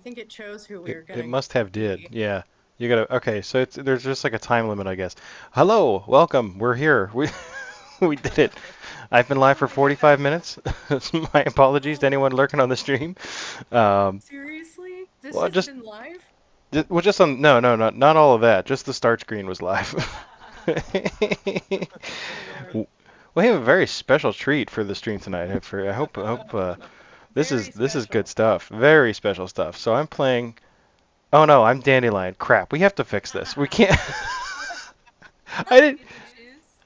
think it chose who we were It gonna must have did. be. Yeah. You gotta. Okay, so there's just like a time limit, I guess. Hello, welcome. We're here. We we did it. I've been live for Oh my god. 45 minutes. My apologies to Oh, anyone lurking on the stream. Um, seriously? This well, has just been live? well, just on no, no, not all of that. Just the start screen was live. Oh lord. W- We have a very special treat for the stream tonight. I hope Very this is good special. stuff. Very special stuff. So I'm playing. Oh no, I'm Dandelion. Crap. We have to fix this. We can't. I didn't. Get to choose?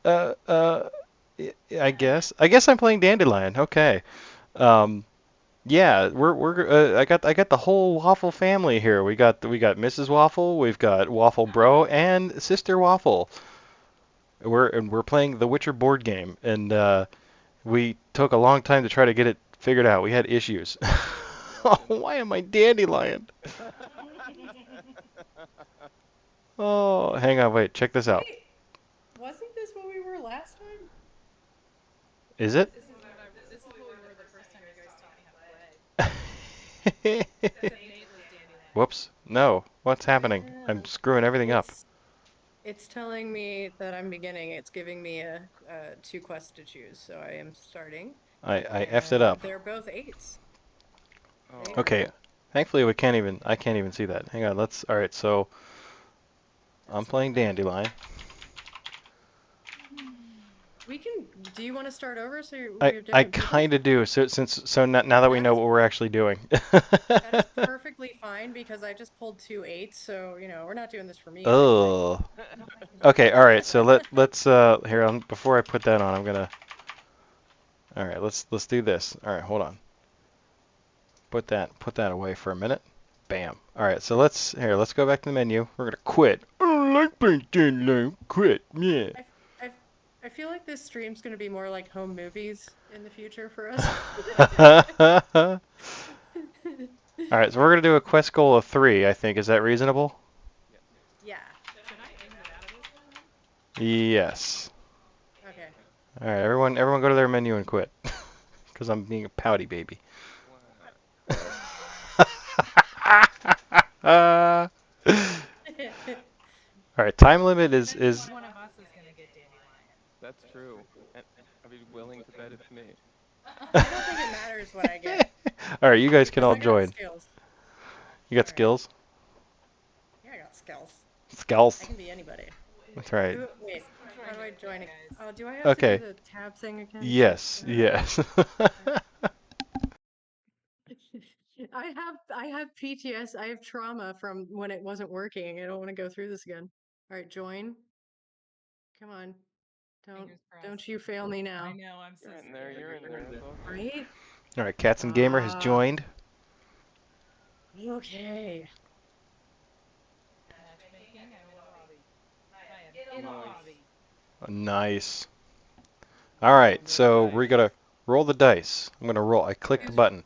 Uh, uh, I guess I'm playing Dandelion. Okay. Um, yeah, I got the whole Waffle family here. We got Mrs. Waffle, we've got Waffle Bro, and Sister Waffle. We're playing the Witcher board game, and we took a long time to try to get it figured out. We had issues. Oh, Oh no. why am I Dandelion? Oh, hang on, wait, check this out. Wait, wasn't this what we were last time? Is it? This is what we were the first time you guys taught me how to play. Except Nate was Dandelion. Whoops. No. What's happening? I'm Oh. screwing everything up. It's telling me that I'm beginning. It's giving me two quests to choose, so I am starting. I effed it And up. they're both eights. They Oh. are. Okay. Thankfully I can't even see that. Hang on, all right, so I'm That's not playing good. Dandelion. We can. Do you want to start over so I we're I different people? kind of do. Now that we That know is what we're actually doing. that is perfectly fine because I just pulled two eights, so we're not doing this for me, obviously. Oh. Okay, all right. So let's here before I put that on, I'm gonna. All right, let's do this. All right, hold on. Put that away for a minute. Bam. All right, so let's go back to the menu. We're gonna quit. I don't like playing Dandelion. Quit. Yeah. I I I feel like this stream's gonna be more like home movies in the future for us. All right, so we're gonna do a quest goal of 3, I think. Is that reasonable? Yes. Yeah. Should I exit out of this one? Yes. Okay. All right, everyone go to their menu and quit, because I'm being a pouty baby. What? All right, time limit I bet is. one of us is gonna get Dandelion. That's true. And I'd be willing to bet it's me. I don't think it matters what I get All right, you guys can because all I got join. skills. You got All right. skills? Yeah, I got skills. I Skills. can be anybody. That's right. Wait, I'm trying how to do I get rid of join you it? guys. Oh, do I have to do Okay. the tab thing again? Yes. Yes. I have PTS. I have trauma from when it wasn't working. I don't want to go through this again. All right, join. Come on. Don't Fingers crossed. don't you fail me I now. know, I'm so You're in there. scared. You're in there. It's all good. Right? All right, Cats and Gamer has Uh joined. okay. Matchmaking, I'm in a lobby. I am in a Nice. lobby. Nice. All right, Roll the so we're dice. gonna roll the dice. I'm gonna roll. I clicked the Who's button.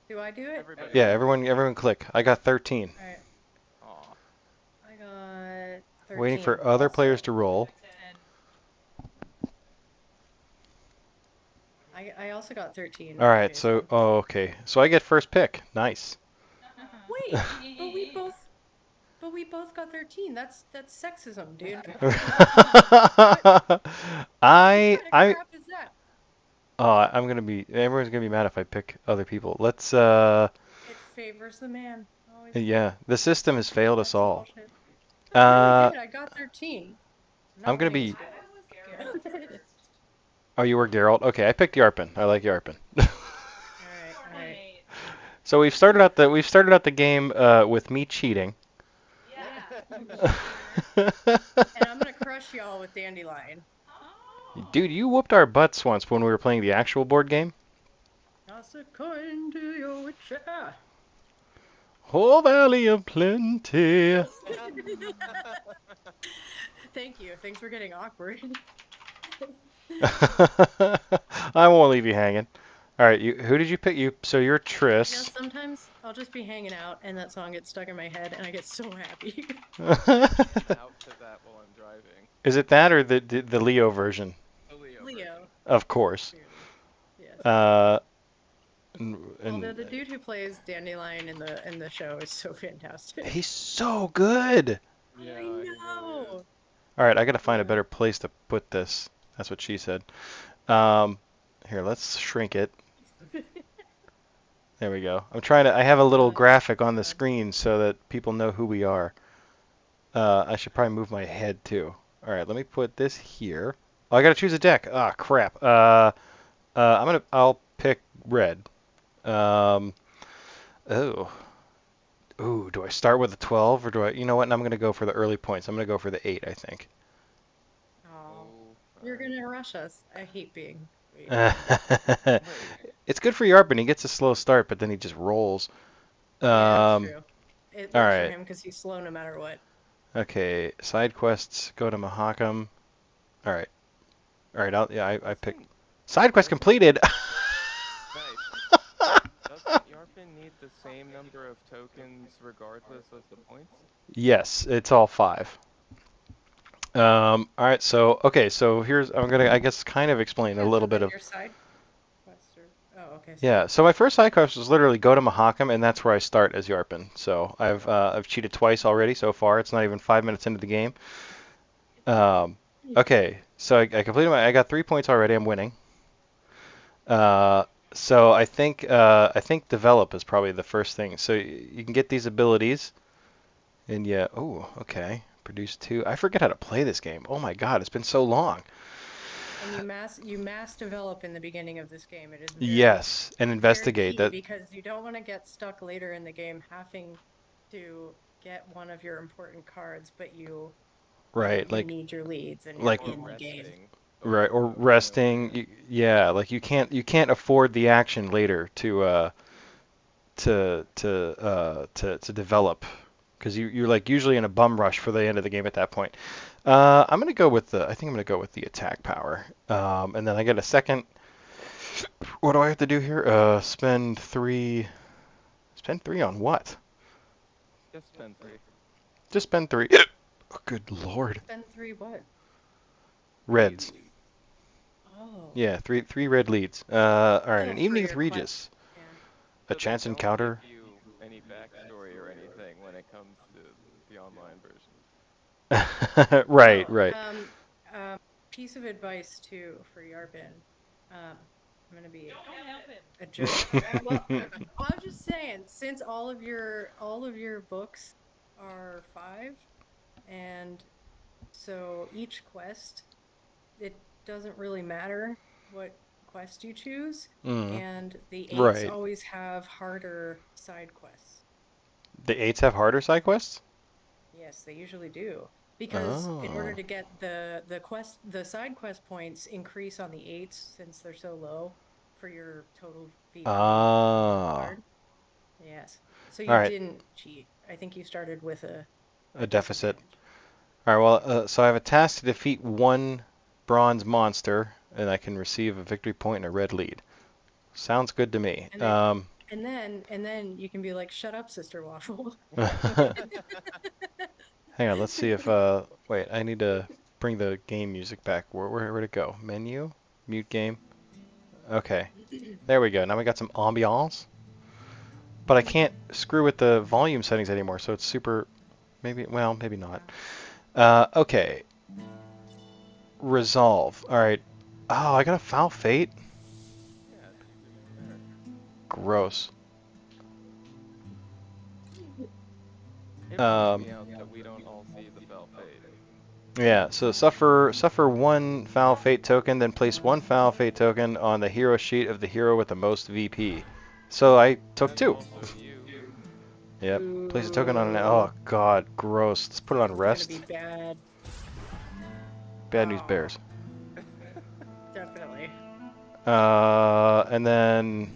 do I do it? Everybody Yeah, Okay. does. everyone click. I got 13. All right. Aw. I got Waiting 13 for other players also. to roll. 10. I also got 13. All right, Okay, so okay. So I get first pick. Nice. wait, but we both got 13. That's sexism, dude. What what I kind of I crap is that? everyone's gonna be mad if I pick other people. Let's It favors the man. Always yeah, the system has failed us that's some all. bullshit. No, it really Uh did. I got 13. I'm I'm not gonna winning be this I war. was Geralt first. Oh, you were Geralt? Okay, I picked Yarpin. I like Yarpin. All Hey, right. Nate. So we've started out the game with me cheating. Yeah, you cheater. And I'm gonna crush y'all with Dandelion. Oh. Dude, you whooped our butts once when we were playing the actual board game. Toss a coin to your witcher. Oh, Valley of Plenty. Thank you. Things were getting awkward. I won't leave you hanging. All right, who did you pick? So you're Triss. Sometimes I'll just be hanging out and that song gets stuck in my head and I get so happy. I'm jamming out to that while I'm driving. Is it that or the Leo version? The Leo version. Leo, Of course. clearly. Yes. Uh, Although and the dude who plays Dandelion in the show is so fantastic. he's so good. Yeah, I he really is. know. All right, I gotta find a Yeah. better place to put this. That's what she said. Um, Here, let's shrink it. There we go. I have a little Oh graphic on the God. screen so that people know who we are. I should probably move my head too. All right, let me put this here. Oh, I gotta choose a deck. Ah, crap. I'll pick red. Um, oh, ooh, do I start with a 12 or do I? You know what? I'm gonna go for the early points. I'm gonna go for the 8, I think. Oh, Oh, you're fine. gonna rush us. I hate being wait. Wait, It's good for Yarpin. He gets a slow start, but then he just rolls. Yeah, it's Um, true. It all works for right. him because he's slow no matter what. Okay. Side quests. Go to Mahakam. All right. All right. I picked doesn't side quest doesn't completed. nice. Doesn't Yarpin need the same number of tokens regardless of the points? Yes, it's all 5. All right. So okay. So I'm gonna I guess kind of explain a Yeah, so little bit then of your side quest or oh, okay, sorry. yeah. So my first side quest was literally go to Mahakam, and that's where I start as Yarpin. So I've cheated twice already so far. It's not even 5 minutes into the game. Um, okay. So I completed I got 3 points already. I'm winning. Uh, so I think develop is probably the first thing. So you can get these abilities, and yeah. Oh, okay. Produce 2. I forget how to play this game. Oh my God, it's been so long. And you mass develop in the beginning of this game. It is Yes, and very investigate key that. because you don't want to get stuck later in the game having to get one of your important cards, but Right, you need your leads and you're like Or in the game. resting right over or and over and over resting. again. Yeah, like you can't afford the action later to develop because you're like usually in a bum rush for the end of the game at that point. I think I'm gonna go with the attack power. And then I get a second. What do I have to do here? Spend three on what? Just spend 3. Just spend 3. Oh, good lord. Spend 3 what? Reds. Leads. Oh, Yeah, three red leads. All right, still an evening for with your quest. Regis. Yeah. A So they chance don't give encounter. you any backstory or anything when it comes to the online version. Right, Oh, right. um, piece of advice too for Yarpin. I'm gonna be Don't help him. a jerk. Well, I'm just saying, since all of your books are 5, and so each quest, it doesn't really matter what quest you choose, Mm, and the eights right. always have harder side quests. The 8s have harder side quests? Yes, they usually do. Because in order Oh. to get the side quest points increase on the eights since they're so low for your total VP on your Ah. card. Yes. So All you right. didn't cheat. I think you started with A a deficit. disadvantage. All right. Well, so I have a task to defeat one bronze monster, and I can receive a victory point and a red lead. Sounds good to me. And then you can be like, shut up, Sister Waffle. Hang on. Let's see if. Wait. I need to bring the game music back. Where'd it go? Menu. Mute game. Okay. There we go. Now we got some ambiance. But I can't screw with the volume settings anymore, so it's super. Maybe. Well, maybe not. Yeah. Okay. Resolve. All right. Oh, I got a foul fate. Yeah, it's usually fair. Gross. It bums Um, me out that we don't all see the fell fate. yeah. So suffer one foul fate token, then place one foul fate token on the hero sheet of the hero with the most VP. So I took That's 2. also you. Yep. Place a token on an. Ooh, Oh God, gross. Let's put it on this is gonna be rest. bad. Bad news Oh, bears. definitely. And then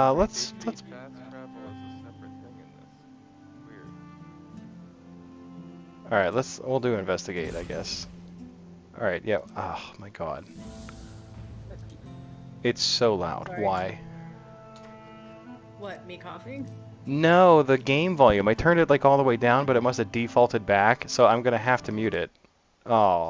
Wait, they treat let's. fast travel as a separate thing in this. Weird. All right. We'll do investigate, I guess. All right. Yeah. Oh my God. It's so loud. Sorry. Why? What, me coughing? No, the game volume. I turned it like all the way down, but it must have defaulted back, so I'm gonna have to mute it.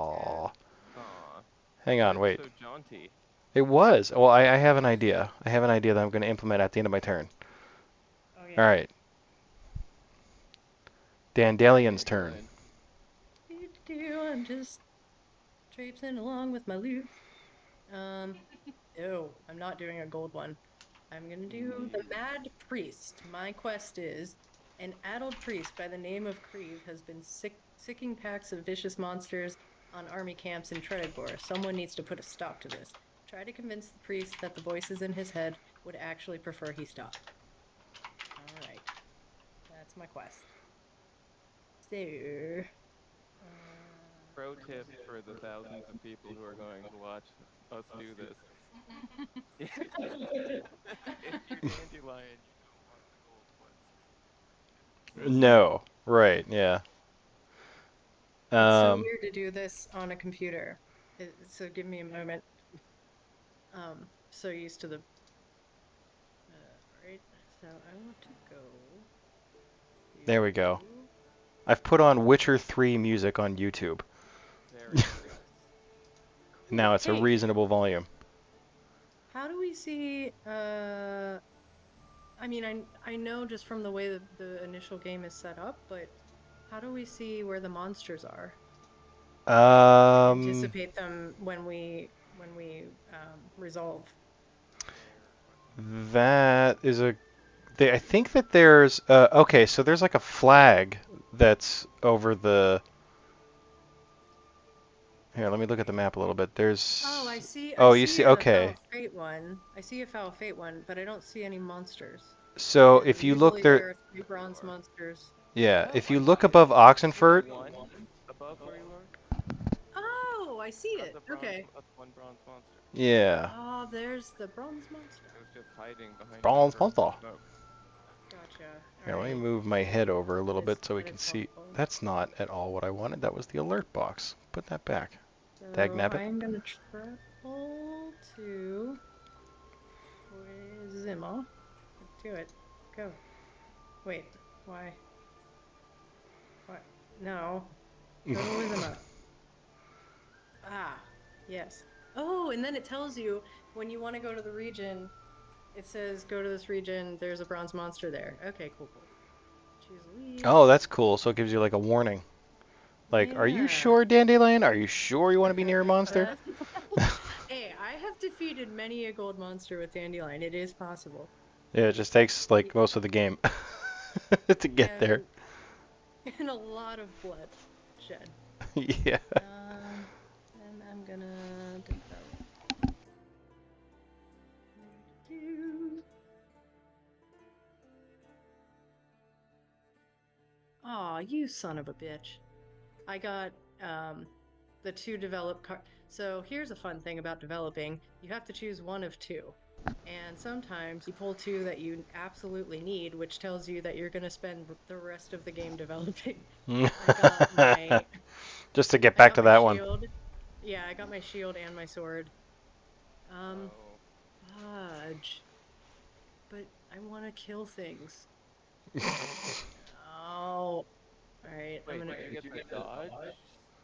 Yeah. Oh. Aw. Hang But on, it's wait. so jaunty. It was. Well, I have an idea. I have an idea that I'm going to implement at the end of my turn. Oh All yeah. right. Dandelion's turn. I'm just traipsing along with my loot. No, I'm not doing a gold one. I'm gonna do the Mad Priest. My quest is an addled priest by the name of Creve has been sicking packs of vicious monsters on army camps in Tredegar. Someone needs to put a stop to this. Try to convince the priest that the voices in his head would actually prefer he stop. All right, that's my quest. So, Pro tip for the thousands of people who are going to watch us do this. If you dandelion, you don't want the gold quest. No. Right. Yeah. it's so Um. weird to do this on a computer. So give me a moment. So used to the right. So I want to go There we go. to. I've put on Witcher 3 music on YouTube. Very nice. Now Cool. it's a Hey, reasonable volume. how do we see? I mean, I know just from the way that the initial game is set up, but how do we see where the monsters are? And Um. anticipate them when we resolve. Fair question. That is a. I think that there's. Okay, so there's like a flag that's over the. Here, let me look at the map a little bit. There's. Oh, I see. I Oh, you see see. a Foul Okay. Fate one. I see a Foul Fate one, but I don't see any monsters. So And if you look usually there, there are three bronze Sure. monsters. yeah, Oh, if I you look see it. above You see the Oxenfurt, one above where you are? Oh, I see That's it. a bronze. Okay. That's one bronze monster. yeah, Oh, there's the bronze monster. It was just hiding behind some bronze purple monster. smoke. Gotcha. All Here, let me right. move my head over a little bit so we That can is see. helpful. That's not at all what I wanted. That was the alert box. Put that back. So Dagnabbit. I'm gonna travel to Zima. Let's do it. Go. Wait. Why? What? No. Go to Wizima. Ah, yes. Oh, and then it tells you when you want to go to the region, it says go to this region, there's a bronze monster there. Okay, cool, cool. Choose lead. Oh, that's cool. So it gives you like a warning. Like, are you Yeah. sure, Dandelion? Are you sure you want to be near a monster? Hey, I have defeated many a gold monster with Dandelion. It is possible. Yeah, it just takes like most of the game to get there. And and a lot of blood shed. Yeah. And I'm gonna develop. Aw, you son of a bitch. I got the two developed car. So here's a fun thing about developing. You have to choose one of two. And sometimes you pull two that you absolutely need, which tells you that you're going to spend the rest of the game developing. I got my Just to get I back got to my that one. shield. Yeah, I got my shield and my sword. Um, Oh, fudge. But I want to kill things. Oh, all right. I'm wait, gonna did you get the dodge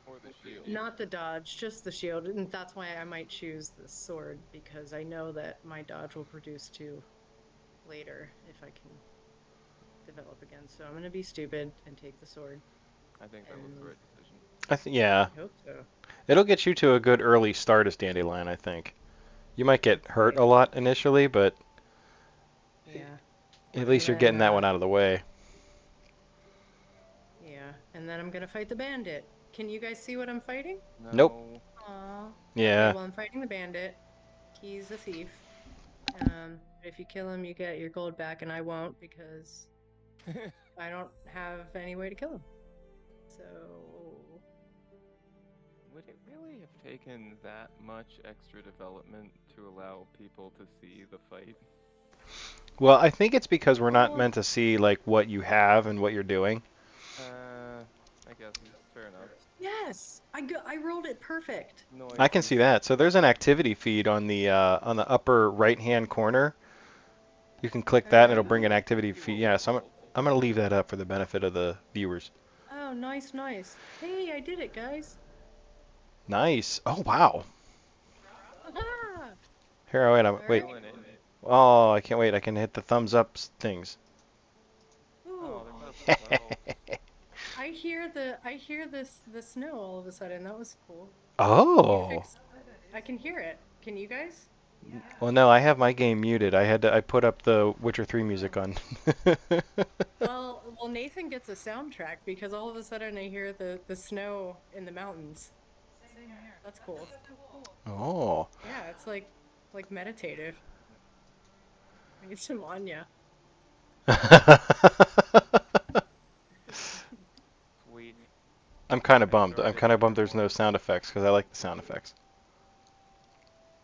or the shield? not the dodge, just the shield, and that's why I might choose the sword because I know that my dodge will produce two later if I can develop again. So I'm gonna be stupid and take the sword, I think that was the and right decision. Yeah. I hope so. It'll get you to a good early start as Dandelion, I think. You might get hurt Hopefully, a lot initially, but yeah. at And least you're then, getting that one out of the way. yeah, and then I'm gonna fight the bandit. Can you guys see what I'm fighting? Nope. No. Aw. Okay, Yeah. well I'm fighting the bandit. He's a thief. If you kill him, you get your gold back, and I won't because I don't have any way to kill him. So, Would it really have taken that much extra development to allow people to see the fight? Well, I think it's because we're not well, meant to see like what you have and what you're doing. I guess fair enough. yes, I rolled it perfect. I can Noises. see that. So there's an activity feed on the upper right-hand corner. You can click that and Okay. it'll bring an activity See feed. what Yeah, we so rolled. I'm gonna leave that up for the benefit of the viewers. Oh, nice, nice. Hey, I did it, guys. Nice. Oh wow. Aha! Here, wait, wait. Doing it. Oh, I can't wait. I can hit the thumbs up things. Ooh, Oh, they're both at 12. the snow all of a sudden. That was cool. You Oh. fixed. I can hear it. Can you guys? Well, no, I have my game muted. I put up the Witcher 3 music on. Well, Nathan gets a soundtrack because all of a sudden I hear the snow in the mountains. Same here. That's cool. That's so cool. Oh. Yeah, it's like meditative. I need some Anya. Sweet. I'm kind of I bummed. I'm started. kind of bummed there's no sound effects because I like the sound effects.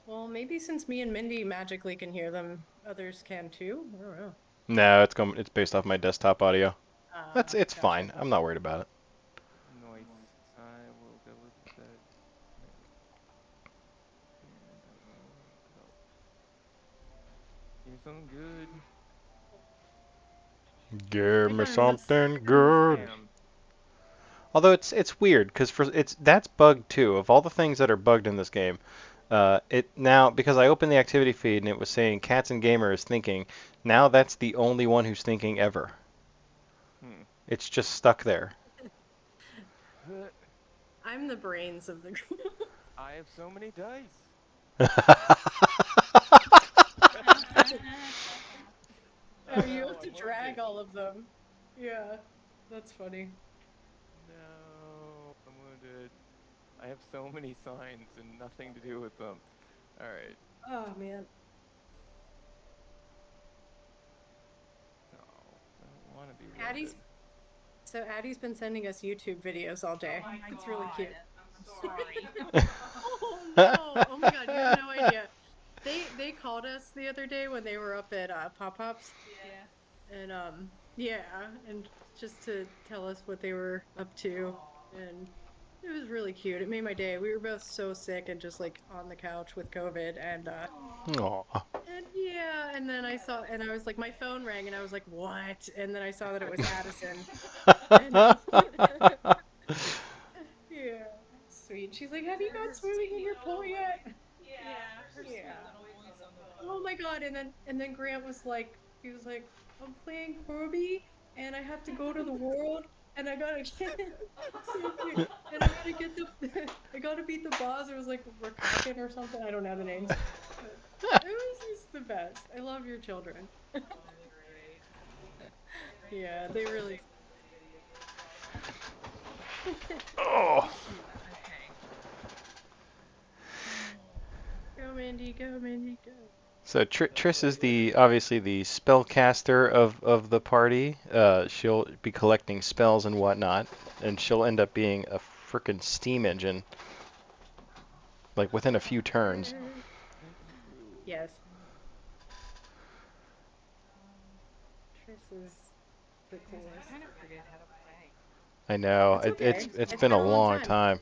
Well, maybe since me and Mindy magically can hear them, others can too. I don't know. No, it's based off my desktop audio. It's Gotcha. fine. I'm not worried about it. Noise. I will go with that. No. And I will develop. Give me something good. Give Like me on this something on this good. game. Damn. Although it's weird because that's bugged too. Of all the things that are bugged in this game, it now because I opened the activity feed and it was saying cats and gamer is thinking. Now that's the only one who's thinking ever. Hmm. It's just stuck there. I'm the brains of the group. I have so many dice. Oh, you Oh, have I'm to wounded. drag all of them. Yeah, that's funny. No, I'm wounded. I have so many signs and nothing to do with them. All right. Oh man. No, I don't want to be Addie's wounded. so Addie's been sending us YouTube videos all day. Oh my It's really cute. god. I'm sorry. Oh no. Oh my god, you have no idea. They called us the other day when they were up at Pop Pops Yeah. and yeah, and just to tell us what they were up to and it was really cute. It made my day. We were both so sick and just like on the couch with COVID Aw. Aw. and yeah, and then I saw and I was like my phone rang and I was like, "What?" And then I saw that it was Addison. And yeah, sweet. She's like, "Have you They're gone her swimming in sweet your pool little yet?" yeah, her sweet Yeah. little voice on the Oh phone. my God. And then Grant was like, he was like, "I'm playing Kirby and I have to go to the world and I gotta get so cute. And I gotta get the I gotta beat the boss." It was like Rakakin or something. I don't know the names. But it was just the best. I love your children. Oh, they're great. Yeah, they really Oh. Okay. go Mindy, go Mindy, go. So Triss is the obviously the spellcaster of the party. She'll be collecting spells and whatnot, and she'll end up being a frickin' steam engine, like within a few turns. It's true. Yes, Triss is the Guys, I coolest. kind of forget how to play. I know It's okay. it's It's been been a a long long time. time.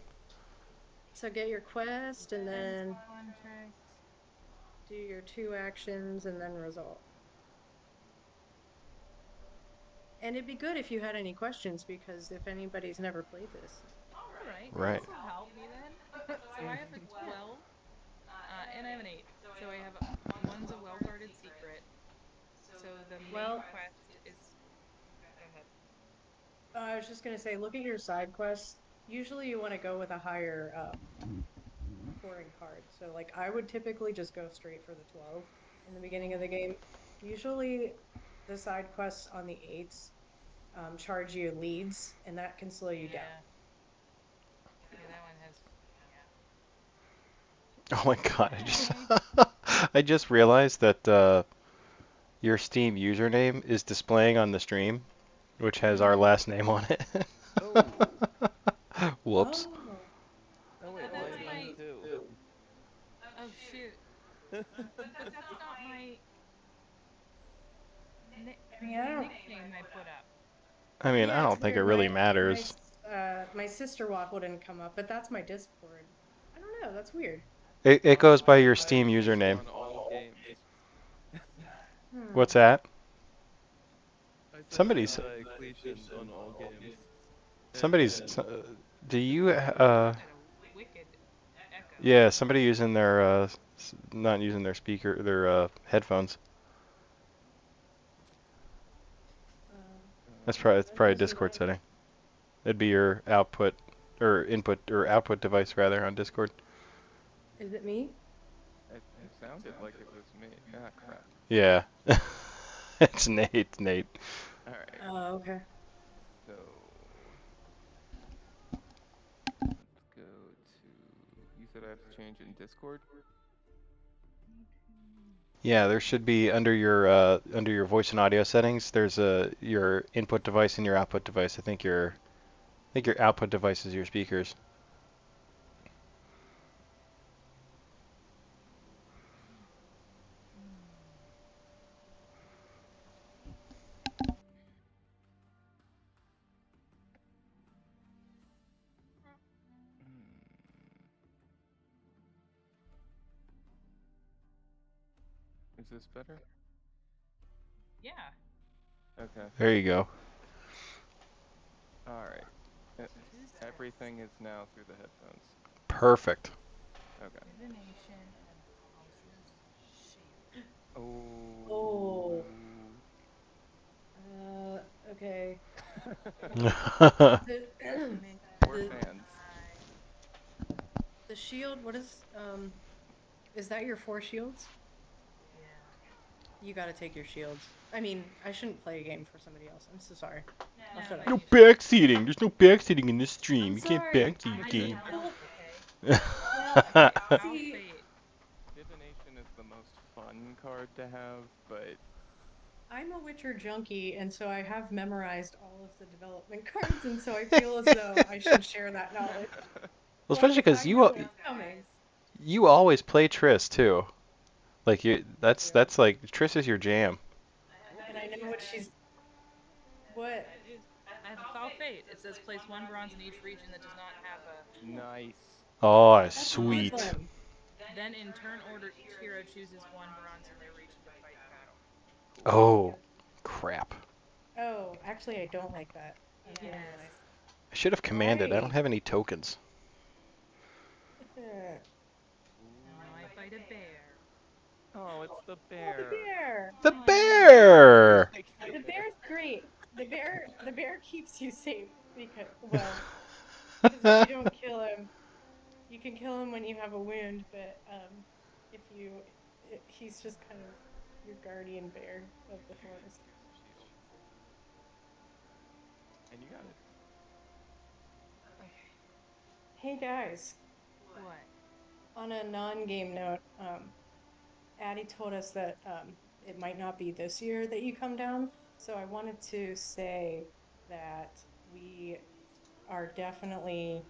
So get your quest and Defense then contract. do your 2 actions and then resolve. And it'd be good if you had any questions because if anybody's never played this. All right, Right. this will help me then. So I have a 12, and I have an 8. So I have one's a well-guarded secret. So the main Well, quest is. Go ahead. I was just gonna say, look at your side quests. Usually you want to go with a higher scoring card. So like I would typically just go straight for the 12 in the beginning of the game. Usually the side quests on the eights charge you leads and that can slow you down. Yeah. Yeah, that one has. Oh my God! Yeah. Okay. I just realized that your Steam username is displaying on the stream, which has our last name on it. Oh. Whoops. Oh, Oh wait, That's mine does my. too. Oh shoot. But that's not my I mean, I my don't. nickname I put up. I mean, I Yeah, it's don't think it weird. really My matters. my sister Waffle didn't come up, but that's my Discord. I don't know. That's weird. It goes by your I have Steam Cleese username. on all games. What's Hmm. that? I said Somebody's I Cletion on all games. somebody's. And Do you You've got a wicked echo. yeah, somebody using their not using their speaker, their headphones. It's That probably a doesn't. Discord setting. It'd be your output or input or output device rather on Discord. Is it me? It sounded like it was me. Ah, crap. Yeah. It's Nate. It's Nate. All right. Oh, okay. So let's go to. You said I have to change in Discord. Yeah, there should be under your voice and audio settings. There's a your input device and your output device. I think your output device is your speakers. Hmm. Is this better? Yeah. Okay. There you go. All right. Uh, Scissors. Everything is now through the headphones. Perfect. Okay. Divination and Falsher's Shield. Oh. Oh. Okay. The Make We're the fans. the shield. What is Is that your four shields? Yeah. You got to take your shields. I mean, I shouldn't play a game for somebody else. I'm so sorry. I'll No, shut up. but No you should. backseating. There's no backseating in this stream. I'm You can't sorry. backseat I need game. help, Well, okay? well, Okay, I'll see, say it. Divination is the most fun card to have, but I'm a Witcher junkie, and so I have memorized all of the development cards, and so I feel as though I should share that knowledge. Well, But especially if because I know it's coming, you always play Triss too. Like I do, that's like Triss is your jam. we'll and I figure know it what out. she's what. It is. I have a foul fate. It says place one bronze in each region that does not have a Nice. Oh, That's sweet. awesome. Then in turn order, each hero chooses one bronze in their region to fight in battle. Cool. Oh, crap. Oh, actually, I don't like that. I'm hearing Yes. why. I should have commanded. I don't Why? have any tokens. Now I fight a bear. Oh, it's the Oh, the bear. bear. The Oh, I know. You bear. like the The bear. bear's great. The bear keeps you safe because if you don't kill him, you can kill him when you have a wound, but if you he's just kind of your guardian bear of the forest. Here's the shields. And you got it. Okay. Hey guys, What? on a non-game note, Addie told us that it might not be this year that you come down, so I wanted to say that we are definitely,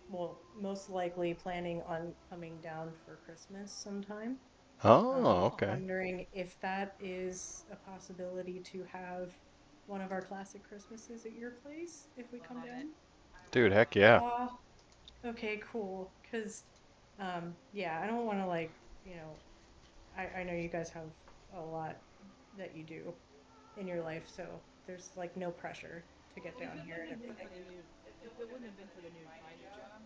well, most likely planning on coming down for Christmas sometime. Oh, okay. Wondering if that is a possibility to have one of our classic Christmases at your place if we come Love it. down. Dude, heck yeah. Ah, okay, cool. Because, yeah, I don't want to I know you guys have a lot that you do in your life, so there's like no pressure to get Well, down here and everything. if it wouldn't have been for my new job,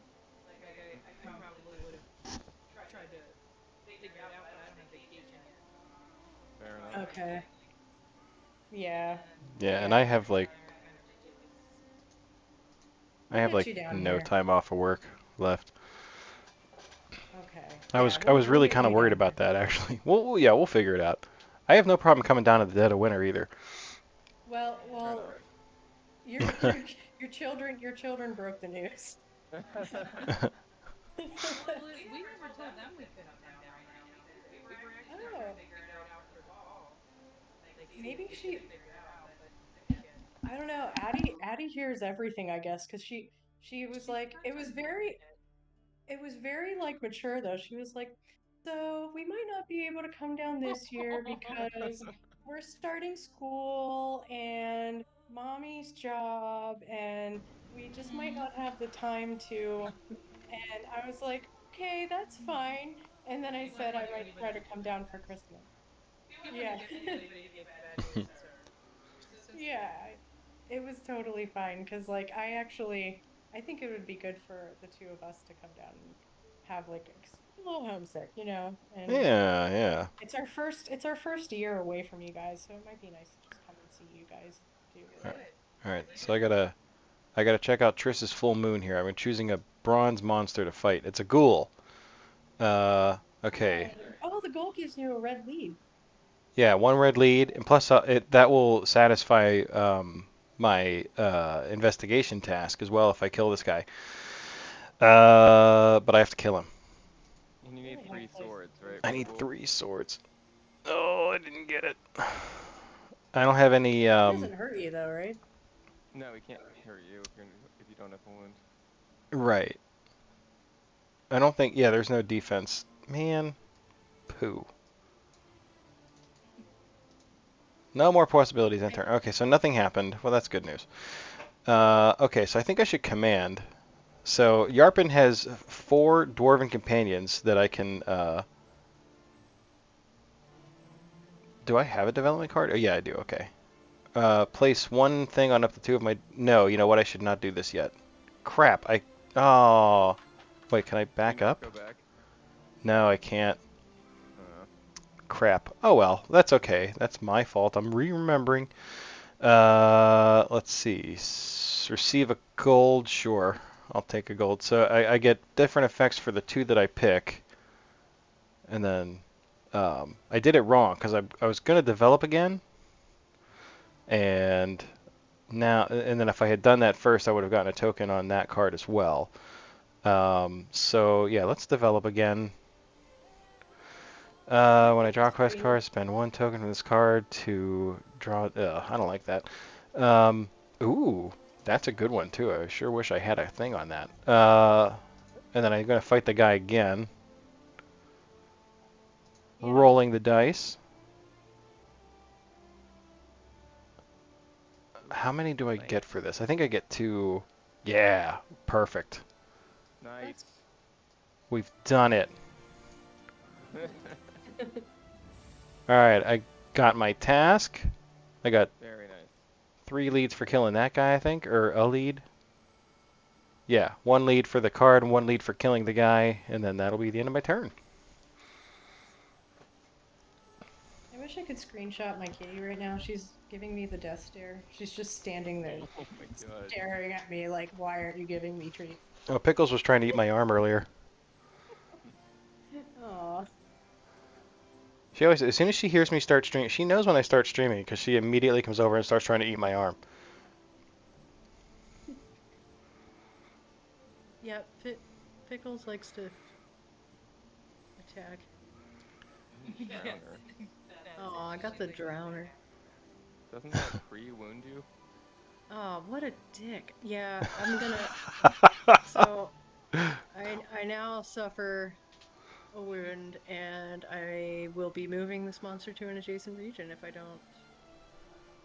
like I Mm, probably would have tried to figure it out, but I don't have vacation yet. fair For enough. Okay. Thanksgiving. Yeah. Yeah, and Yeah. Getting down there are kind of ridiculous. I We'll have get like you down no here. time off of work left. Okay. Yeah, I we'll was we'll really get kind of you worried down about here. that actually. Yeah, we'll figure it out. I have no problem coming down at the dead of winter either. Well, Fair well, enough. your children broke the news. Well, we never told them we couldn't come down or anything. We were actually trying Oh, to figure it out for the fall, like see if maybe we could she. figure it out, but again, I don't know. Addie hears everything, I guess, because she was she's like, not told me yet. it was very like mature though. She was like, so we might not be able to come down this year because we're starting school and mommy's job, and we just might Mm-hmm. not have the time to. And I was like, okay, that's fine. And then I She wasn't said I wanting might try anybody to to come down for Christmas. she Yeah. wasn't getting anybody to get the bad news, so which is so Yeah, sweet. it was totally fine because, like, I think it would be good for the two of us to come down and have like a little homesick, and Yeah, yeah. it's our first year away from you guys, so it might be nice to just come and see you guys too. All right. All right. So I gotta check out Triss's full moon here. I'm choosing a bronze monster to fight. It's a ghoul. Okay. Oh, the gold gives you a red lead. Yeah, one red lead, and plus that will satisfy my investigation task as well if I kill this guy. But I have to kill him. And you need Really 3 hard place. swords, right? I For the need ghoul? 3 swords. Oh, I didn't get it. I don't have any. It doesn't hurt you though, right? No, we can't hurt you if you don't have a wound. Right. I don't think. Yeah, there's no defense. Man, poo. No more possibilities in turn. Okay, so nothing happened. Well, that's good news. Okay, so I think I should command. So Yarpin has 4 dwarven companions that I can. Do I have a development card? Oh yeah, I do. Okay. Place 1 thing on up to 2 of my. No, you know what? I should not do this yet. Crap. Oh. Wait, can I Can you back not up? go back? No, I can't. Uh, Crap. Oh well, that's okay. That's my fault. I'm remembering. Let's see. Receive a gold. Sure, I'll take a gold. So I get different effects for the 2 that I pick, and then I did it wrong because I was gonna develop again, and then if I had done that first, I would have gotten a token on that card as well. So yeah, let's develop again. When I draw a quest card, spend 1 token from this card to draw. I don't like that. Ooh, that's a good one too. I sure wish I had a thing on that. And then I'm gonna fight the guy again. Yeah. Rolling the dice. How many do I get for this? I think I get 2. Yeah, perfect. nice. We've done it. All right, I got my task. I got Very nice. 3 leads for killing that guy, I think, or a lead. Yeah, 1 lead for the card and 1 lead for killing the guy, and then that'll be the end of my turn. I wish I could screenshot my kitty right now. She's giving me the death stare. She's just standing there Oh my god. staring at me like, why aren't you giving me treats? Oh, Pickles was trying to eat my arm earlier. Aw. She always, as soon as she hears me start streaming, she knows when I start streaming because she immediately comes over and starts trying to eat my arm. Yep, Pickles likes to attack. Drowner. Oh, I got the drowner. Doesn't that pre-wound you? Oh, what a dick. Yeah, I'm gonna. So, I now suffer a wound, and I will be moving this monster to an adjacent region if I don't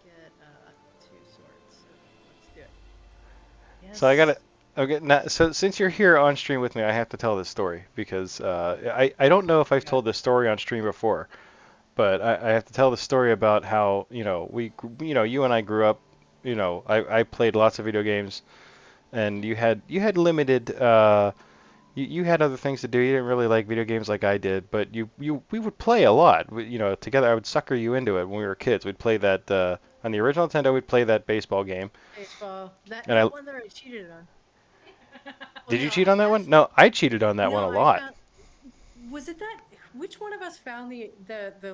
get 2 swords. So let's do it. Yes. So I gotta. Okay, now, so since you're here on stream with me, I have to tell this story because I don't know if I've told this story on stream before, but I have to tell the story about how you and I grew up. I played lots of video games, and you had limited. You had other things to do. You didn't really like video games like I did, but we would play a lot. Together. I would sucker you into it when we were kids. We'd play that on the original Nintendo. We'd play that baseball game. Baseball. That And one that I cheated on. Did you no, cheat on that one? No, I cheated on that one a No, I lot. found. Was it that? Which one of us found the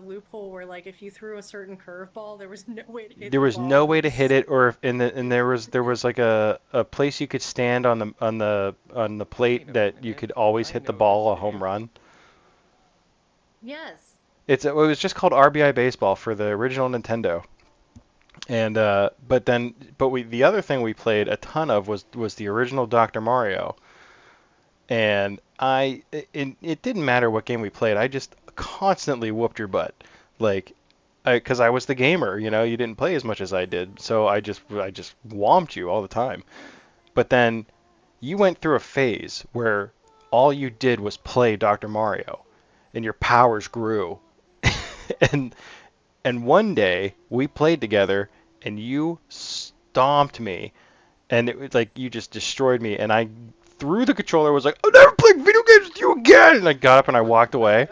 loophole where like if you threw a certain curveball, there was no way to hit There the was ball? no way to hit it, or and there was like a place you could stand on the plate Wait a that you minute. could always I hit the know ball a this home game. run. Yes. It was just called RBI Baseball for the original Nintendo. And the other thing we played a ton of was the original Dr. Mario. And it didn't matter what game we played. I just constantly whooped your butt. Like, because I was the gamer, you didn't play as much as I did, so I just whomped you all the time. But then you went through a phase where all you did was play Dr. Mario, and your powers grew. and and one day we played together, and you stomped me, and it was like you just destroyed me, and I threw the controller. Was like, "I'm never playing video games with you again." And I got up and I walked away.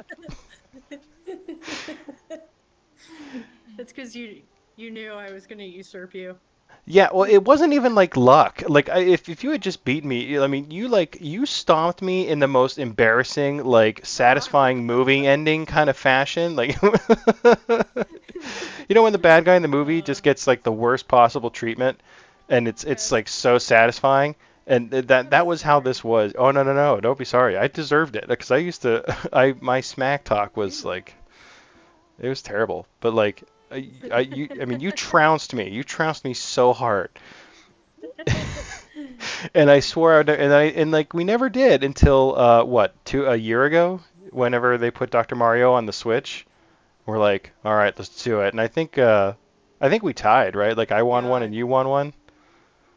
That's because you knew I was gonna usurp you. Yeah, well, it wasn't even like luck. Like, if you had just beaten me, I mean, you stomped me in the most embarrassing, like satisfying movie ending kind of fashion. Like, you know when the bad guy in the movie Uh, just gets like the worst possible treatment, and it's yes. like so satisfying. And that I'm that was how this sorry. was. Oh no no no! Don't be sorry. I deserved it because I used to. I my smack talk was You. like it was terrible. But like I mean you trounced me. You trounced me so hard. And I swore I'd, and like we never did until what a year ago, whenever they put Dr. Mario on the Switch. We're like, all right, let's do it. And I think we tied, right? Like I won one Yeah, and you won one.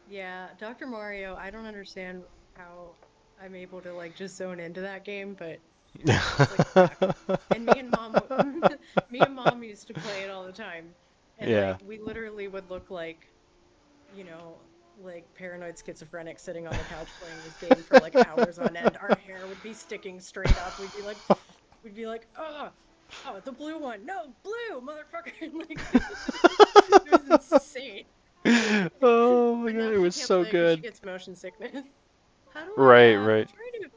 yeah. Dr. Mario, I don't understand how I'm able to like just zone into that game, but it's like a crack. And me and mom, me and mom used to play it all the time, and Yeah. like we literally would look like, you know, like paranoid schizophrenic sitting on the couch playing this game for like hours on end. Our hair would be sticking straight up. We'd be like, oh, oh, the blue one, no, blue, motherfucker. Like, it was insane. Oh my But god, now it she was can't so play because she good. gets motion sickness. How do I, Right, I'm right. trying to,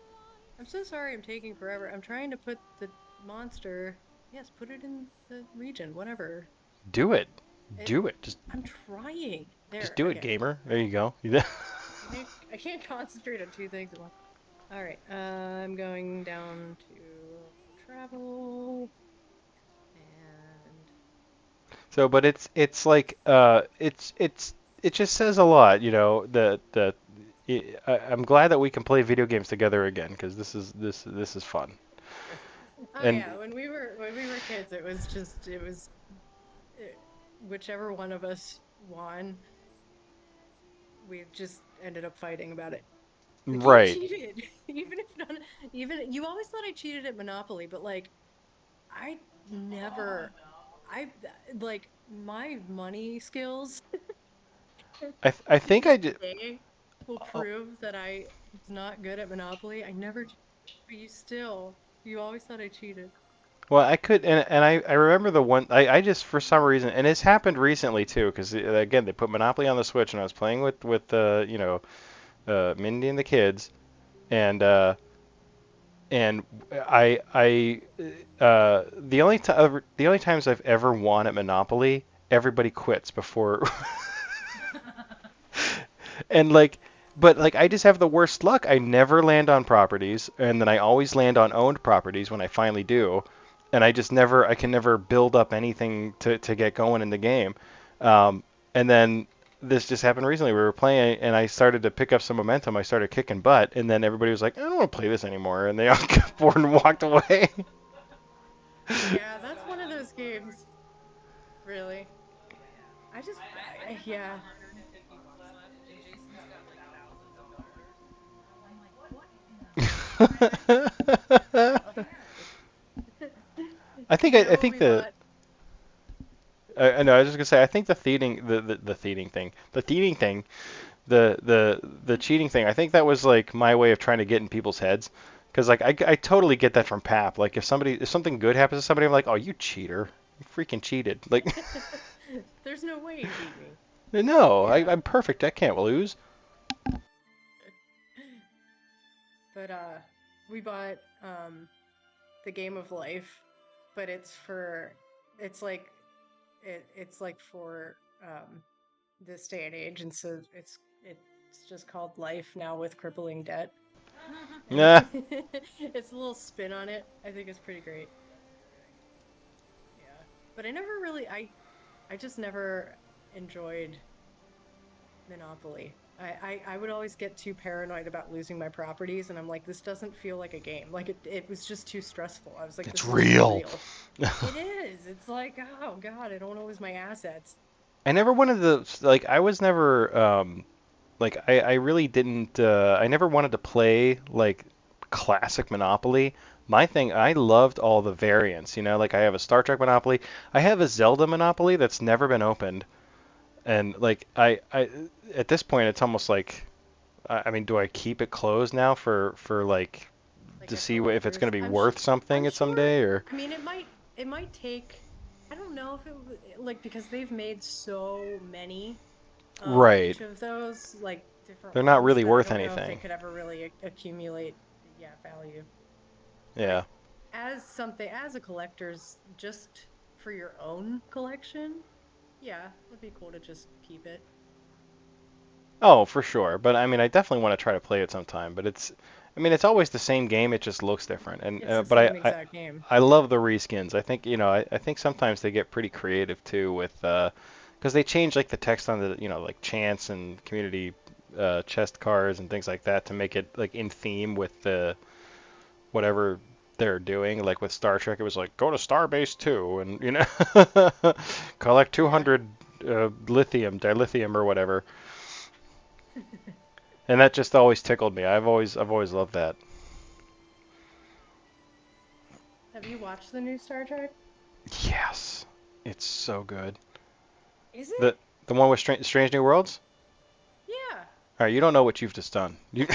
I'm so sorry I'm taking forever. I'm trying to put the monster, yes, put it in the region, whatever. Do it. It, Do it. I'm trying. Just There, do it, okay. gamer. There you go. I can't concentrate on two things at once. All right, I'm going down to travel and So, but it's like it just says a lot, you know. I'm glad that we can play video games together again because this is fun. oh And yeah, when we were kids, it, whichever one of us won, we just ended up fighting about it. Like you right, cheated, even if none, even you always thought I cheated at Monopoly, but like I never, I like my money skills I to think this I did. day will Oh, prove that I was not good at Monopoly. I never, but you always thought I cheated. well, I could, and I remember the one I just for some reason, and it's happened recently too, because again they put Monopoly on the Switch, and I was playing with Mindy and the kids, and and I the only times I've ever won at Monopoly, everybody quits before, and like, but like I just have the worst luck. I never land on properties, and then I always land on owned properties when I finally do, and I can never build up anything to get going in the game, and then. This just happened recently. We were playing, and I started to pick up some momentum. I started kicking butt, and then everybody was like, "I don't want to play this anymore," and they all got bored and walked away. Yeah, that's one of those games. Really, yeah. 150 bucks left, and Jason's got like thousands of dollars. And I'm like, what in the heck? You I know what think we bought? I know I was just gonna say I think the thieving the thieving thing the cheating thing I think that was like my way of trying to get in people's heads because like I totally get that from Pap like if something good happens to somebody I'm like oh you cheater you freaking cheated like There's no way you beat me. no Yeah. I'm perfect I can't lose. But we bought the game of life, but it's like it's like for this day and age, and so it's just called life now with crippling debt. And Yeah, it's a little spin on it. I think it's pretty great. Yeah. But I just never enjoyed Monopoly. I would always get too paranoid about losing my properties, and I'm like, this doesn't feel like a game. Like it was just too stressful. I was like, it's this is too real. real. It is. It's like, oh God, I don't want to lose my assets. I never wanted to like I was never like I really didn't I never wanted to play like classic Monopoly. My thing, I loved all the variants, you know, like I have a Star Trek Monopoly, I have a Zelda Monopoly that's never been opened, and like I at this point it's almost like I mean, do I keep it closed now for like like to a see if it's collector's. going to be worth I'm something at some sure. day or? I mean, it might take. I don't know if like because they've made so many of Right. each of those like different They're not ones really that I worth don't know if they anything. could ever really accumulate value. Yeah. Like as something as a collector's just for your own collection, yeah, it'd be cool to just keep it. Oh, for sure. But I mean, I definitely want to try to play it sometime. But I mean, it's always the same game. It just looks different. And It's the but same exact game. I love the reskins. I think I think sometimes they get pretty creative too with because they change like the text on the like chance and community chest cards and things like that to make it like in theme with the whatever they're doing. Like with Star Trek, it was like go to Starbase 2 and collect Yeah. 200 dilithium or whatever. And that just always tickled me. I've always loved that. Have you watched the new Star Trek? Yes, it's so good. Is The it? the one with Strange New Worlds. Yeah. All right, you don't know what you've just done. You...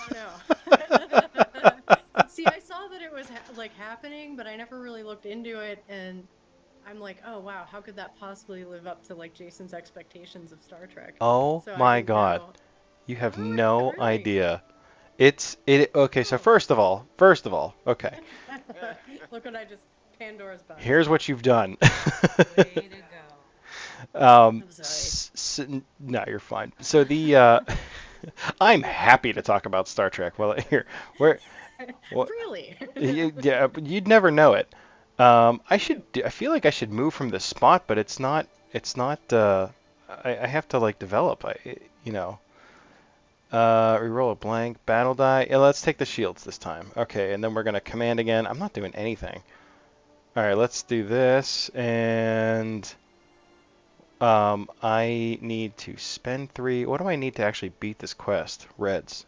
Oh no. See, I saw that it was like happening, but I never really looked into it, and I'm like, oh wow, how could that possibly live up to like Jason's expectations of Star Trek? Oh So I my didn't God, know. you have Oh, no really? idea. It okay. So Oh. first of all, okay. Look what I just Pandora's box. Here's what you've done. Way to go. I'm sorry. No, you're fine. So I'm happy to talk about Star Trek. Well, here, where, what, Really? yeah, but you'd never know it. I feel like I should move from this spot, but it's not. It's not. I have to like develop. You know. Reroll a blank battle die. Yeah, let's take the shields this time. Okay, and then we're gonna command again. I'm not doing anything. All right, let's do this and. I need to spend 3. What do I need to actually beat this quest? Reds.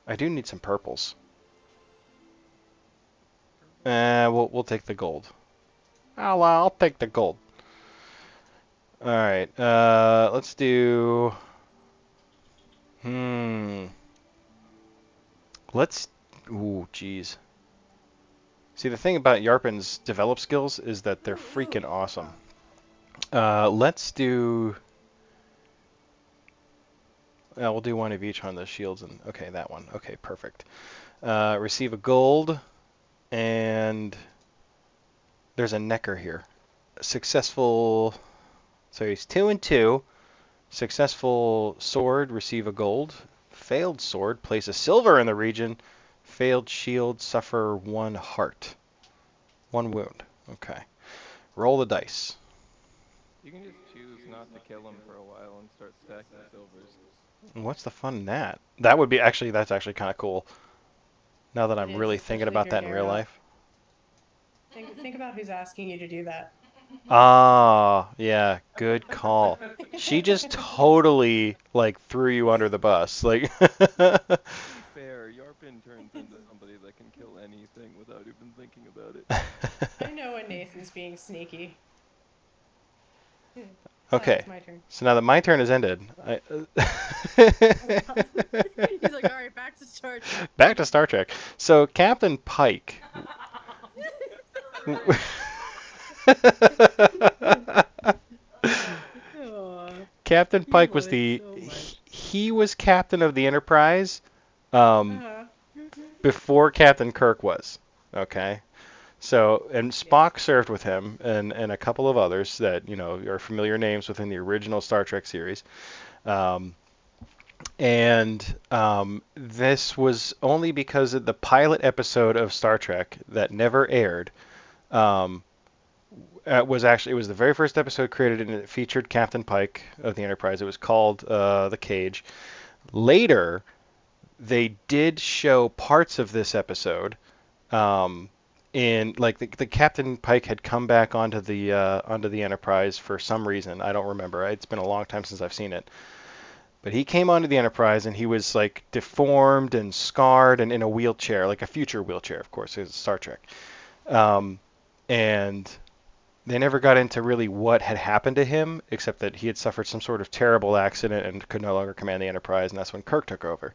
I do need some purples. We'll take the gold. I'll take the gold. All right. Let's do. Hmm. Let's. Ooh, jeez. See, the thing about Yarpen's develop skills is that they're freaking awesome. Let's do. We'll do one of each on the shields and okay, that one. Okay, perfect. Receive a gold, and there's a necker here. Successful. So he's 2 and 2. Successful sword, receive a gold. Failed sword, place a silver in the region. Failed shield, suffer 1 heart. 1 wound. Okay. Roll the dice. You can just choose not to kill him for a while and start stacking silvers. What's the fun in that? That would be actually, that's actually kind of cool. Now that It I'm is, really thinking especially if about you're that in real Daryl. life. Think about who's asking you to do that. Ah, yeah, good call. She just totally like threw you under the bus. Like To be fair, Yarpin turns into somebody that can kill anything without even thinking about it. I know when Nathan's being sneaky. Okay. It's my turn. So now that my turn has ended, He's like, all right, back to Star Trek. back to Star Trek. So Captain Pike. Oh, Captain you Pike love was it the so much. he was captain of the Enterprise um, Uh-huh. before Captain Kirk was. Okay. So, and Yes. Spock served with him and a couple of others that, are familiar names within the original Star Trek series. Um, and this was only because of the pilot episode of Star Trek that never aired. Um, it was the very first episode created and it featured Captain Pike of the Enterprise. It was called The Cage. Later, they did show parts of this episode um, in like the Captain Pike had come back onto the Enterprise for some reason. I don't remember. It's been a long time since I've seen it. But he came onto the Enterprise and he was like deformed and scarred and in a wheelchair, like a future wheelchair, of course, it's Star Trek. Um, and they never got into really what had happened to him, except that he had suffered some sort of terrible accident and could no longer command the Enterprise, and that's when Kirk took over.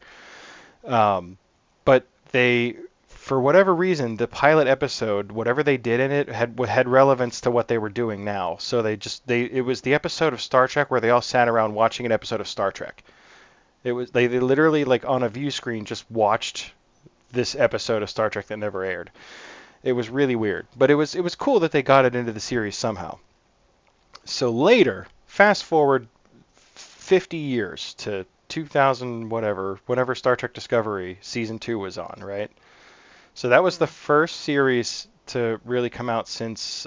Um, but they, for whatever reason, the pilot episode, whatever they did in it, had relevance to what they were doing now. So they it was the episode of Star Trek where they all sat around watching an episode of Star Trek. It was they literally like on a view screen just watched this episode of Star Trek that never aired. It was really weird, but it was cool that they got it into the series somehow. So later, fast forward 50 years to 2000 whatever, whenever Star Trek Discovery season 2 was on, right? So that was the Mhm. first series to really come out since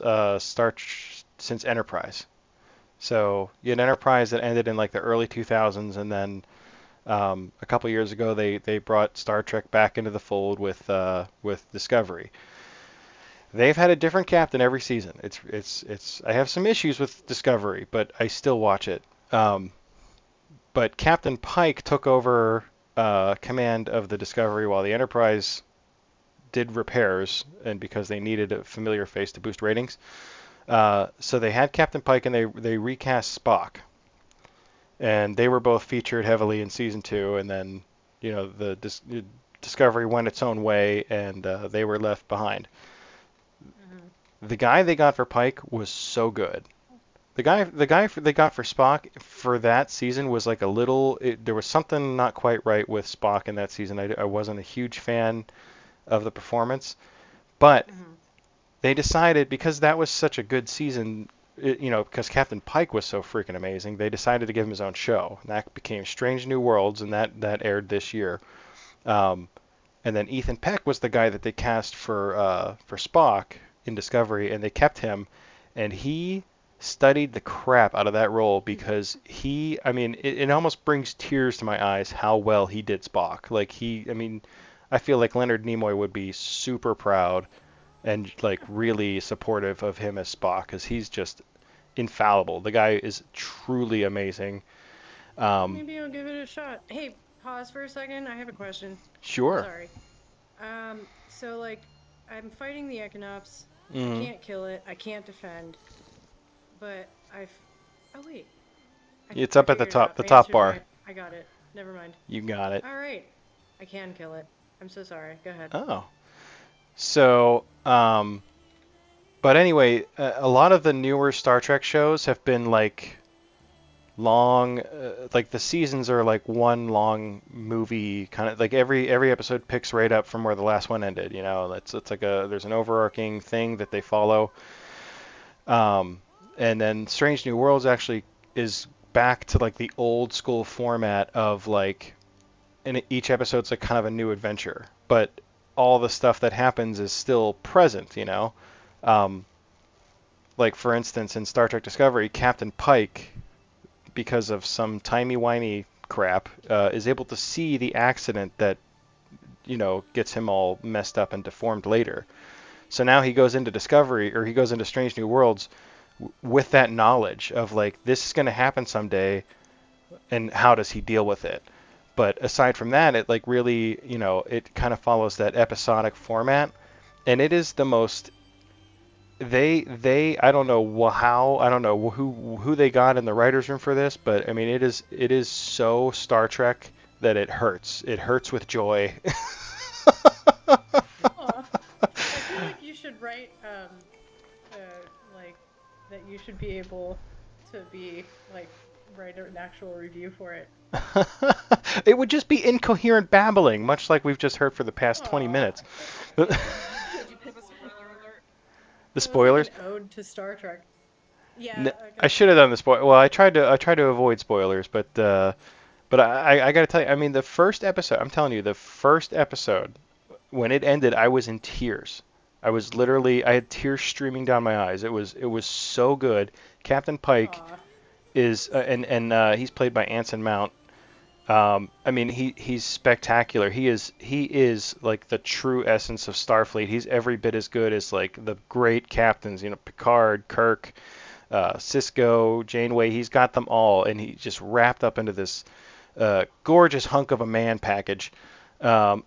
since Enterprise. So you had Enterprise that ended in like the early 2000s, and then a couple years ago they brought Star Trek back into the fold with Discovery. They've had a different captain every season. It's I have some issues with Discovery, but I still watch it. Um, but Captain Pike took over command of the Discovery while the Enterprise did repairs, and because they needed a familiar face to boost ratings. So they had Captain Pike, and they recast Spock, and they were both featured heavily in season 2, and then Discovery went its own way, and they were left behind. Mhm. The guy they got for Pike was so good. They got for Spock for that season was like a little. There was something not quite right with Spock in that season. I wasn't a huge fan of the performance, but Mhm. they decided because that was such a good season, because Captain Pike was so freaking amazing, they decided to give him his own show. And that became Strange New Worlds, and that aired this year. Um, and then Ethan Peck was the guy that they cast for Spock in Discovery, and they kept him, and he studied the crap out of that role because I mean, it almost brings tears to my eyes how well he did Spock. Like I mean, I feel like Leonard Nimoy would be super proud and like really supportive of him as Spock because he's just infallible. The guy is truly amazing. Um, Maybe I'll give it a shot. Hey, pause for a second. I have a question. I'm sure. sorry. So like, I'm fighting the Equinox. I Hmm. can't kill it. I can't defend. But I've. Oh wait, It's I up at the figured it top, out. the I top answered bar. my. I got it. Never mind. You got it. All right. I can kill it. I'm so sorry. Go ahead. Oh. So, but anyway, a lot of the newer Star Trek shows have been like long, like the seasons are like one long movie kind of like every episode picks right up from where the last one ended. It's like there's an overarching thing that they follow. And then Strange New Worlds actually is back to like the old school format of like, and each episode's like kind of a new adventure, but all the stuff that happens is still present. Um, like for instance, in Star Trek Discovery, Captain Pike, because of some timey-wimey crap, is able to see the accident that gets him all messed up and deformed later. So now he goes into Discovery, or he goes into Strange New Worlds with that knowledge of like this is going to happen someday, and how does he deal with it? But aside from that, it like really, it kind of follows that episodic format, and it is the most. They I don't know how, I don't know who they got in the writers' room for this, but I mean it is so Star Trek that it hurts. It hurts with joy. Aw. I feel like you should write like that you should be able to be like write an actual review for it. It would just be incoherent babbling, much like we've just heard for the past 20 Aw. minutes. Could you give a spoiler alert? The That was like spoilers. an ode to Star Trek. Yeah, like I should have done the spoil. Well, I tried to avoid spoilers, but I got to tell you, I mean, the first episode. I'm telling you, the first episode when it ended, I was in tears. I had tears streaming down my eyes. It was so good. Captain Pike aw. is and he's played by Anson Mount. I mean, he's spectacular. He is like the true essence of Starfleet. He's every bit as good as like the great captains, Picard, Kirk, Cisco, Janeway. He's got them all, and he's just wrapped up into this gorgeous hunk of a man package. Um,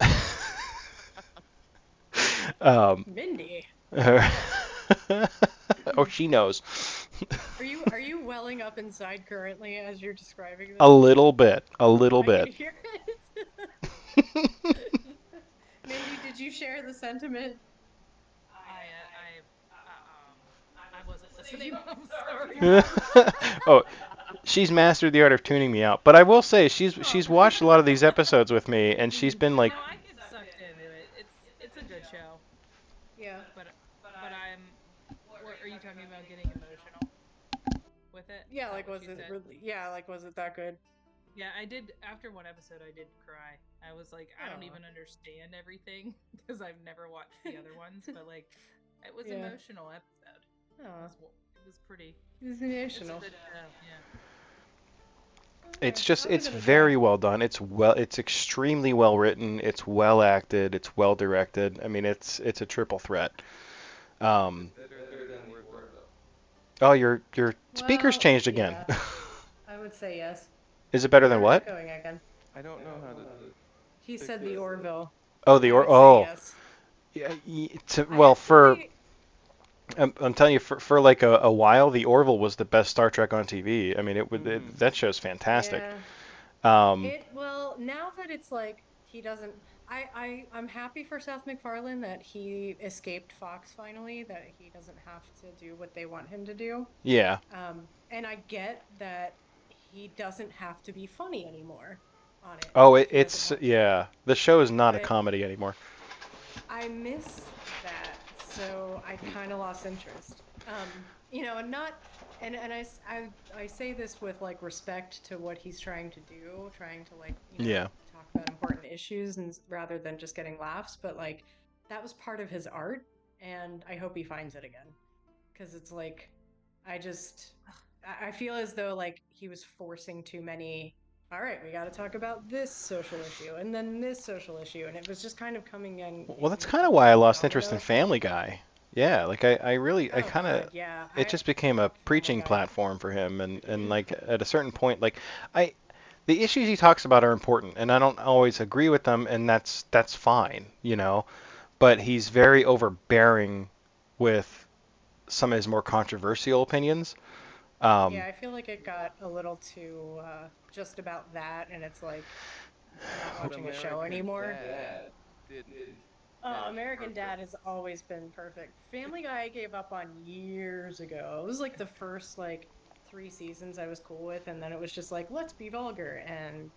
um, Mindy. Oh, she knows. Are you welling up inside currently as you're describing A this? little bit. A little I can bit. hear it. Mindy, did you share the sentiment? I wasn't listening. I'm sorry. Oh, she's mastered the art of tuning me out. But I will say she's Oh. watched a lot of these episodes with me, and she's been like, No, I get sucked into it. It's a good show, Yeah. but I'm. What are you talking about? Getting emotional with it? Is Yeah, that like what was you it said? really was it that good? Yeah, I did. After one episode, I did cry. I was like, I don't Oh. even understand everything because I've never watched the other ones, but like, it was Yeah. emotional episode. Oh. It was pretty. It's It's a emotional. good show. Yeah. Okay, I'll give it's it a try. very well done. It's extremely well written. It's well acted. It's well directed. I mean, it's a triple threat. Is it Um, better than Orville? oh, your speaker's Well, changed again. yeah, I would say yes. Is it better than You're what? echoing again. I don't know how to He fix said the it. Orville. Oh, I would say oh, yes. yeah. I Well, for actually, I'm telling you, for like a while, the Orville was the best Star Trek on TV. I mean, Mm-hmm. that show's fantastic. yeah, Um, well, now that it's like he doesn't, I'm happy for Seth MacFarlane that he escaped Fox finally, that he doesn't have to do what they want him to do. yeah. And I get that he doesn't have to be funny anymore on it Oh, if he doesn't it's want to. yeah. The show is not a But comedy anymore. I miss that, so I kind of lost interest. And not, and I say this with like respect to what he's trying to do, trying to like Yeah. talk about important issues and rather than just getting laughs. But like that was part of his art, and I hope he finds it again because it's like I just I feel as though like he was forcing too many. All right, we got to talk about this social issue and then this social issue, and it was just kind of coming Well, in that's with kind the of why I the lost interest domino in effect. Family Guy. Yeah, like I really, I Oh kind of, God, yeah, it I just became a fuck Family preaching Guy. platform for him, and like at a certain point, like I, the issues he talks about are important, and I don't always agree with them, and that's fine, you know. But he's very overbearing with some of his more controversial opinions. Yeah, Um, I feel like it got a little too just about that, and it's like I'm not But watching a show American anymore. Dad didn't Oh, finish American Dad perfect. has always been perfect. Family Guy I gave up on years ago. It was like the first like 3 seasons I was cool with, and then it was just like, let's be vulgar, and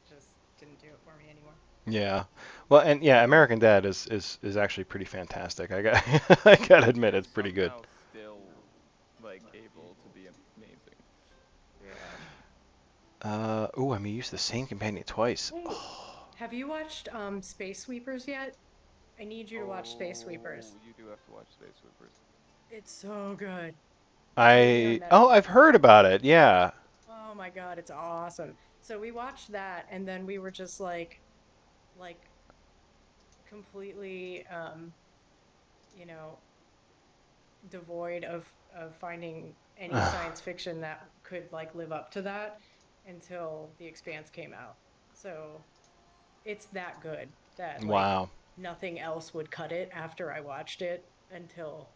just didn't do it for me anymore. yeah, well, and yeah, American Dad is actually pretty fantastic. I got I gotta admit, It's it's pretty good. somehow still like able to be amazing. Yeah. Oh, I mean, use the same companion twice. Hey, Oh, have you watched Space Sweepers yet? I need you to watch Space Sweepers. Oh, you do have to watch Space Sweepers. It's so good. It's going to be on I've Netflix. heard about it. Yeah. Oh my God, it's awesome. So we watched that and then we were just like completely you know, devoid of finding any science fiction that could like live up to that until The Expanse came out. So it's that good that like Wow. nothing else would cut it after I watched it until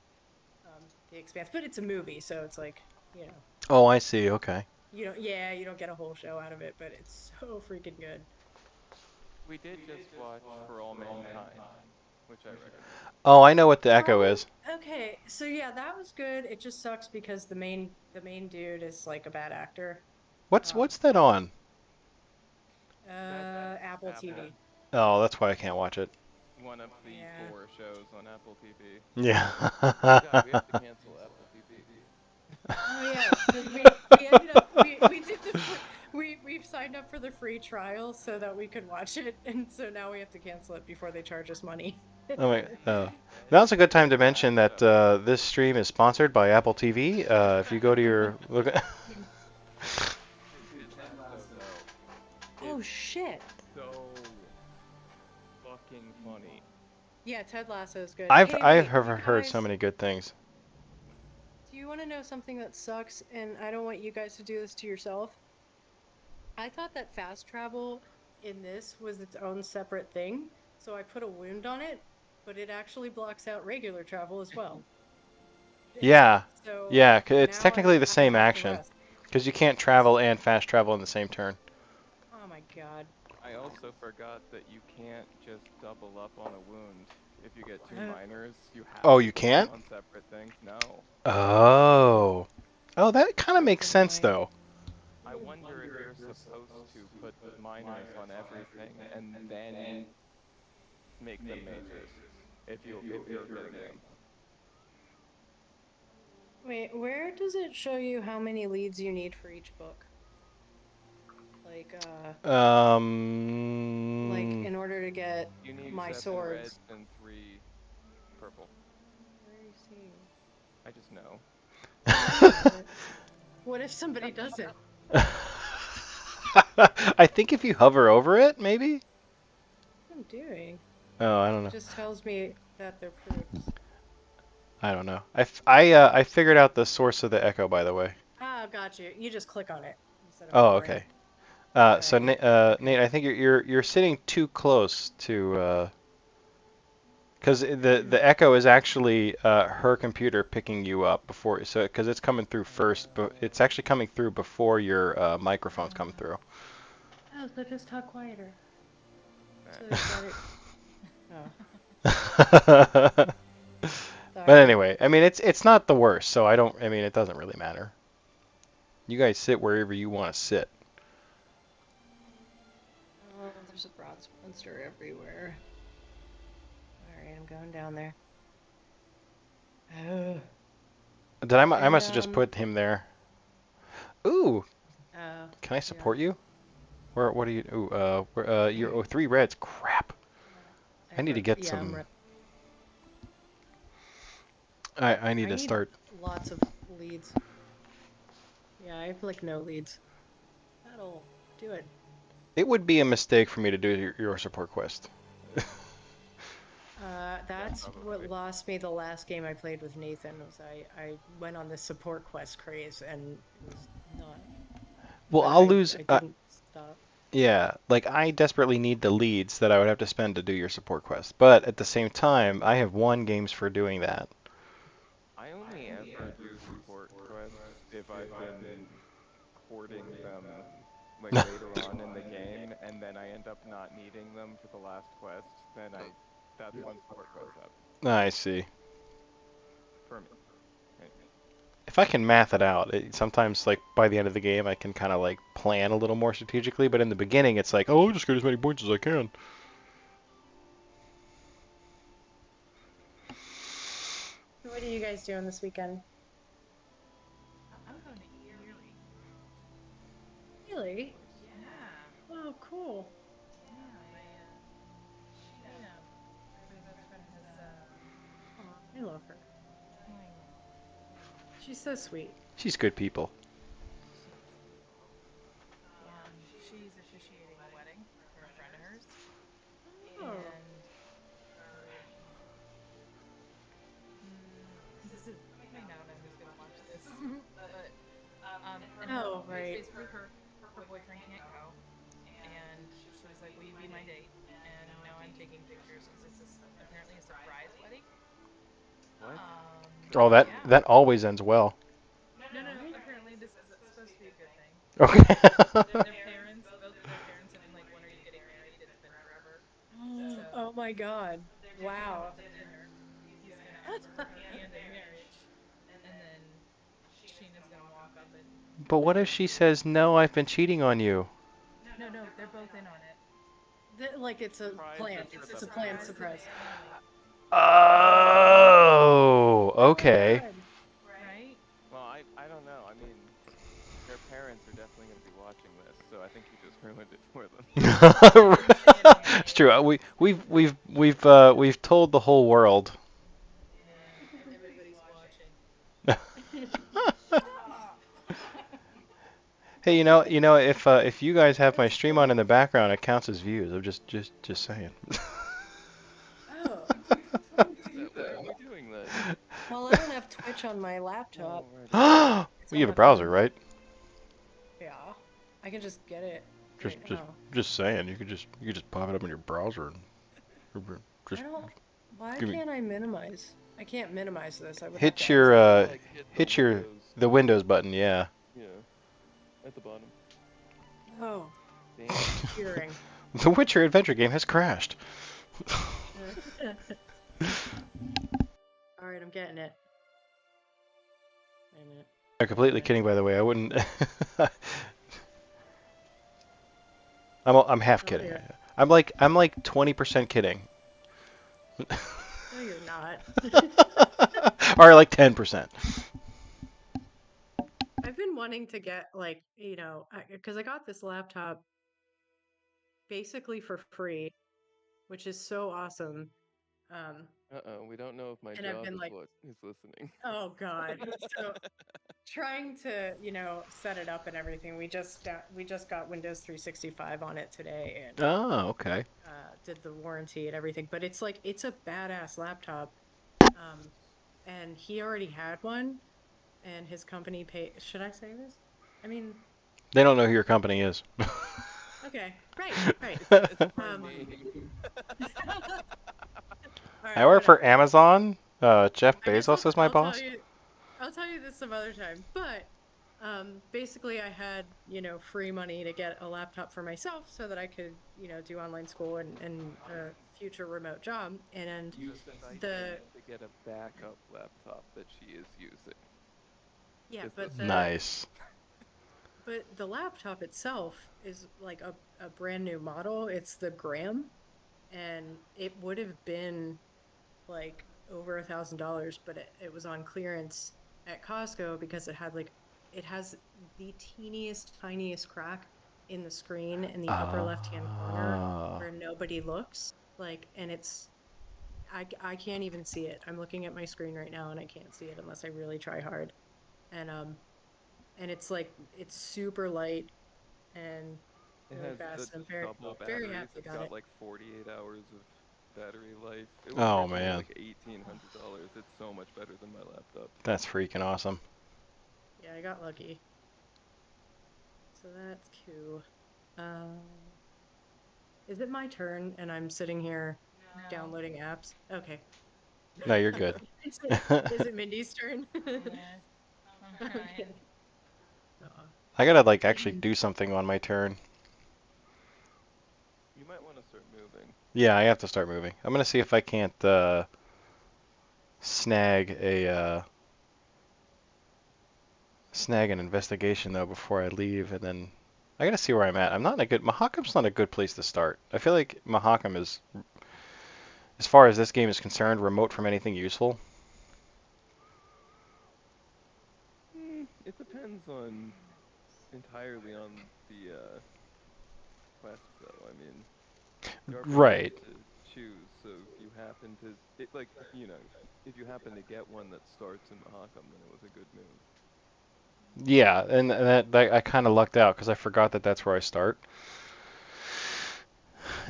The Expanse. But it's a movie, so it's like, you know, Oh, I see. Okay. you don't get a whole show out of it, but it's so freaking good. We did just watch For All Mankind, which I recommend. Oh, I know what the Echo Oh, is. okay. So yeah, that was good. It just sucks because the main dude is like a bad actor. Um, What's that on? That's Apple Apple, TV. Oh, that's why I can't watch it. one of the Yeah. four shows on Apple TV. Yeah. Oh God, we have to cancel Apple TV. Oh yeah, because we ended up we did the free, we've signed up for the free trial so that we could watch it, and so now we have to cancel it before they charge us money. Oh wait. And Now's a good time Ted to mention that Lasso. this stream is sponsored by Apple TV. If you go to your look. Ted Lasso though, Oh it's shit. so fucking funny. Yeah, Ted Lasso is good. Hey, wait, you Heard so guys, many good things. do you want to know something that sucks? And I don't want you guys to do this to yourself. I thought that fast travel in this was its own separate thing, so I put a wound on it, but it actually blocks out regular travel as well. Yeah, So yeah, it's now technically the I same have to action rest. because you can't travel and fast travel in the same turn. Oh my god. I also forgot that you can't just double up on a wound. If you get two Uh, minors, you have Oh, to you put them can't? on separate things. No. Oh. Oh, that kind of That's makes sense annoying. though. I wonder if you're supposed to put minors on everything and then make them mages if you're getting them. Wait, where does it show you how many leads you need for each book? Like, Um. in order to get You need my 7 reds swords. and 3 purple. Where are you seeing? I just know. What if somebody doesn't? I think if you hover over it, maybe? What I'm doing. Oh, I don't It know. just tells me that they're proofs. I don't know. I figured out the source of the echo, by the way. Ah, got you. You just click on it instead of Oh, hovering. okay. Alright. Okay. Nate, I think you're sitting too close to because the echo is actually her computer picking you up before, so because it's coming through first, but it's actually coming through before your microphones come through. Oh, so just talk quieter. Nah. So that it. Oh, But sorry. anyway, I mean it's not the worst, so I mean it doesn't really matter. You guys sit wherever you want to sit. Oh, there's a broad monster everywhere. Alright, I'm going down there. Oh. I And, must have just put him there. Ooh, can I yeah. support you? What are you? Ooh, you're 3 reds. Crap. I need to get Yeah, some. I need I to need start. lots of leads. Yeah, I have like no leads. That'll do it. It would be a mistake for me to do your support quest. Yeah, That's what probably. lost me the last game I played with Nathan was I went on this support quest craze and it was not. Well, But I'll lose. I didn't stop. Yeah, like I desperately need the leads that I would have to spend to do your support quest. But at the same time, I have won games for doing that. I only ever do support quests if I've been hoarding them like later on in the game and then I end up not needing them for the last quest, then that's when support quests happen. I see. For me. Anyway. If I can math it out, sometimes like by the end of the game, I can kind of like plan a little more strategically. But in the beginning, it's like, oh, I'll just get as many points as I can. So what are you guys doing this weekend? I'm going to Erie. Really? Yeah. Oh, cool. Yeah, Sheena, my best friend has Oh, I love her. oh, She's so sweet. She's good people. she is good people. She's officiating a wedding for a friend of hers, Oh. and her this is I don't know who's gonna watch this, but Oh, it's right. basically her boyfriend can't go, and she was like, "Will you be my date?" And now I'm taking pictures because it's apparently a surprise wedding. What? Oh, that Yeah. that always ends well. No. What? Apparently, this is supposed to be a good thing. Okay. Both of their parents have been like, "When are you getting married? It's been forever." So Oh my God. they're going Wow. to dinner. He's gonna ask for her hand in marriage, and then Sheena's gonna walk up and But what if propose she to her. says, no, I've been cheating on you? No, they're both in on it. Like it's a Surprise plan. just for It's a the It's a planned surprise to the surprise. family, Oh, Oh my okay. God. right? Well, I don't know. I mean, their parents are definitely going to be watching this, so I think you just ruined it for them. I didn't say It's anything. true. I We just we've told the whole world. yeah, everybody's watching. Stop. Hey, if you guys have my stream on in the background, it counts as views. I'm just saying. Oh. Why are we doing that? Well, I don't have Twitch on my laptop. Alrighty. Well, It's you on have a my browser, phone. right? Yeah. I can just get it Just right just now. just saying. You could just pop it up in your browser and I just don't. Why give me. can't I minimize? I can't minimize this. I would have Hit to your exit. Like hit hit your the button. Windows button, yeah. Yeah, at the bottom. Oh, Damn. cheering. The Witcher adventure game has crashed. All right, I'm getting it. Wait a minute. I'm completely kidding, by the way. I wouldn't. I'm half Oh, kidding. yeah. I'm like 20% kidding. No, you're not. Or like 10%. I've been wanting to get like, because I got this laptop basically for free, which is so awesome. Um, Uh-oh, we don't know if my and I've job been is like, what is listening. oh God. So trying to, set it up and everything. We just got Windows 365 on it today and Oh, okay. did the warranty and everything. But it's like it's a badass laptop. Um, and he already had one, and his company paid. Should I say this? I mean, They don't know who your company is. okay, right, right. It's my Um, name. all I right, work for whatever. Amazon. Jeff I guess Bezos is my I'll tell boss. you. I'll tell you this some other time. But basically, I had free money to get a laptop for myself so that I could do online school and a future remote job. And You stipend the to get a backup laptop that she is using. yeah, Is the but the story. Nice. but the laptop itself is like a brand new model. It's the Graham, and it would have been like over $1,000, but it was on clearance at Costco because it has the teeniest, tiniest crack in the screen in the upper left-hand corner Ah. where nobody looks. Like, and I can't even see it. I'm looking at my screen right now and I can't see it unless I really try hard. And it's like it's super light and It really has the fast. I'm very, double very batteries. happy I It's got got it. like 48 hours of battery life. It was Oh originally man, like $1,800. It's so much better than my laptop. that's freaking awesome. Yeah, I got lucky. So that's cool. Um, is it my turn and I'm sitting here No. downloading apps? Okay. No, you're good. Is it Mindy's turn? Yes. I'm trying. Okay. Aw. I gotta like actually do something on my turn. You might want to start moving. Yeah, I have to start moving. I'm gonna see if I can't snag a snag an investigation though before I leave, and then I gotta see where I'm at. I'm not in a good. Mahakam's not a good place to start. I feel like Mahakam is, as far as this game is concerned, remote from anything useful. It depends on entirely on the quest, though. I mean, the RPG Right. gets to choose, so if you happen to, if you happen to get one that starts in Mahakam, then it was a good move. Yeah, and that I kind of lucked out because I forgot that that's where I start,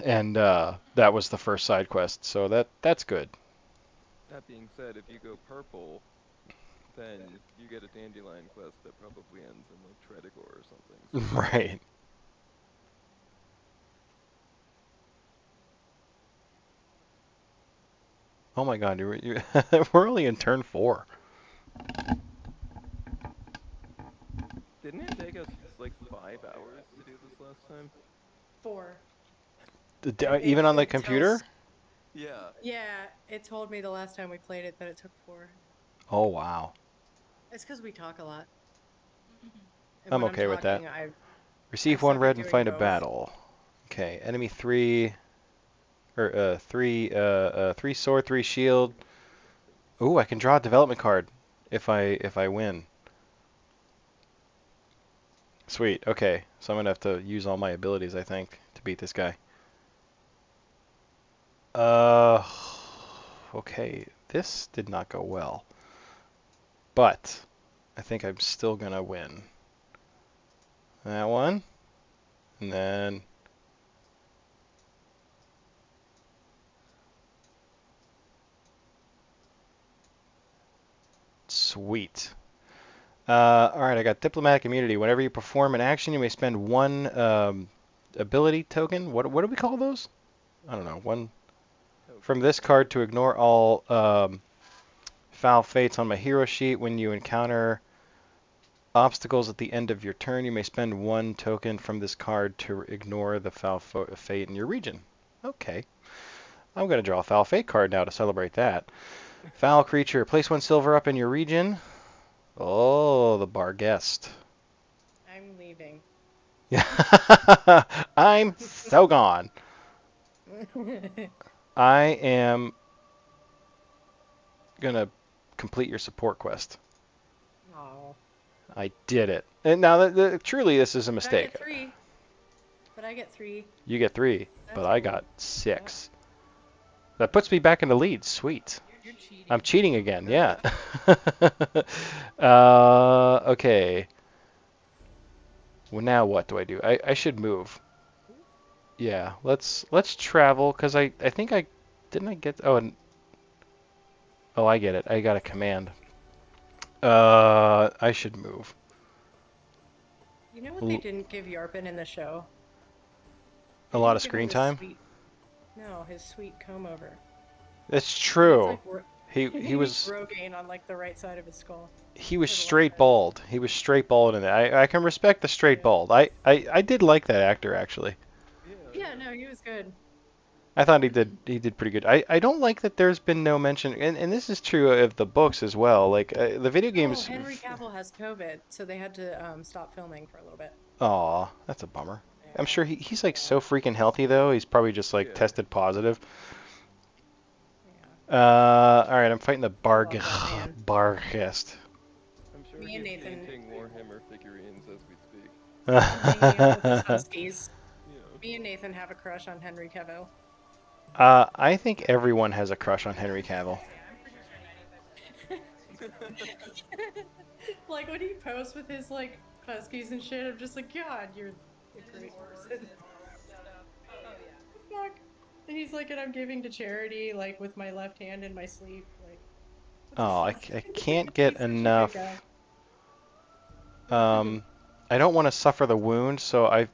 and that was the first side quest, so that's good. That being said, if you go purple, then you get a dandelion quest that probably ends in like Tredigor or something. So be careful. Right. Oh my God, we're only in turn 4. Didn't it take us like 5 hours to do this last time? 4. Even on the It tells. computer? Yeah. Yeah, it told me the last time we played it that it took 4. Oh wow. It's because we talk a lot, and I'm when I'm okay with that. talking, I Receive one suck at red and doing fight a both. battle. Okay, enemy 3 or 3 sword, 3 shield. Ooh, I can draw a development card if I win. Sweet. Okay, so I'm gonna have to use all my abilities, I think, to beat this guy. Uh, okay, this did not go well, but I think I'm still gonna win. That one, and then sweet. All right, I got diplomatic immunity. Whenever you perform an action, you may spend one ability token. What do we call those? I don't know. One from Token. this card to ignore all Foul Fates on my hero sheet. When you encounter obstacles at the end of your turn, you may spend 1 token from this card to ignore the Foul Fate in your region. Okay. I'm going to draw a Foul Fate card now to celebrate that. Foul creature. Place 1 silver up in your region. Oh, the Barghest. I'm leaving. I'm so gone. I am gonna complete your support quest. Oh. I did it. And now, truly, this is a But I mistake. get 3. But I get 3. You get 3, but That's I cool. got 6. That puts me back in the lead. Sweet. You're cheating. I'm cheating again. Yeah. Okay. Well, now what do I do? I should move. Yeah. Let's travel because I think I didn't I get I get it. I got a command. I should move. You know what they didn't give Yarpin in the show? A They lot didn't of give him screen his time. his sweet comb over. That's He true. needs, like, He he was needs Rogaine on like the right side of his skull. he was Or the left straight side. bald. He was straight bald in it. I can respect the straight Yeah. bald. I did like that actor actually. Yeah, no, he was good. I thought he did pretty good. I don't like that there's been no mention, and this is true of the books as well. Like the video Oh, games. Henry Cavill has COVID, so they had to stop filming for a little bit. Aw, that's a bummer. I'm Yeah. sure he's like so freaking healthy though. He's probably just like Yeah. tested positive. Yeah. All right, I'm fighting the Love that man. Barghest. I'm sure Me he's and Nathan. painting Warhammer figurines as we speak. Hanging out with his huskies. Yeah. Me and Nathan have a crush on Henry Cavill. I think everyone has a crush on Henry Cavill. Yeah, I'm pretty sure 95%. Like when he posts with his like huskies and shit, I'm just like, God, you're a great person. Oh yeah. Fuck. And he's like, and I'm giving to charity, like with my left hand in my sleeve. Like, what the Oh, I fuck? can't get He's such a good enough. guy. I don't want to suffer the wound, so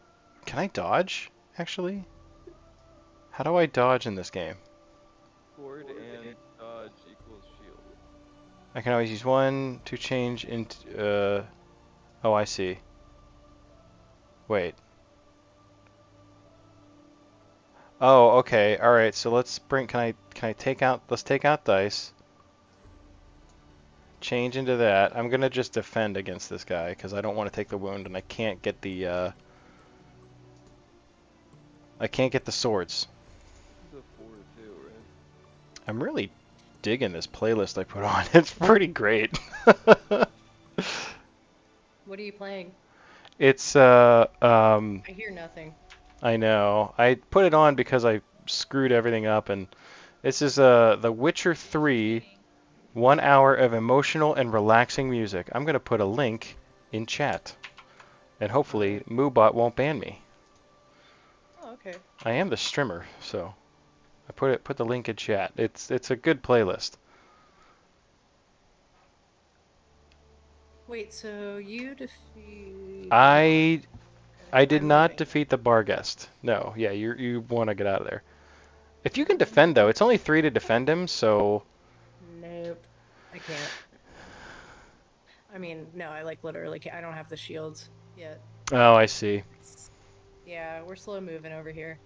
can I dodge actually? How do I dodge in this game? Forward and dodge equals shield. I can always use 1 to change into. Oh, I see. Wait. Oh, okay. All right. So let's bring. Can I take out? Let's take out dice. Change into that. I'm gonna just defend against this guy because I don't want to take the wound, and I can't get the. I can't get the swords. He's a 4 too, right? I'm really digging this playlist I put on. It's pretty great. What are you playing? It's I hear nothing. I know. I put it on because I screwed everything up, and this is The Witcher 3, 1 hour of emotional and relaxing music. I'm gonna put a link in chat, and hopefully Alright. Moobot won't ban me. Oh, okay. I am the streamer, so I put the link in chat. It's a good playlist. Wait, so you defeat... I Okay, did I'm not leaving. defeat the Barghest. No, yeah, you want to get out of there. If you can defend though, it's only 3 to defend him, so Nope. I can't. I mean, no, I like literally can't. I don't have the shields yet. oh, I see. Yeah, we're slow moving over here.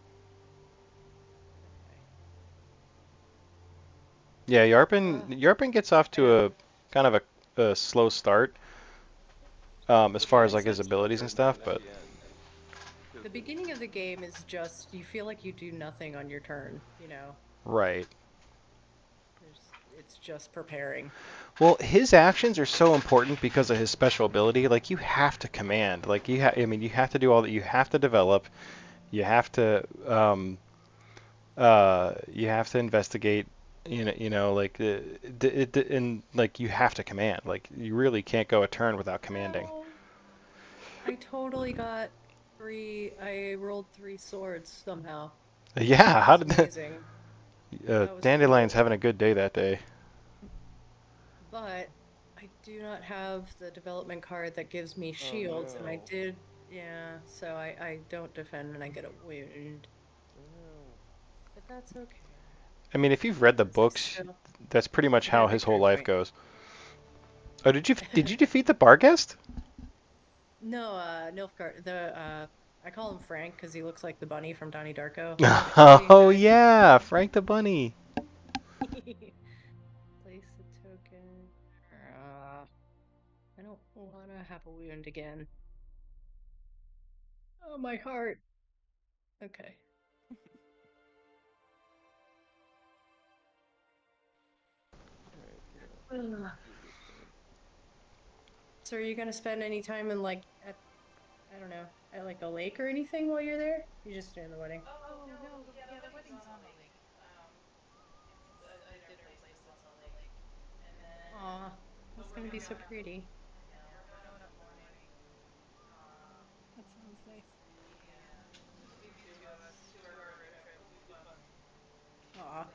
Yeah, Yarpin gets off to a kind of a slow start as But far then as he like his gets abilities and turned on stuff, at but the end. 'Cause The beginning of the game is just, you feel like you do nothing on your turn, you know? right. It's just preparing. Well, his actions are so important because of his special ability. Like you have to command. Like I mean, you have to do all that. You have to develop. You have to you have to investigate. Like and like you have to command. Like you really can't go a turn without commanding. Oh, I totally got I rolled 3 swords somehow. Yeah, how That's did that? amazing. That was Dandelion's cool. having a good day that day. But I do not have the development card that gives me oh shields, and I no. did, yeah, so I don't defend and I get a wound. Oh no. But that's okay. I mean, if you've read the It's like books, so. that's pretty much You get a how his whole victory life point. goes. Oh, did you defeat the Barghest? No, Nilfgaard. I call him Frank because he looks like the bunny from Donnie Darko. Nilfgaard being Oh guy. yeah, Frank the Bunny. Place a token. I don't want to have a wound again. Oh, my heart. Okay. Alright, Ugh. do this thing. So, are you gonna spend any time in like at I don't know at like a lake or anything while you're there? You just doing the wedding? Oh no, the wedding's on a lake. It's the dinner place that's on a lake, and then Aw, that's gonna be so pretty. we're going up morning. That sounds nice. Yeah, so it's gonna be the two of us, 2 hour road trip. Aw,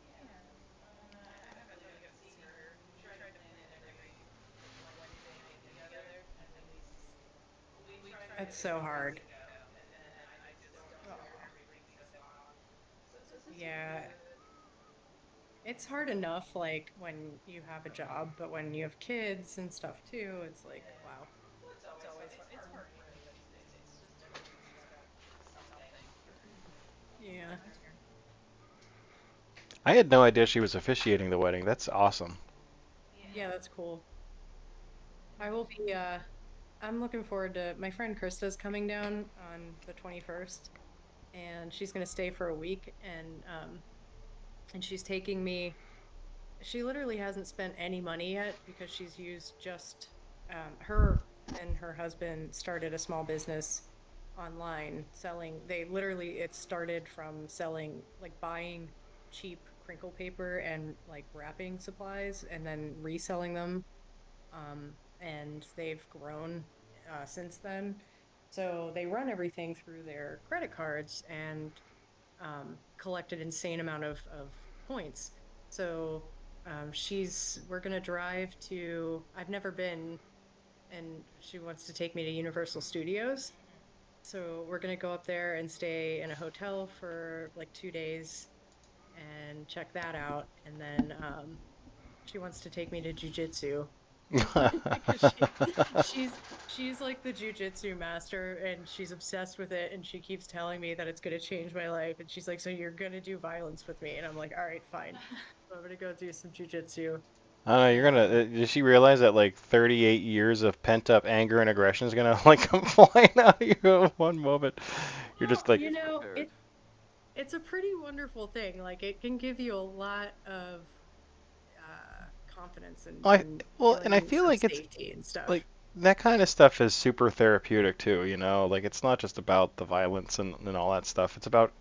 Yeah, and I haven't really got to see her. We try to plan it every like Wednesday night together, and we try that's to so get the hard. kids to go, and then I just don't have Aw, every weekend off. So this has been yeah. good. It's hard enough like when you have a job, but when you have kids and stuff too, it's like Yeah. wow. Well, it's always fun. It's hard for anybody these days. It's just everyone's just got something. Yeah. It's my turn. I had no idea she was officiating the wedding. That's awesome. Yeah, Yeah. that's cool. I Yeah, will she. be I'm looking forward to my friend Krista's coming down on the 21st and she's going to stay for a week and she's taking me she literally hasn't spent any money yet because she's used just her and her husband started a small business online selling they literally it started from selling like buying cheap crinkle paper and like wrapping supplies and then reselling them and they've grown since then. So they run everything through their credit cards and collect an insane amount of points. So we're gonna drive to. I've never been, and she wants to take me to Universal Studios. So we're gonna go up there and stay in a hotel for like 2 days and check that out, and then she wants to take me to jujitsu because she's she's like the jujitsu master and she's obsessed with it and she keeps telling me that it's going to change my life and she's like so you're going to do violence with me and I'm like all right fine so I'm going to go do some jujitsu I don't know, you're and gonna. Does she realize that like 38 years of pent up anger and aggression is gonna like come flying out of you at one moment? You're well just She like, you is know prepared. it's a pretty wonderful thing like it can give you a lot of confidence I and well, and I feelings feel of like it's safety and stuff. like that kind of stuff is super therapeutic too. Like it's not just about the violence and all that stuff. It's about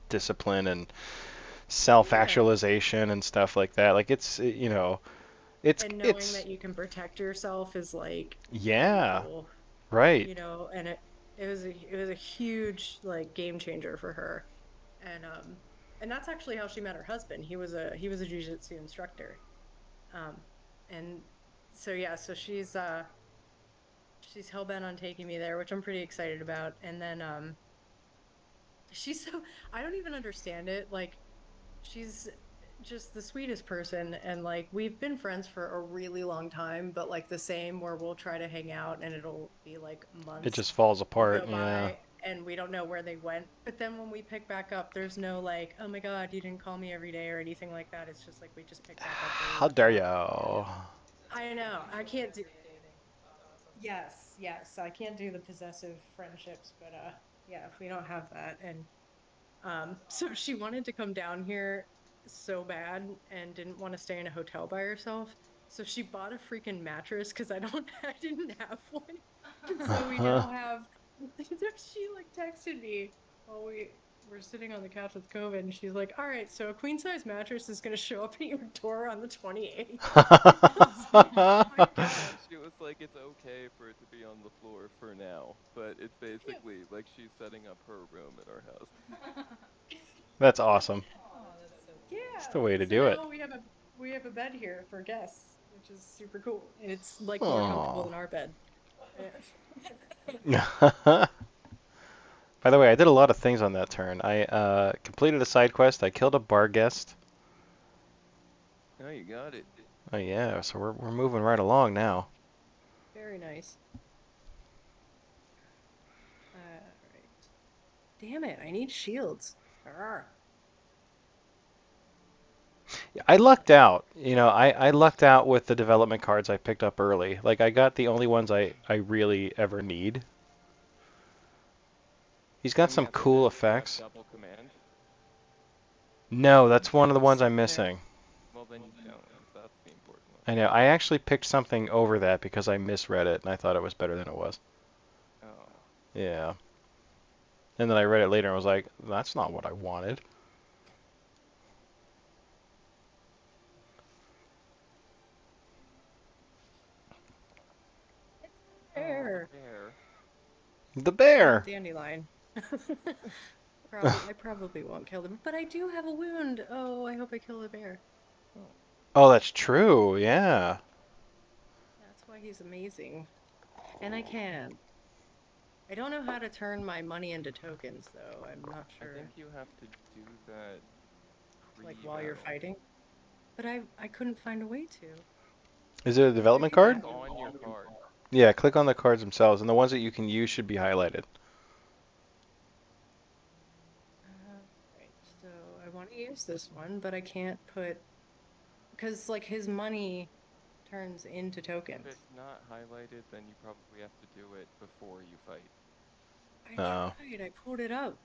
discipline and Yeah, self-actualization and stuff like that. Like and knowing it's that you can protect yourself is like really yeah, cool, right. and it was a huge like game changer for her. And and that's actually how she met her husband. He was a jiu-jitsu instructor. Um and so yeah, so she's hell bent on taking me there, which I'm pretty excited about. And then she's so I don't even understand it. Like she's just the sweetest person and like we've been friends for a really long time but like the same where we'll try to hang out and it'll be like It months just falls will apart. go Yeah. by and we don't know where they went but then when we pick back up there's no like oh my god you didn't call me every day or anything like that it's just like we just pick back up where we How left dare off you? So I it's like know I mutually can't do reciprocating. That's awesome. yes I can't do the possessive friendships but yeah if we don't have that and so she wanted to come down here so bad and didn't want to stay in a hotel by herself. So she bought a freaking mattress because I didn't have one. And so we now have she like texted me while we were sitting on the couch with COVID and she's like, all right, so a queen size mattress is gonna show up at your door on the 28th. I was like, oh my God. She was like, it's okay for it to be on the floor for now, but it's Yeah. basically like she's setting up her room at our house. That's awesome. Oh, that's so It's cool. the way to So do it. now we have a bed here for guests, which is super cool. And it's like more comfortable Oh. than our bed. Yeah. By the way, I did a lot of things on that turn. I completed a side quest. I killed a bar guest. Oh, you got it. Oh yeah, so we're moving right along now. Very nice. Alright. Damn it, I need shields. Arrgh. I lucked out. You know, I lucked out with the development cards I picked up early. Like I got the only ones I really ever need. He's got I'm some guessing cool does he have effects. double command? No, that's one of the Just ones stick I'm there. missing. Well, then you don't, because that's the important one. I know. I actually picked something over that because I misread it and I thought it was better than it was. Oh. Yeah. And then I read it later and was like, that's not what I wanted. It's Oh, the there. bear. The And the bear. dandelion. I probably won't kill them, but I do have a wound. Oh, I hope I kill the bear. Oh. Oh, that's true. Yeah. That's why he's amazing. And I can. I don't know how to turn my money into tokens, though. I'm not I think sure. you have to do that Like while you're pre-battle. fighting. But I couldn't find a way to. Is it a What do I development do Click card? then? on your card. Yeah, click on the cards themselves, and the ones that you can use should be highlighted. Right. So I want to use this one, but I can't put because like his money turns into If tokens. it's not highlighted, then you probably have to do it before you fight. I Oh. tried. I pulled it up.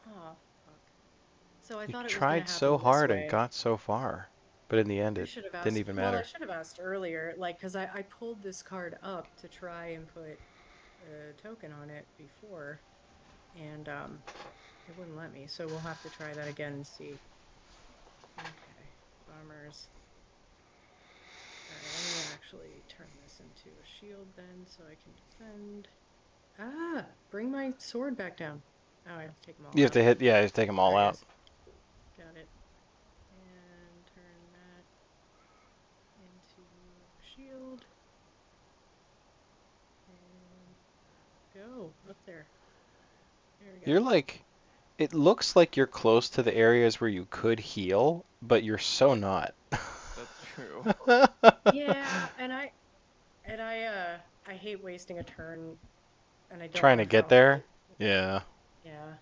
Oh, fuck. So I You thought it was gonna tried so happen this hard and way. got so far, but in the end I it should have didn't asked. even Well, I matter. should have asked earlier, like, because I pulled this card up to try and put a token on it before, and it wouldn't let me. So we'll have to try that again and see. Okay, bombers. All right, let me actually turn this into a shield then, so I can defend. Ah, bring my sword back down. Oh, I have to take them all You have out. to hit, yeah, you have to take them all There it out. is. Got it. And turn that into shield. And go up there. There we You're go. like, it looks like you're close to the areas where you could heal, but you're so not. That's true. Yeah, and I hate wasting a turn, and I don't Trying to have get health. there? Yeah. Yeah.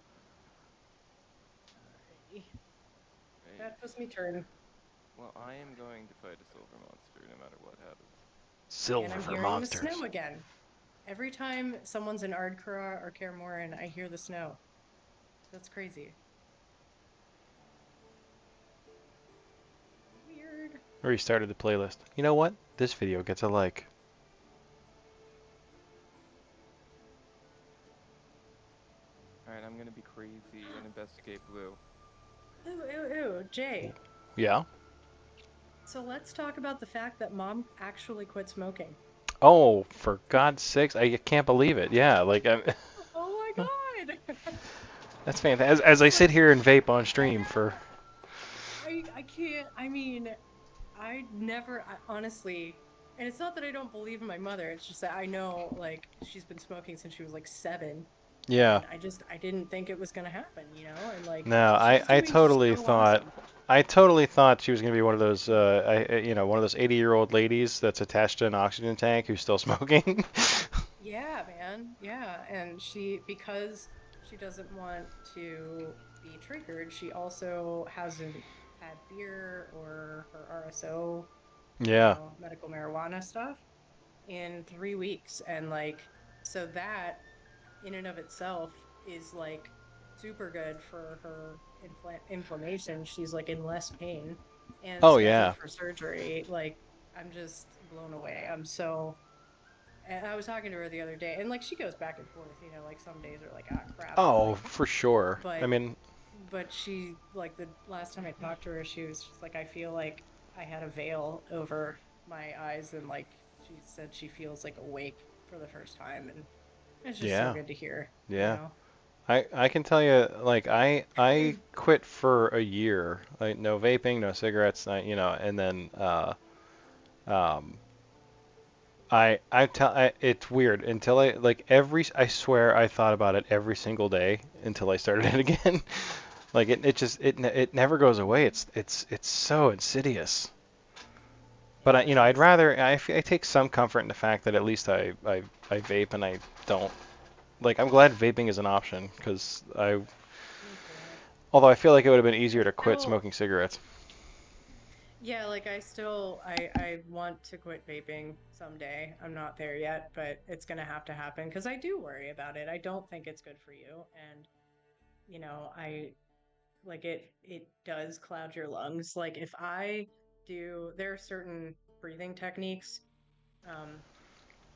Alrighty. Right. That was me turn. Well, I am going to fight a silver monster no matter what happens. And Silver I'm for hearing the snow monsters. again. Every time someone's in Ardkura or Kaer Morhen, I hear the snow. That's crazy. Weird. Restarted the playlist. You know what? This video gets a like. Alright, I'm gonna be crazy and investigate blue. Ooh, ooh, ooh. Jay. Yeah? So let's talk about the fact that mom actually quit smoking. Oh, for God's sakes, I can't believe it. Yeah, like, Oh my God. that's fantastic. As I It's sit like, here and vape on I stream for. know. I can't. I mean, I never, honestly, and it's not that I don't believe in my mother. It's just that I know, like, she's been smoking since she was like 7. Yeah. And I didn't think it was going to happen, And like, No, she's I doing totally so thought. awesome. I totally thought she was going to be one of those, one of those 80-year-old ladies that's attached to an oxygen tank who's still smoking. Yeah, man. Yeah. And because she doesn't want to be triggered, she also hasn't had beer or her RSO, Yeah. medical marijuana stuff in 3 weeks. And like, so that in and of itself is like super good for her inflammation. She's like in less pain and Oh scheduled yeah. for surgery. Like, I'm just blown away. And I was talking to her the other day, and like she goes back and forth, like some days are like, ah, crap. Oh, Like, for sure. I but mean, she, like, the last time I talked to her, she was just like, I feel like I had a veil over my eyes, and like she said she feels like awake for the first time, and it's just so yeah. good to hear, Yeah. I can tell you, like, I quit for a year. Like, no vaping, no cigarettes, and then um it's weird until I like every I swear I thought about it every single day until I started it again. Like it never goes away. It's so insidious. But Yeah, it I'd is. rather I take some comfort in the fact that at least I vape and I don't like I'm glad vaping is an option because I Me too. although I feel like it would have been easier I to quit still, smoking cigarettes. yeah, like I want to quit vaping someday. I'm not there yet, but it's gonna have to happen because I do worry about it. I don't think it's good for you, and I like it does cloud your lungs. Like if I do, there are certain breathing techniques, um,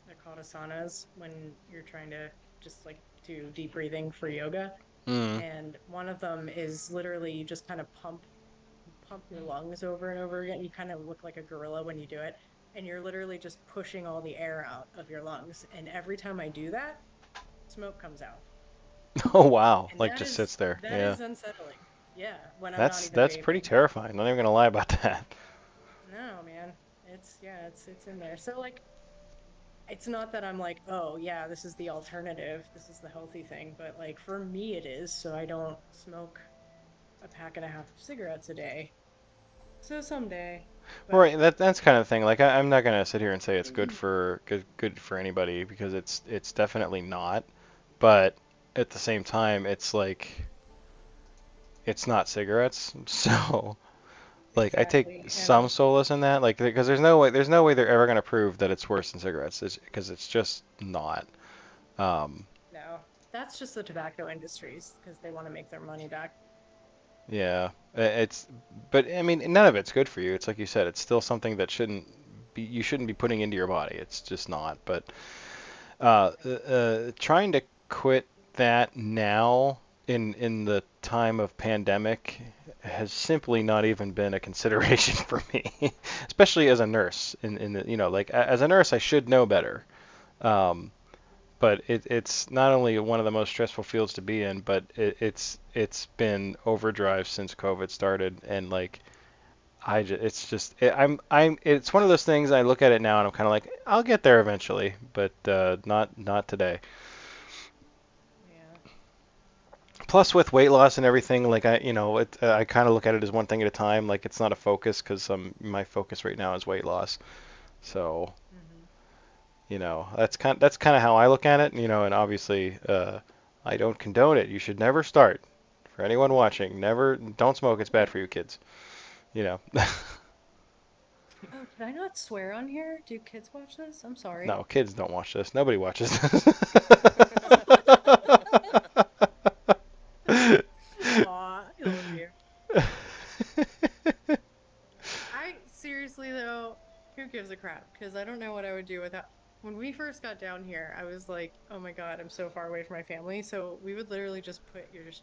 they're called asanas when you're trying to just like do deep breathing for yoga. Mm. And one of them is literally you just kind of pump your lungs over and over again. You kind of look like a gorilla when you do it. And you're literally just pushing all the air out of your lungs. And every time I do that, smoke comes out. Oh wow, And like just sits there. that Yeah. is unsettling. Yeah, when I'm not even That's pretty vaping. terrifying. Not even gonna lie about that. No, man. It's in there. So like it's not that I'm like, oh yeah, this is the alternative. This is the healthy thing, but like for me it is, so I don't smoke a pack and a half of cigarettes a day. So someday. But Right, that's kind of the thing. Like I'm not gonna sit here and say it's good for anybody because it's definitely not. But at the same time, it's like it's not cigarettes. So like I take exactly. some And solace in that, like because there's no way they're ever gonna prove that it's worse than cigarettes, because it's just not. Um, no, that's just the tobacco industries because they want to make their money back. yeah, it's but I mean none of it's good for you. It's like you said, it's still something that you shouldn't be putting into your body. It's just not. But trying to quit that now in the time of pandemic has simply not even been a consideration for me, especially as a nurse. In the, like as a nurse, I should know better. Um, but it's not only one of the most stressful fields to be in, but it's been overdrive since COVID started, and like it's just it's one of those things. I look at it now and I'm kind of like I'll get there eventually, but not today. Yeah. Plus with weight loss and everything, like I kind of look at it as one thing at a time. Like it's not a focus because my focus right now is weight loss. So Hmm. that's kind of how I look at it. And obviously I don't condone it. You should never start. For anyone watching, never don't smoke. It's bad for you kids. You know. Oh, did I not swear on here? Do kids watch this? I'm sorry. No, kids don't watch this. Nobody watches this. Aw, I love you. I seriously though, who gives a crap? Because I don't know what I would do without. When we first got down here, I was like, "Oh my God, I'm so far away from my family." So we would literally just put your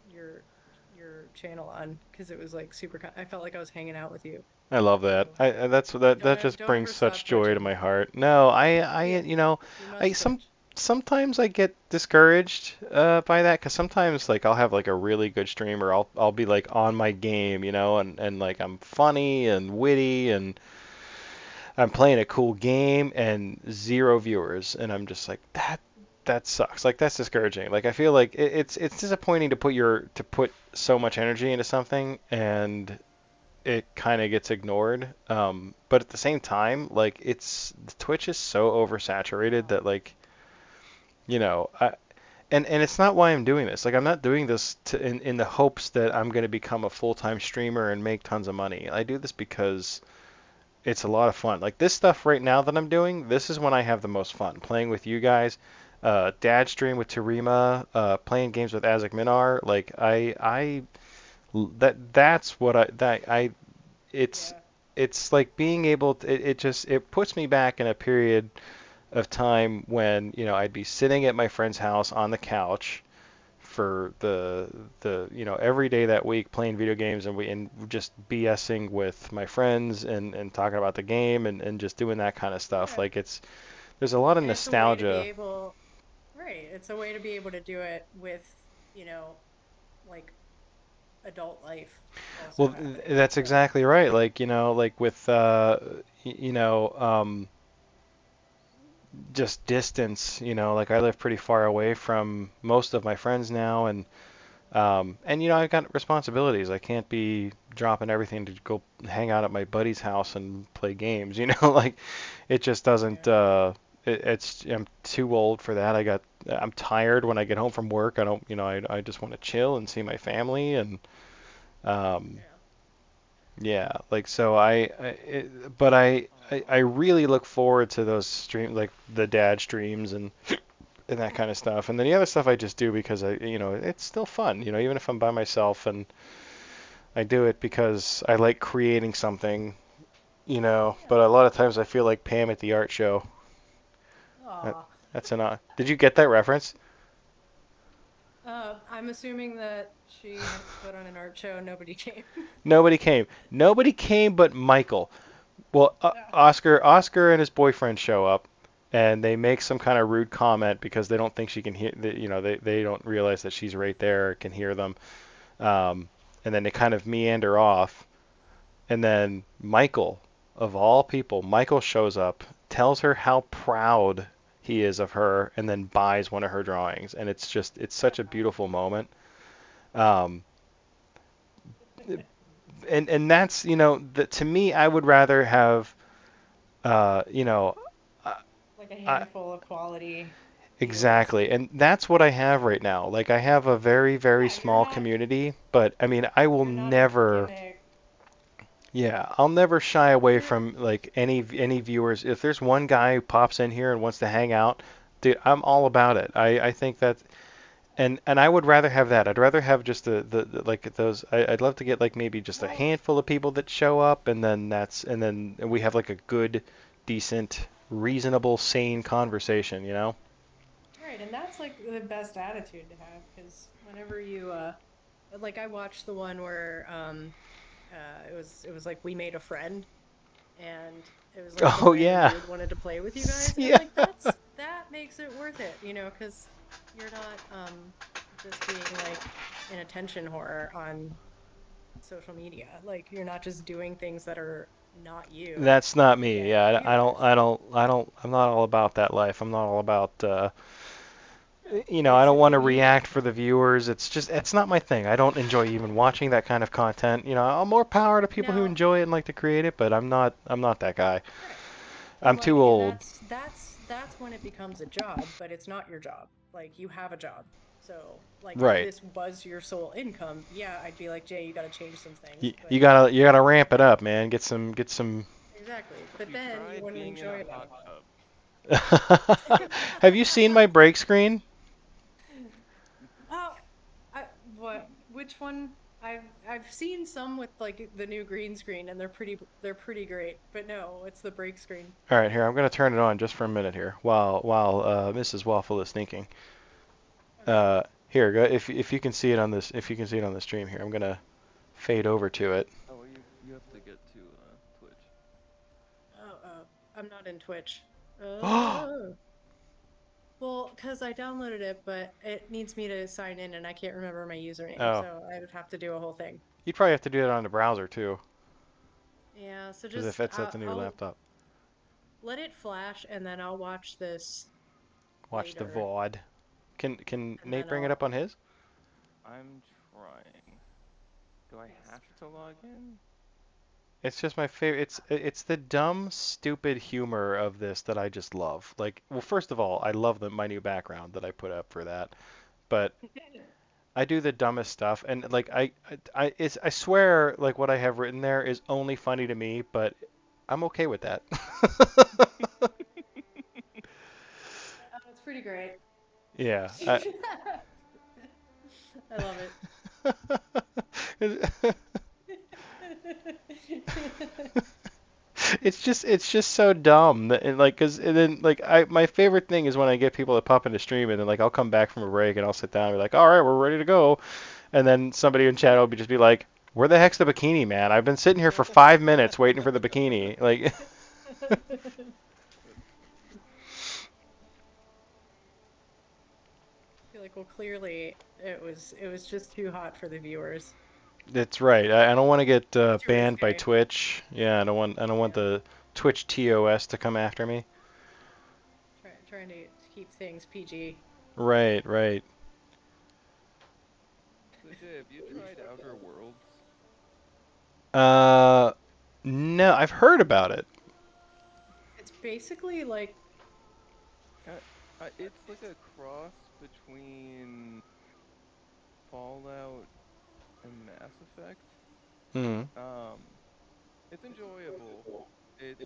channel on because it was like super. I felt like I was hanging out with you. I love that. So That just don't brings ever such stop joy to twitching. my heart. No, Yeah, you I must twitch. sometimes I get discouraged by that because sometimes like I'll have like a really good stream or I'll be like on my game, and like I'm funny and witty and I'm playing a cool game and zero viewers and I'm just like that sucks. Like that's discouraging. Like I feel like it's disappointing to put so much energy into something and it kind of gets ignored. But at the same time, like Twitch is so oversaturated that like I and it's not why I'm doing this. Like I'm not doing this in the hopes that I'm going to become a full-time streamer and make tons of money. I do this because it's a lot of fun. Like this stuff right now that I'm doing, this is when I have the most fun playing with you guys. Dad stream with Tarima, playing games with Azek Minar. Like that's what I it's Yeah, it's like being able to, it just it puts me back in a period of time when I'd be sitting at my friend's house on the couch for the every day that week playing video games and just BSing with my friends and talking about the game and just doing that kind of stuff. yeah. Like there's a lot of And it's a way to be nostalgia. able, right? It's a way to be able to do it with, you know, like adult life also Well, happening. that's So, exactly right. Like like with just distance, like I live pretty far away from most of my friends now, and I've got responsibilities. I can't be dropping everything to go hang out at my buddy's house and play games, like it just doesn't. Yeah. I'm too old for that. I'm tired when I get home from work. I don't, I just want to chill and see my family and um, Yeah. yeah, like so but I really look forward to those like the dad streams and that kind of stuff. And then the other stuff I just do because it's still fun, even if I'm by myself, and I do it because I like creating something, Yeah. but a lot of times I feel like Pam at the art show. That, Aw. that's Did you get that reference? I'm assuming that she had put on an art show and nobody came. Nobody came. Nobody came but Michael. Well, Yeah. Oscar and his boyfriend show up, and they make some kind of rude comment because they don't think she can hear. They don't realize that she's right there, can hear them. Um, and then they kind of meander off, and then Michael, of all people, Michael shows up, tells her how proud he is of her, and then buys one of her drawings, and it's such a beautiful moment. Um, and that's to me, I would rather have uh, you know. Like a I, handful of quality viewers. Exactly. And that's what I have right now. Like I have a very, very Yeah, small community, but I mean, I will you're not a never, gimmick. yeah, I'll never shy away You're from like any viewers. If there's one guy who pops in here and wants to hang out, dude, I'm all about it. I think that and I would rather have that. I'd rather have just like those I'd love to get like maybe just a well, handful of people that show up and then we have like a good, decent, reasonable, sane conversation, right, and that's like the best attitude to have because whenever you like I watched the one where it was like we made a friend and it was like some Oh random yeah. dude wanted to play with you guys and I'm Yeah. like that makes it worth it, because you're not just being like an attention whore on social media. Like you're not just doing things that are not you That's not to me. get Yeah, viewers. I'm not all about that life. I'm not all about, No, I it's don't want to you. react for the viewers. It's not my thing. I don't enjoy even watching that kind of content. I'm more power to people who Now, enjoy it and like to create it, but I'm not that guy. right. I'm And too like and old. that's when it becomes a job, but it's not your job. Like you have a job. So, like if Right. this was your sole income, yeah, I'd be like, "Jay, you got to change some things." You But gotta ramp it up, man. Get some. exactly. Have But you then you tried wouldn't being in enjoy a it that hot much. tub? Have you seen my break screen? Oh, what? Which one? I've seen some with like the new green screen, and they're pretty great. But no, it's the break screen. All right, here I'm gonna turn it on just for a minute here while Mrs. Waffle is thinking. Okay. Here, go if you can see it on this if you can see it on the stream here. I'm gonna fade over to it. Oh, well, you have to get to Twitch. I'm not in Twitch. Oh, well, because I downloaded it, but it needs me to sign in, and I can't remember my username, Oh, so I would have to do a whole thing. you'd probably have to do it on the browser too, Yeah, so because if just it's at the new I'll laptop. let it flash, and then I'll watch this Watch the later, VOD. Can and Nate then bring it I'll. up on his? I'm trying. Do I Yes. have to log in? It's just my favorite. It's the dumb, stupid humor of this that I just love. Like, well, first of all, I love my new background that I put up for that. But I do the dumbest stuff, and like I swear, like what I have written there is only funny to me, but I'm okay with that. It's pretty great. Yeah. I love it. It's just so dumb and like cause and then like I my favorite thing is when I get people that pop into stream and then like I'll come back from a break and I'll sit down and be like, all right, we're ready to go, and then somebody in chat will just be like, where the heck's the bikini, man? I've been sitting here for 5 minutes waiting for the bikini. Like, That's funny. Feel like, well, clearly it was just too hot for the viewers. it's right. I don't want to get It's too banned by risque. Twitch. Yeah, I don't want Yeah, the Twitch TOS to come after me. trying to keep things PG. Right, right. So Jay, have you tried Outer Worlds? Uh, no, I've heard about it. It's basically like Uh, it's like a cross between Fallout and Mass Effect. Hmm. Um, it's enjoyable. It's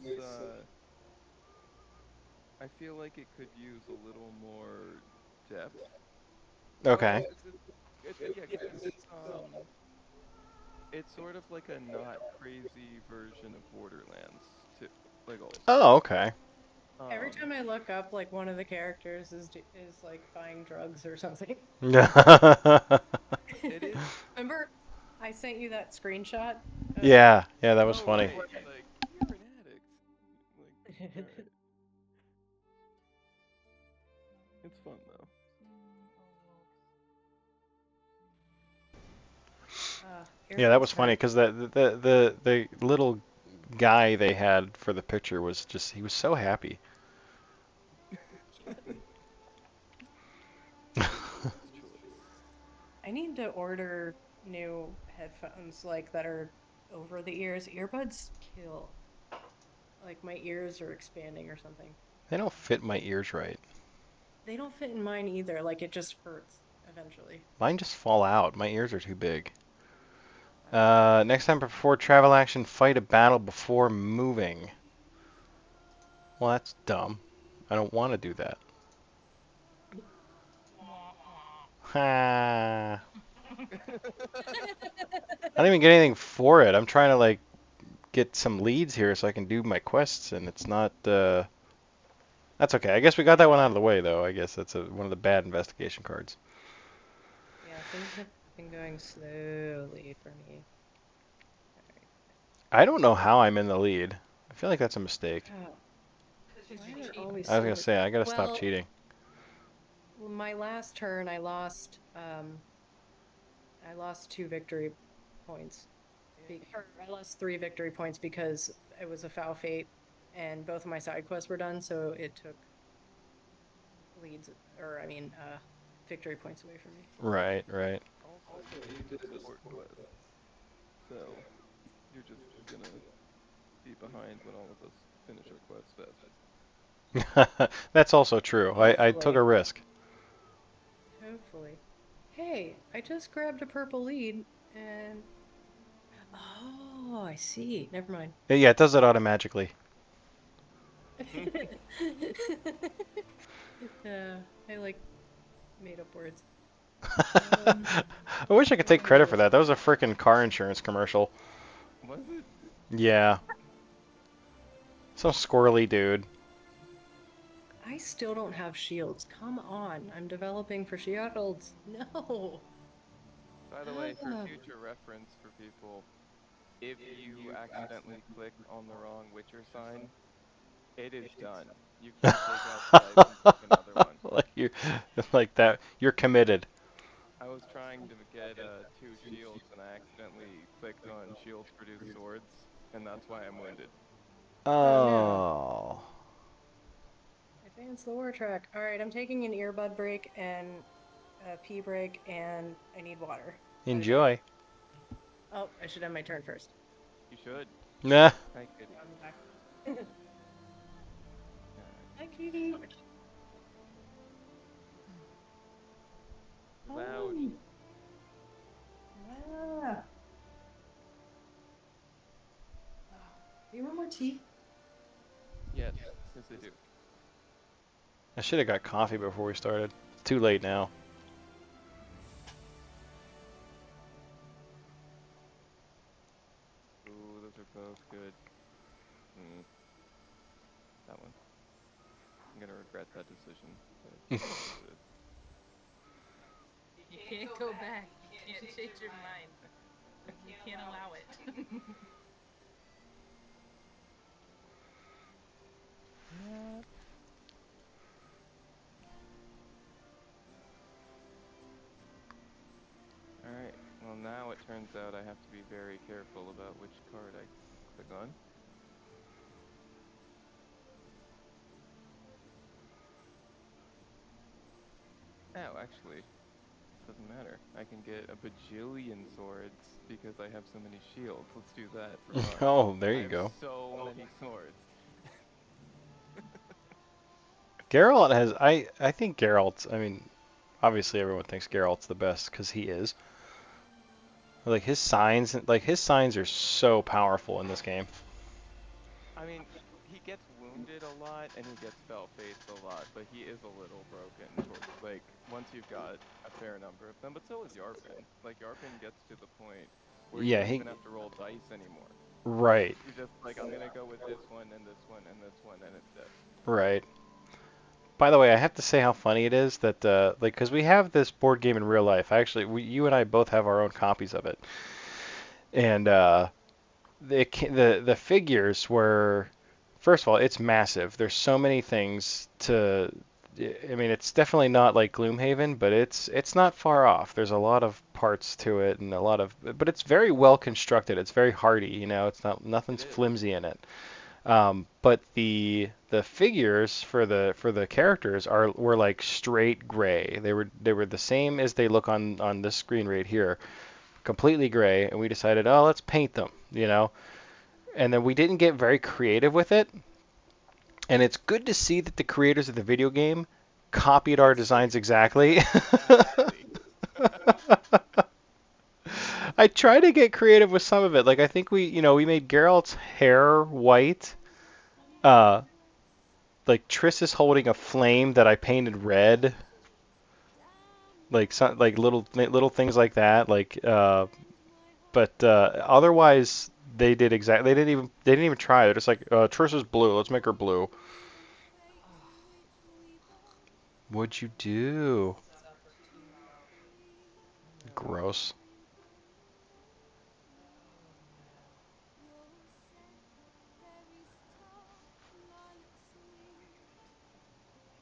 I feel like it could use a little more depth. Well, Okay. yeah, because it's sort of like a not crazy version of Borderlands too, like also. Oh, okay. every Um, time I look up, like one of the characters is like buying drugs or something. it is. Remember, I sent you that screenshot of. Yeah, yeah, that was Oh funny. right, like you're an addict. Like, all right, it's fun though. Yeah, that Earbuds was funny hurt. because the little guy they had for the picture was just he was so happy. Person's choice. I need to order new headphones like that are over the ears. Earbuds kill. Like my ears are expanding or something. They don't fit my ears right. They don't fit in mine either. Like it just hurts eventually. Mine just fall out. My ears are too big. I agree. Next time before travel action, fight a battle before moving. Well, that's dumb. I don't want to do that. Wah, wah. Ha. I don't even get anything for it. I'm trying to like get some leads here so I can do my quests, and it's not. That's okay. I guess we got that one out of the way, though. I guess that's one of the bad investigation cards. Yeah, things have been going slowly for me. I don't know how I'm in the lead. I feel like that's a mistake. Alright. Oh, Because why you are there cheat. always I was so gonna many? say I gotta stop Well, cheating. my last turn, I lost 2 victory points. Or I lost 3 victory points because it was a foul fate, and both of my side quests were done. So it took leads, or I mean, victory points away from me. Right, right. Also, you did a support quest, so you're just gonna be behind when all of us finish our quests faster. That's also true. I took a Hopefully, risk. hopefully. Hey, I just grabbed a purple lead, and oh, I see. Never mind. Yeah, it does it automatically. I like made up words. I Um, wish I could take credit for oh, that. That was a freaking car insurance commercial. Was it? Yeah. Some squirrely dude. I still don't have shields. Come on, I'm developing for shields. No. By the way, for Ah. future reference for people, if you accidentally click on the wrong Witcher sign, it is done. You can't take out the dice and pick another one. Like you, like that. You're committed. I was trying to get 2 shields and I accidentally clicked on shields produce swords, and that's why I'm wounded. Oh no. Oh. Advance the war track. All right, I'm taking an earbud break and a pee break, and I need water. Gotta go. Enjoy. Oh, I should have my turn first. You should. Nah. Hi, kitty. I'll be back. Alright. Hi, kitty. Loud. Hi. Ah. Oh, do you want more tea? Yes, yes I do. I should have got coffee before we started. It's too late now. Ooh, those are both good. Mm, that one. I'm gonna regret that decision, but it is what it is. You can't go back. You can't change your mind. You can't allow it. Yep. Alright, well now it turns out I have to be very careful about which card I click on. Oh, actually, doesn't matter. I can get a bajillion swords because I have so many shields. Let's do that for fun. Oh, there I you have go. so many swords. Geralt has I think Geralt. I mean, obviously everyone thinks Geralt's the best because he is. Like his signs are so powerful in this game. I mean, he gets wounded a lot and he gets fell fates a lot, but he is a little broken toward like once you've got a fair number of them. But so is Yarpen. Like Yarpen gets to the point where you Yeah, don't he even have to roll dice anymore. right, You're just like, I'm gonna go with this one and this one and this one, and it's dead. right. By the way, I have to say how funny it is that like because we have this board game in real life. Actually, you and I both have our own copies of it, and the figures were first of all it's massive. There's so many things to. I mean, it's definitely not like Gloomhaven, but it's not far off. There's a lot of parts to it and a lot of, but it's very well constructed. It's very hardy. It's not It nothing's is. flimsy in it. But the figures for the characters were like straight gray. They were the same as they look on this screen right here, completely gray. And we decided, oh, let's paint them. And then we didn't get very creative with it. And it's good to see that the creators of the video game copied our Yes, designs exactly. exactly. I try to get creative with some of it. Like I think we made Geralt's hair white. Uh, like Triss is holding a flame that I painted red. Like some like little things like that. But otherwise they did exactly. They didn't even try. They're just like Triss is blue. Let's make her blue. Oh, What'd you do? suffer too. No. Gross. Oh no.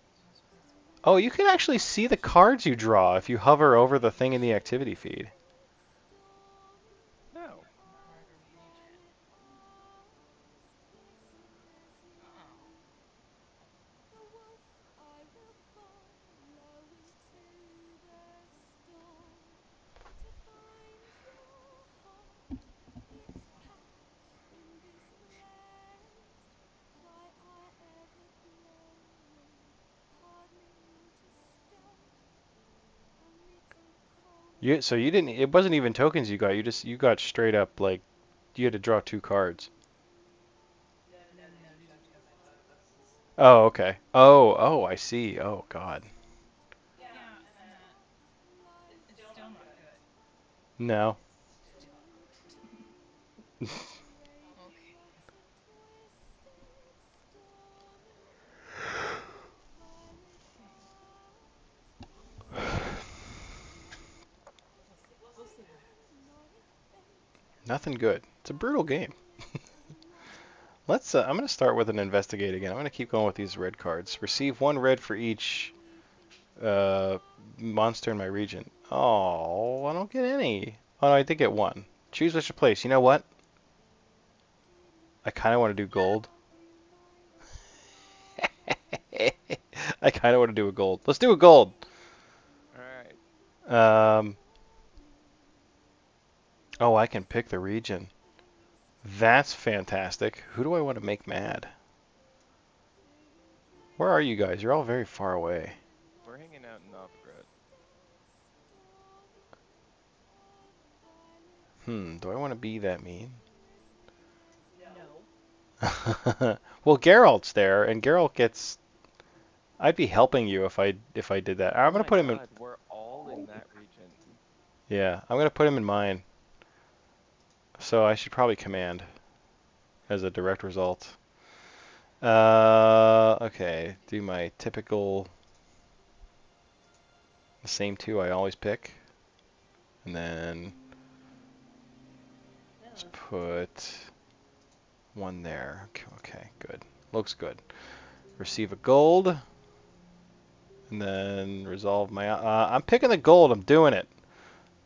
I'm supposed to put Oh, you can actually see the cards you draw if you hover over the thing in the activity feed. No. harder region. Oh. So you didn't. It wasn't even tokens you got. You got straight up like you had to draw two cards. No, these are two of my tokens. Oh, okay. Oh, I see. Oh, God. Yeah, and it's still not good. No. It's too hard. Okay. We'll see what happens. Nothing good. It's a brutal game. Let's. I'm gonna start with an investigate again. I'm gonna keep going with these red cards. Receive one red for each uh, monster in my region. Oh, I don't get any. Oh, no, I did get one. Choose which to place. You know what? I kind of want to do gold. I kind of want to do a gold. Let's do a gold. All right. Um. Oh, I can pick the region. That's fantastic. Who do I want to make mad? Where are you guys? You're all very far away. We're hanging out in Novigrad. Do I want to be that mean? No. Well, Geralt's there, and Geralt gets. I'd be helping you if I did that. I'm Oh gonna my put him in. God, we're all in that region. Yeah, I'm gonna put him in mine. So I should probably command as a direct result. Okay. Do my typical. The same two I always pick, and then let's put one there. Okay, good. Looks good. Receive a gold. And then resolve my. I'm picking the gold. I'm doing it.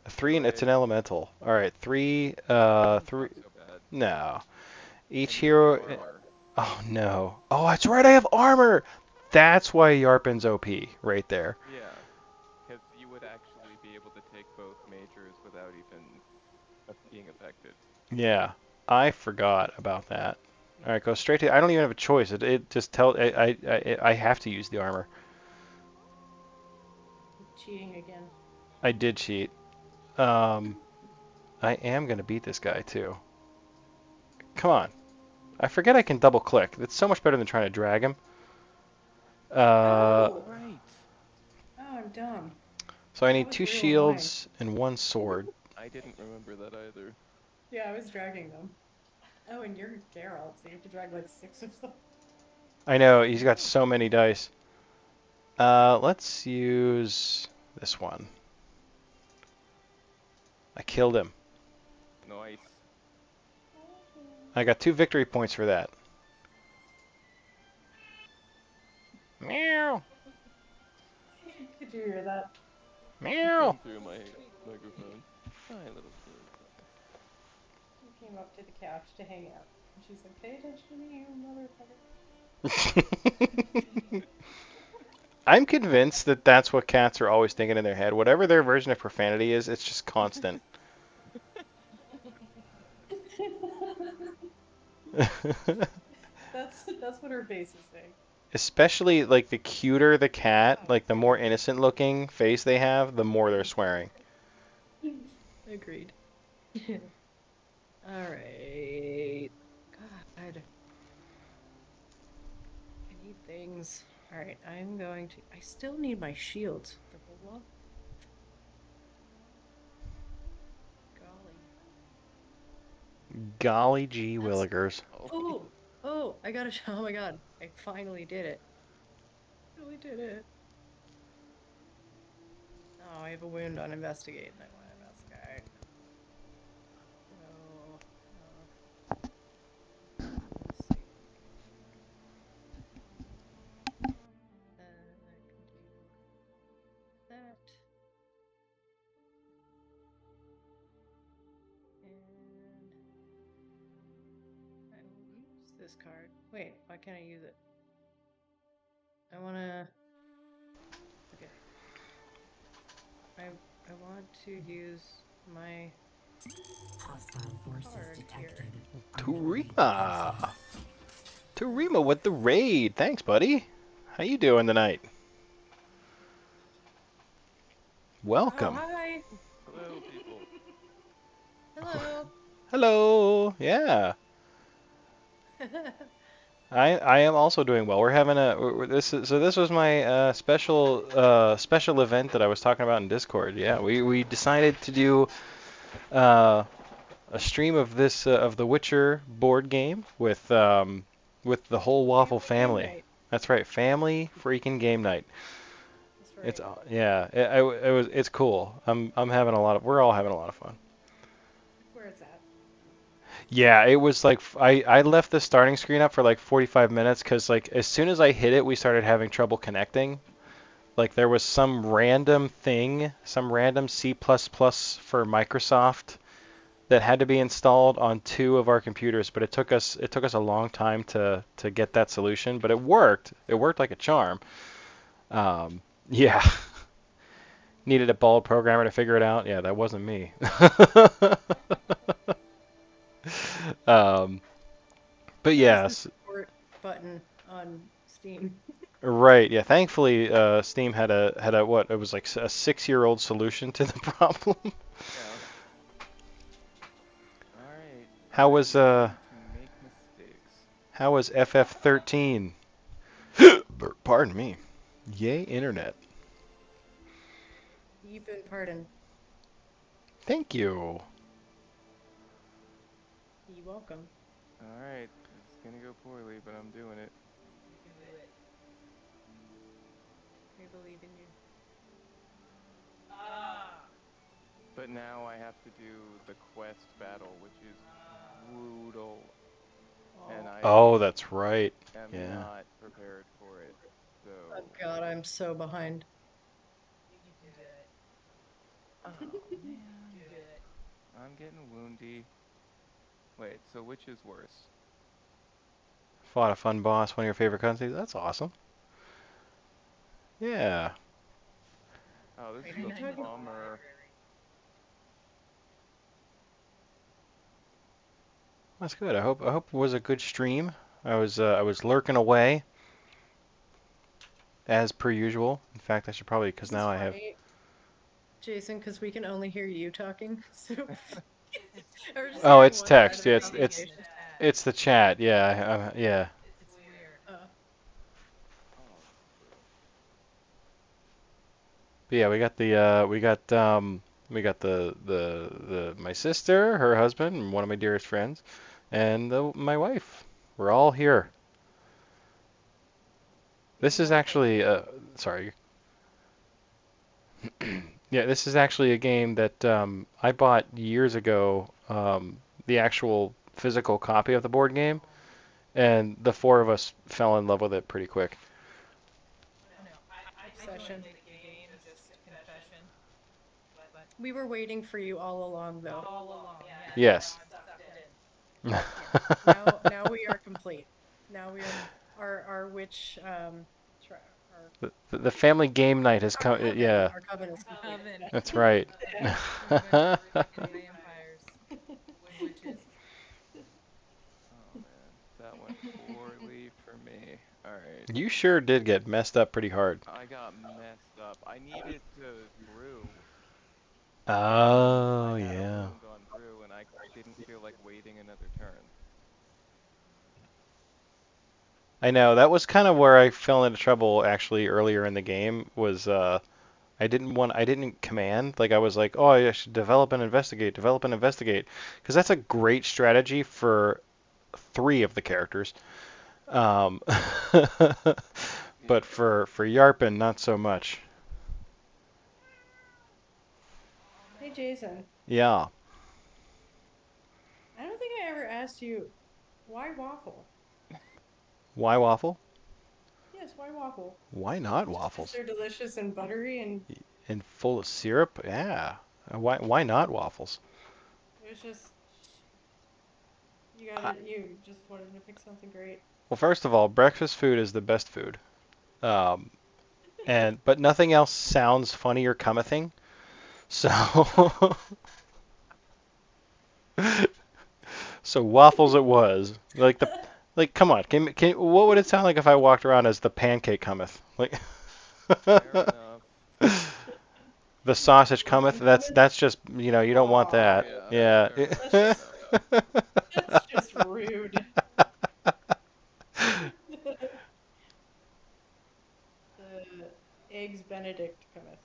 A three, Do and it's it. an elemental. All right, three. Yarpen's Three. not so bad. No. Each And you have hero. armor. Oh no. Oh, that's right. I have armor. That's why Yarpen's OP right there. Yeah. be able to take both majors without even being affected. Yeah, I forgot about that. All right, go straight to. I don't even have a choice. It just tell. I have to use the armor. Cheating again. I did cheat. Um, I am gonna beat this guy too. Come on. I forget I can double click. It's so much better than trying to drag him. Oh, right. Oh, I'm dumb. So I That need was 2 real annoying. shields and 1 sword. I didn't remember that either. Yeah, I was dragging them. Oh, and you're Geralt, so you have to drag like 6 of them. I know, he's got so many dice. Let's use this one. I killed him. Nice. I got 2 victory points for that. Meow. Did you hear that? He Meow. came through my microphone. Hi, little kitty. She came up to the couch to hang out. And she's like, pay attention to me, you motherfucker. I'm convinced that that's what cats are always thinking in their head. Whatever their version of profanity is, it's just constant. That's what her face is saying. Especially like the cuter the cat, like the more innocent looking face they have, the more they're swearing. Agreed. Alright. God. I need things. Alright, I'm going to. I still need my shields. The love. Golly. Golly gee That's. willikers. Oh, Oh, I got a. Oh my god. I finally did it. Really did it. Oh, I have a wound on investigate and I want to investigate. So, let's see. I can do that. And I will use this card. Wait, why can't I use it? I want to. Okay. I want to use my Hostile forces card here. detected. Turima! Turima with the raid. Thanks, buddy. How you doing tonight? Oh, Welcome. hi. hello, people. Hello. Hello. Yeah. I am also doing well. We're having this was my special event that I was talking about in Discord. Yeah, we decided to do uh, a stream of this of the Witcher board game with the whole Waffle Family game family. night. That's right, family freaking game night. That's right. It's yeah, it's cool. I'm having a lot of we're all having a lot of fun. That's where it's at. Yeah, it was like I left the starting screen up for like 45 minutes because like as soon as I hit it, we started having trouble connecting. Like there was some random thing, some random C++ for Microsoft that had to be installed on 2 of our computers, but it took us a long time to get that solution, but it worked. It worked like a charm. Yeah. Needed a bald programmer to figure it out. Yeah, that wasn't me. um, but That was the yes, support button on Steam. right. Yeah, thankfully, Steam had a what? It was like a 6-year-old solution to the problem. Yeah. All right. How Are was you ready to make mistakes? how was FF13? Pardon me. Yay, internet. You've been pardoned. Thank you. You're welcome. All right. This is gonna go poorly, but I'm doing it. You can do it. We believe in you. But now I have to do the quest battle, which is brutal, and Oh, Oh, that's right. am Yeah. not prepared for it. So, oh God, I'm so behind. oh man, I'm getting woundy. Wait, so which is worse? Fought a fun boss, one of your favorite countries. That's awesome. Yeah. Oh, this Wait, is are a you talking? bummer. That's good. I hope it was a good stream. I was lurking away as per usual. In fact, I should probably because This is now I have. funny, Jason, because we can only hear you talking. So I was just Oh, hearing it's one side text. of the Yeah, Communicating in conversation. the chat. it's the chat. Yeah, yeah. It's weird. Oh, this is brutal. But yeah, we got the my sister, her husband, and one of my dearest friends, and my wife. We're all here. Being This is waffle. actually sorry. Yeah, this is actually a game that I bought years ago. The actual physical copy of the board game, Oh. and the four of us fell in love with it pretty quick. Oh no. I Obsession. joined late in the game, just confession. But We were waiting for you all along, though. all along, yeah, and now Yes. I'm sucked in. Yeah. Now we are complete. Now we are our witch tri our The family game night has come. Yeah, our coven is complete. Coven. that's right. Yeah. We're a bunch of freaking vampires and witches. Oh man, that went poorly for me. All right, You sure did get messed up pretty hard. I got messed up. I needed to brew, and I Oh, had a yeah. wound on brew, and I didn't feel like waiting another turn. I know that was kind of where I fell into trouble actually earlier in the game was I didn't command like I was like, "Oh, I should develop and investigate," because that's a great strategy for three of the characters. Um, but Yeah. for Yarpin, not so much. Hey, Jason. Yeah. I don't think I ever asked you why waffle. Why waffle? Yes, why waffle? Why not Just because waffles? they're delicious and buttery, and And full of syrup? Yeah. Why not waffles? it was just I, you just wanted to pick something great. well, first of all, breakfast food is the best food. Um, and but nothing else sounds funny or comething. So so waffles it was. Like come on, what would it sound like if I walked around as the pancake cometh? Like Fair enough. the sausage The cometh. bun That's just you don't want Oh Aw, that. yeah, Yeah. fair enough. that's Fair just enough. that's just rude. The eggs Benedict cometh.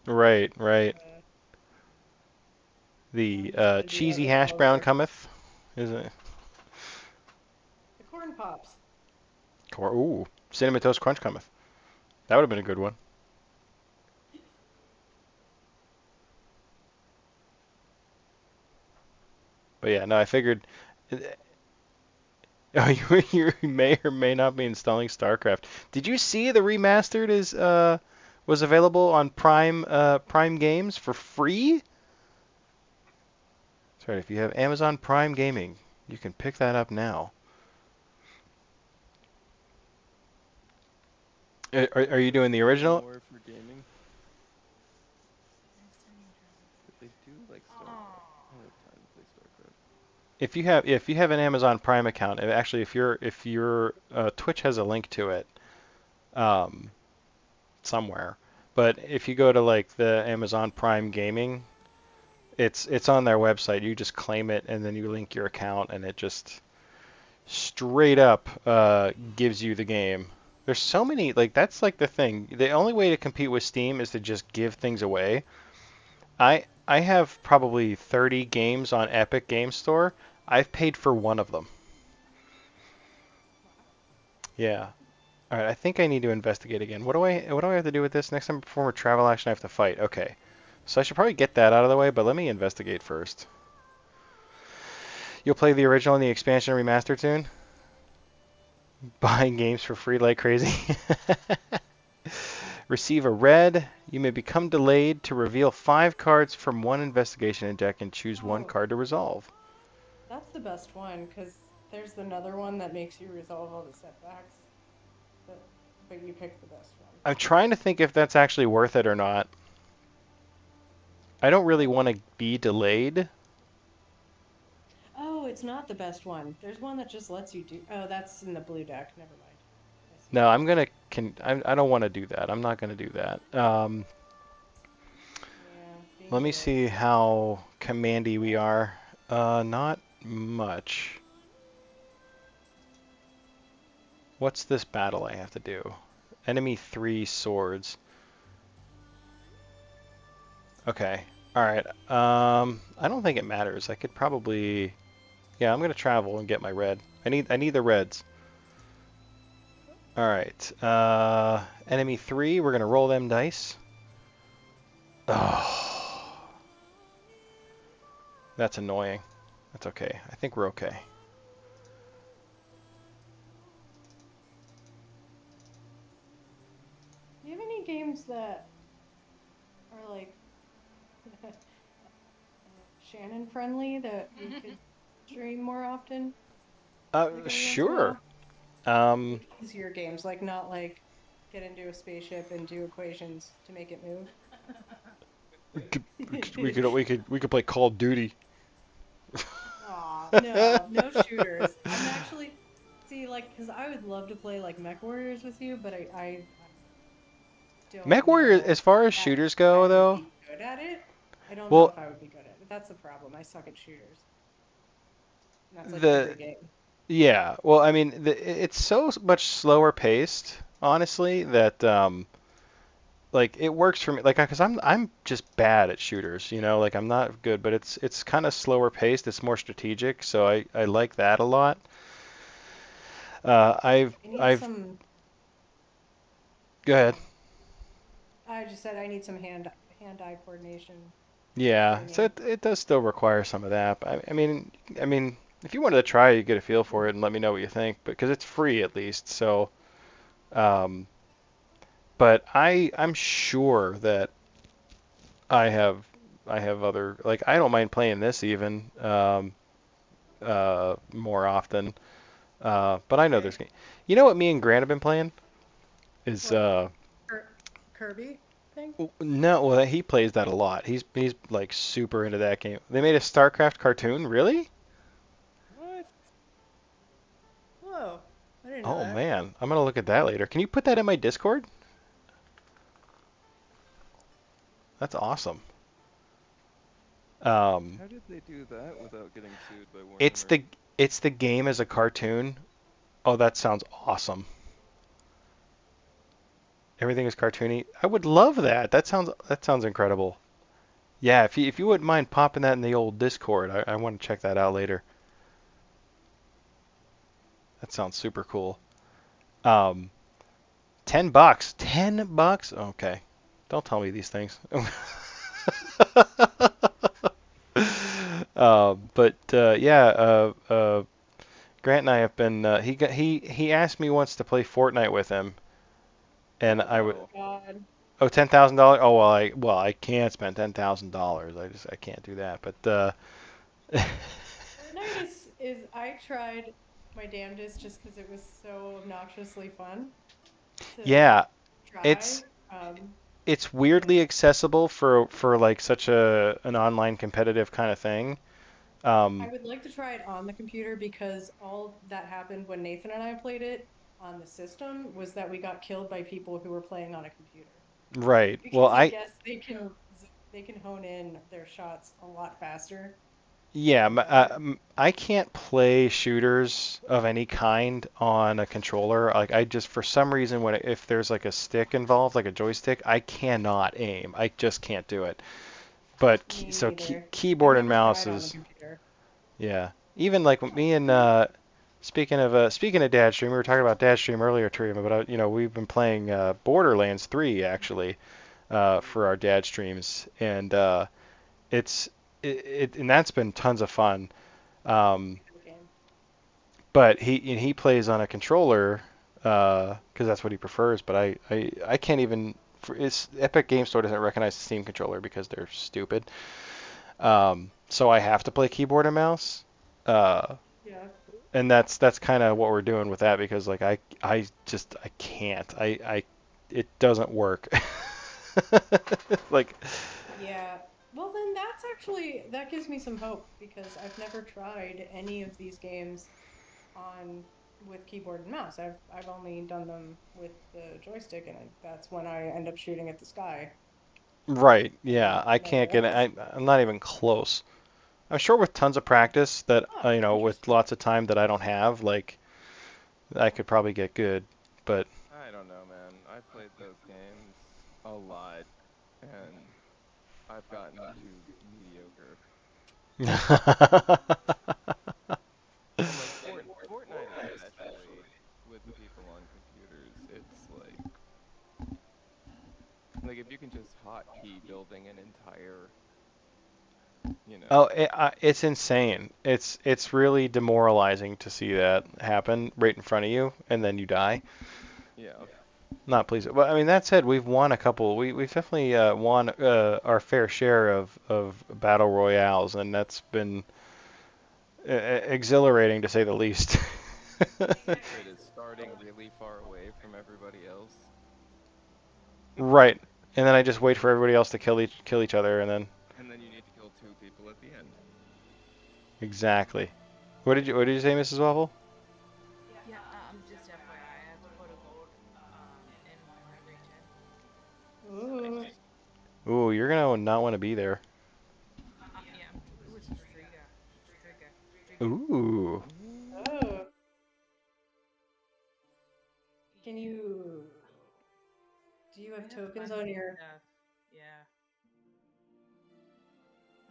Right, right. Uh, I'm The just gonna do that cheesy with hash all the brown breakfast. cometh. Is it? The corn pops. Ooh, cinnamon toast crunch cometh. That would have been a good one. But yeah, no, I figured. Oh, you may or may not be installing StarCraft. Did you see the remastered is was available on Prime Games for free? Sorry, if you have Amazon Prime Gaming, you can pick that up now. Are you Does it doing the pay original? more for gaming? Next time you travel. Because I do like StarCraft. Oh. I have time to play StarCraft. If you have an Amazon Prime account, and actually if your Twitch has a link to it um, somewhere, but if you go to like the Amazon Prime Gaming, it's on their website. You just claim it and then you link your account, and it just straight up gives you the game. There's so many like that's like the thing. The only way to compete with Steam is to just give things away. I have probably 30 games on Epic Game Store. I've paid for one of them. Wow. Yeah. All right, I think I need to investigate again. What do I have to do with this? Next time I perform a travel action, I have to fight. Okay. So I should probably get that out of the way, but let me investigate first. You'll play the original and the expansion remastered soon? Buying games for free like crazy. Receive a red. You may become delayed to reveal 5 cards from one investigation deck and choose one Oh, card to resolve. that's the best one because there's another one that makes you resolve all the setbacks. But but you picked the best one. I'm trying to think if that's actually worth it or not. I don't really want to be delayed. Oh, it's not the best one. There's one that just lets you do. Oh, that's in the blue deck. Never mind. I see No, it. I'm gonna. I don't want to do that. I'm not gonna do that. Yeah, being Let me delayed see sucks. how commandy we are. Not much. What's this battle I have to do? Enemy 3 swords. Okay. All right. I don't think it matters. I could probably. Yeah, I'm gonna travel and get my red. I need the reds. All right. Enemy 3. We're gonna roll them dice. Oh, that's annoying. That's okay. I think we're okay. Do you have any games that are like Shannon friendly that we could stream more often? Like every once in a Sure. while? Um, Like easier games, like not like get into a spaceship and do equations to make it move. we could, we could play Call of Duty. Aw, no, no shooters. I'm actually see like because I would love to play like Mech Warriors with you, but I don't Mech Warrior, know as far as that shooters I go, would though, be good at it. I don't know well, if I would be good at it. That's the problem. I suck at shooters. And that's like every the game. yeah, well, I mean, it's so much slower paced, honestly, that like it works for me. Like, because I'm just bad at shooters, like I'm not good, but it's kind of slower paced. It's more strategic, so I like that a lot. I need I've some. Go ahead. I just said I need some hand-eye coordination Yeah, so training. it does still require some of that. But I mean, if you wanted to try, you get a feel for it and let me know what you think. But because it's free at least, so um, but I'm sure that I have I have other like I don't mind playing this even more often. But I know Okay. there's you know what me and Grant have been playing is What? Kir- Kirby thing? no, well he plays that a lot. He's like super into that game. They made a StarCraft cartoon, really? What? Whoa! I didn't know Oh that. man, I'm gonna look at that later. Can you put that in my Discord? That's awesome. Um, How did they do that without getting sued by it's Warhammer? the game as a cartoon. Oh, that sounds awesome. Everything is cartoony. I would love that. That sounds incredible. Yeah, if you wouldn't mind popping that in the old Discord, I want to check that out later. That sounds super cool. Um, $10. $10? Okay. Don't tell me these things. But yeah, Grant and I have been. He asked me once to play Fortnite with him, and Oh I would. wow. God. Oh, $10,000. Oh well I can't spend $10,000. I can't do that. But Fortnite is I tried my damnedest just because it was so obnoxiously fun to yeah, try. it's Um, it's and weirdly accessible for like such a an online competitive kind of thing. I Um, would like to try it on the computer because all that happened when Nathan and I played it on the system was that we got killed by people who were playing on a computer. right. Well, Because I guess they can hone in their shots a lot faster yeah, and I can't play shooters of any kind on a controller. Like I just for some reason if there's like a stick involved, like a joystick, I cannot aim. I just can't do it. But me neither. I've keyboard and never mouse tried on the is computer. yeah. Even like me and speaking of Dad Stream, we were talking about Dad Stream earlier, Terima, but we've been playing Borderlands 3 actually for our Dad streams, and it's and that's been tons of fun. Um, Good game. but he plays on a controller because that's what he prefers. But I can't even. It's Epic Game Store doesn't recognize the Steam controller because they're stupid. So I have to play keyboard and mouse. Uh, Yeah. and that's kind of what we're doing with that because like I can't it doesn't work. Like Yeah. Well, that's actually that gives me some hope because I've never tried any of these games on with keyboard and mouse. I've only done them with the joystick, and that's when I end up shooting at the sky Right. and Yeah. I never can't get it. else. I'm not even close. I'm sure with tons of practice that Oh, with interesting. lots of time that I don't have, like I could probably get good. But I don't know, man. I've played those games a lot, and I've gotten to mediocre. And like Fortnite especially, with the people on computers, it's like if you can just hotkey building an entire, you Oh, know, it's insane. It's really demoralizing to see that happen right in front of you, and then you die. yeah. Not pleased. Well, I mean, that said, we've won a couple. We've definitely won our fair share of battle royales, and that's been exhilarating to say the least. The secret is starting really far away from everybody else. Right. And then I just wait for everybody else to kill each other, and then And then you need to kill two people at the end. exactly. What did you say, Mrs. Waffle? Yeah, just FYI, I have to put a gold in my regen. Ooh. Ooh, you're gonna not want to be there. Yeah, ooh, it's a Striga. Striga. Ooh. Oh. Can you do you I have have to tokens find on some your stuff. Yeah,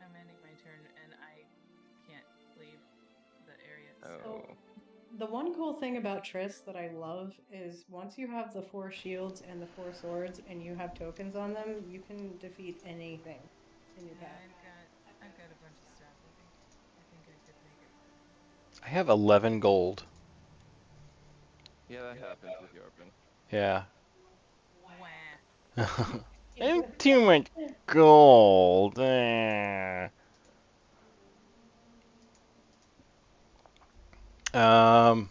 I'm ending my turn and I can't leave the area, so. so Oh. the one cool thing about Triss that I love is once you have the 4 shields and the 4 swords and you have tokens on them, you can defeat anything in your Yeah, path. I've got a bunch of stuff. I think I could make it. I have 11 gold. Yeah, that happens with Yarpin. Yeah. Wah. And too much gold. Um,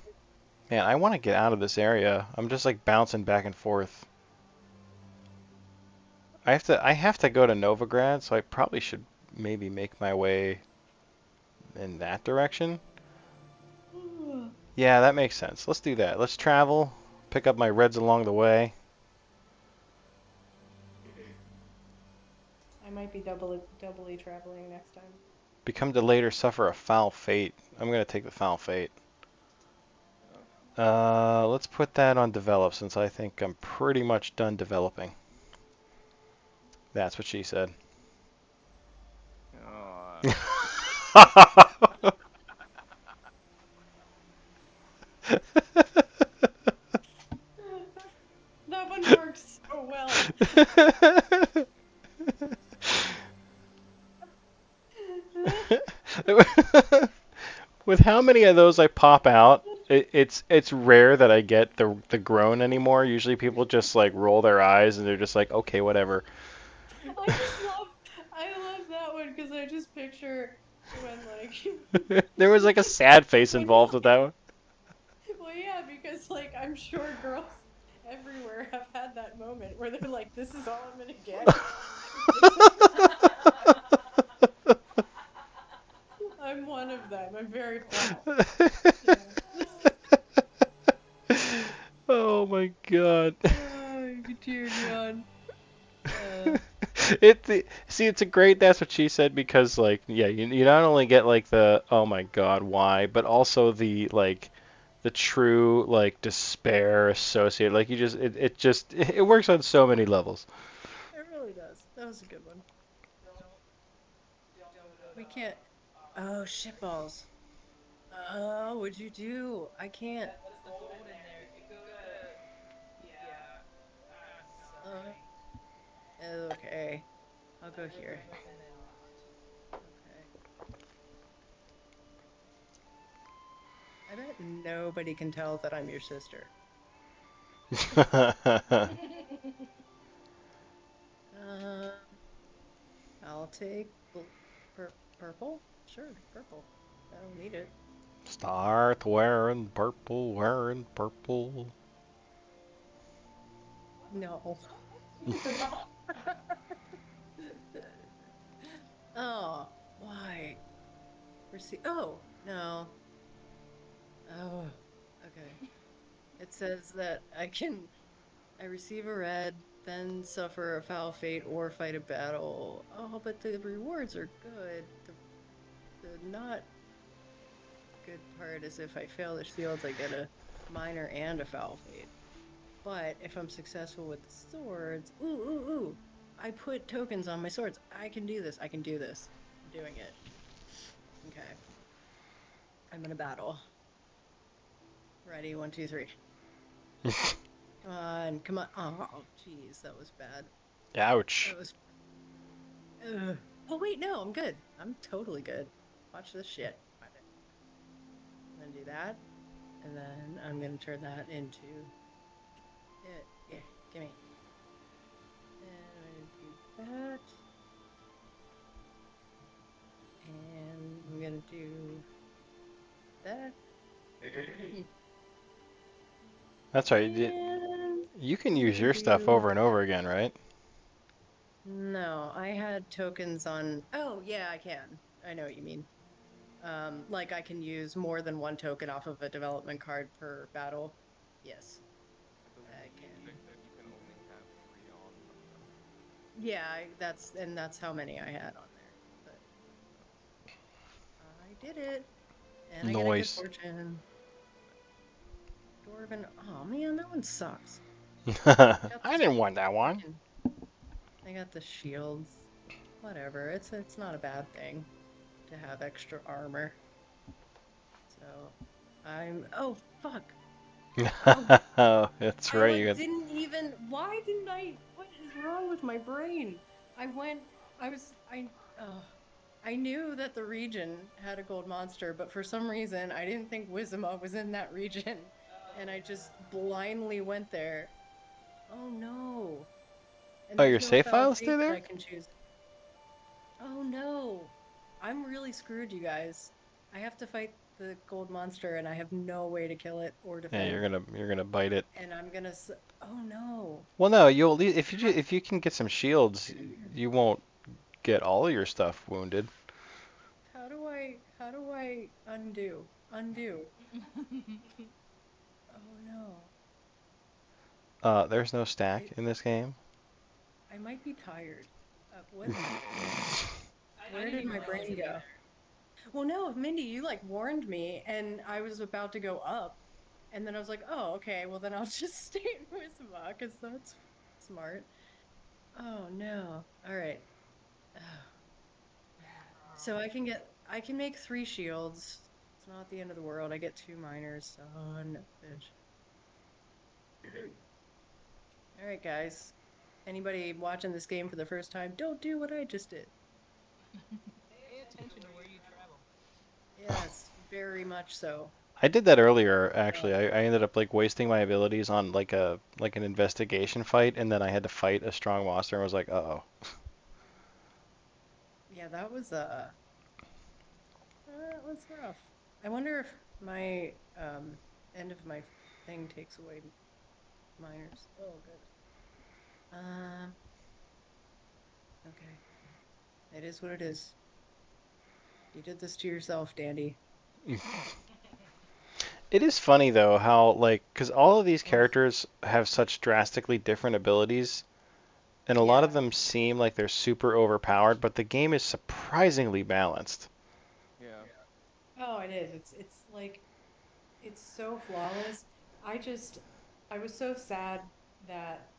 Man, I want to get out of this area. I'm just like bouncing back and forth. I have to go to Novigrad, so I probably should maybe make my way in that direction. Yeah, that makes sense. Let's do that. Let's travel, pick up my reds along the way. I might be doubly traveling next time. Become delayed or suffer a foul fate. I'm gonna take the foul fate. Oh. Let's put that on develop since I think I'm pretty much done developing. That's what she said. Oh. That one works so well. With how many of those I pop out, it's rare that I get the groan anymore. Usually people just like roll their eyes and they're just like, okay, whatever. I love that one because I just picture when like There was like a sad face when you're involved with that one. well yeah because like I'm sure girls everywhere have had that moment where they're like this is all I'm gonna get. I'm one of them. I'm very proud. Yeah. Oh my god. You cheered me on. Uh, See, it's a great. That's what she said because like yeah, you not only get like the oh my god why, but also the like the true like despair associated. Like you just it just it works on so many levels. it really does. That was a good one. We can't. Oh, shitballs. Oh, what'd you do? I can't. What is the gold in there? If you go to, yeah, so Uh, annoying. okay. I'll go I here. regret that a lot. Okay. I bet nobody can tell that I'm your sister. Um, I'll take purple. Sure, purple. I don't need it. Start wearing purple, wearing purple. No. Oh, Receive. Oh, no. Oh, okay. It says that I receive a red, then suffer a foul fate or fight a battle. Oh, but the rewards are good. The not good part is if I fail the shields, I get a minor and a foul fate. But if I'm successful with the swords, ooh, I put tokens on my swords. I can do this. I can do this. I'm doing it. Okay. I'm in a battle. Ready? One, two, three. Come on, come on. Oh, jeez, that was bad. Ouch. That was. Oh wait, no, I'm good. I'm totally good. Watch this shit. Watch it. I'm gonna do that, and then I'm gonna turn that into it. Yeah, gimme. And I'm gonna do that, and I'm gonna do that. That's right. And You can I'm use gonna your stuff do. over and over again, right? No, I had tokens on. Oh, yeah, I can. I know what you mean. Like I can use more than one token off of a development card per battle. Yes, I I believe can. you can only have three on sometimes. Yeah, that's how many I had on there. But Nice, I did it, and I get a good Noise. fortune. nice. Dwarven. Oh man, that one sucks. I got I this didn't want that one. freaking. I got the shields. Whatever. It's not a bad thing to have extra armor. So I'm. Oh fuck. Oh, Oh, that's I right. You like got. didn't even. Why didn't I? What is wrong with my brain? I went. I was. I knew that the region had a gold monster, but for some reason I didn't think Wizima was in that region, and I just blindly went there. Oh no! And Oh, there's your no save foul file's still fate that there? I can choose. Oh no! I'm really screwed, you guys. I have to fight the gold monster, and I have no way to kill it or Yeah, defend. you're gonna bite it. And I'm gonna. Oh no! Well, no, you'll How, if you can get some shields, you won't get all of your stuff wounded. how do I undo? Undo. Oh no. There's no I stack in this game. I might be tired. What? I Where didn't did even my realize brain it go? either. Well, no, Mindy, you like warned me, and I was about to go up, and then I was like, oh, okay, well then I'll just stay in Wisma because that's smart. Oh no. All right. So I can make three shields. It's not the end of the world. I get two minors. Son of a bitch. All right, guys. Anybody watching this game for the first time, don't do what I just did. Pay attention to where you travel. Yes, very much so. I did that earlier, Uh, actually. I ended up like wasting my abilities on like an investigation fight, and then I had to fight a strong monster, and I was like, uh-oh. yeah, that was rough. I wonder if my end of my thing takes away minors. Oh, good. Um, okay. It is what it is. You did this to yourself, Dandy. It is funny though how like because all of these Ugh. characters have such drastically different abilities, and a lot of Yeah. them seem like they're super overpowered, but the game is surprisingly balanced. Yeah, Oh, it is. It's like it's so flawless. I just I was so sad that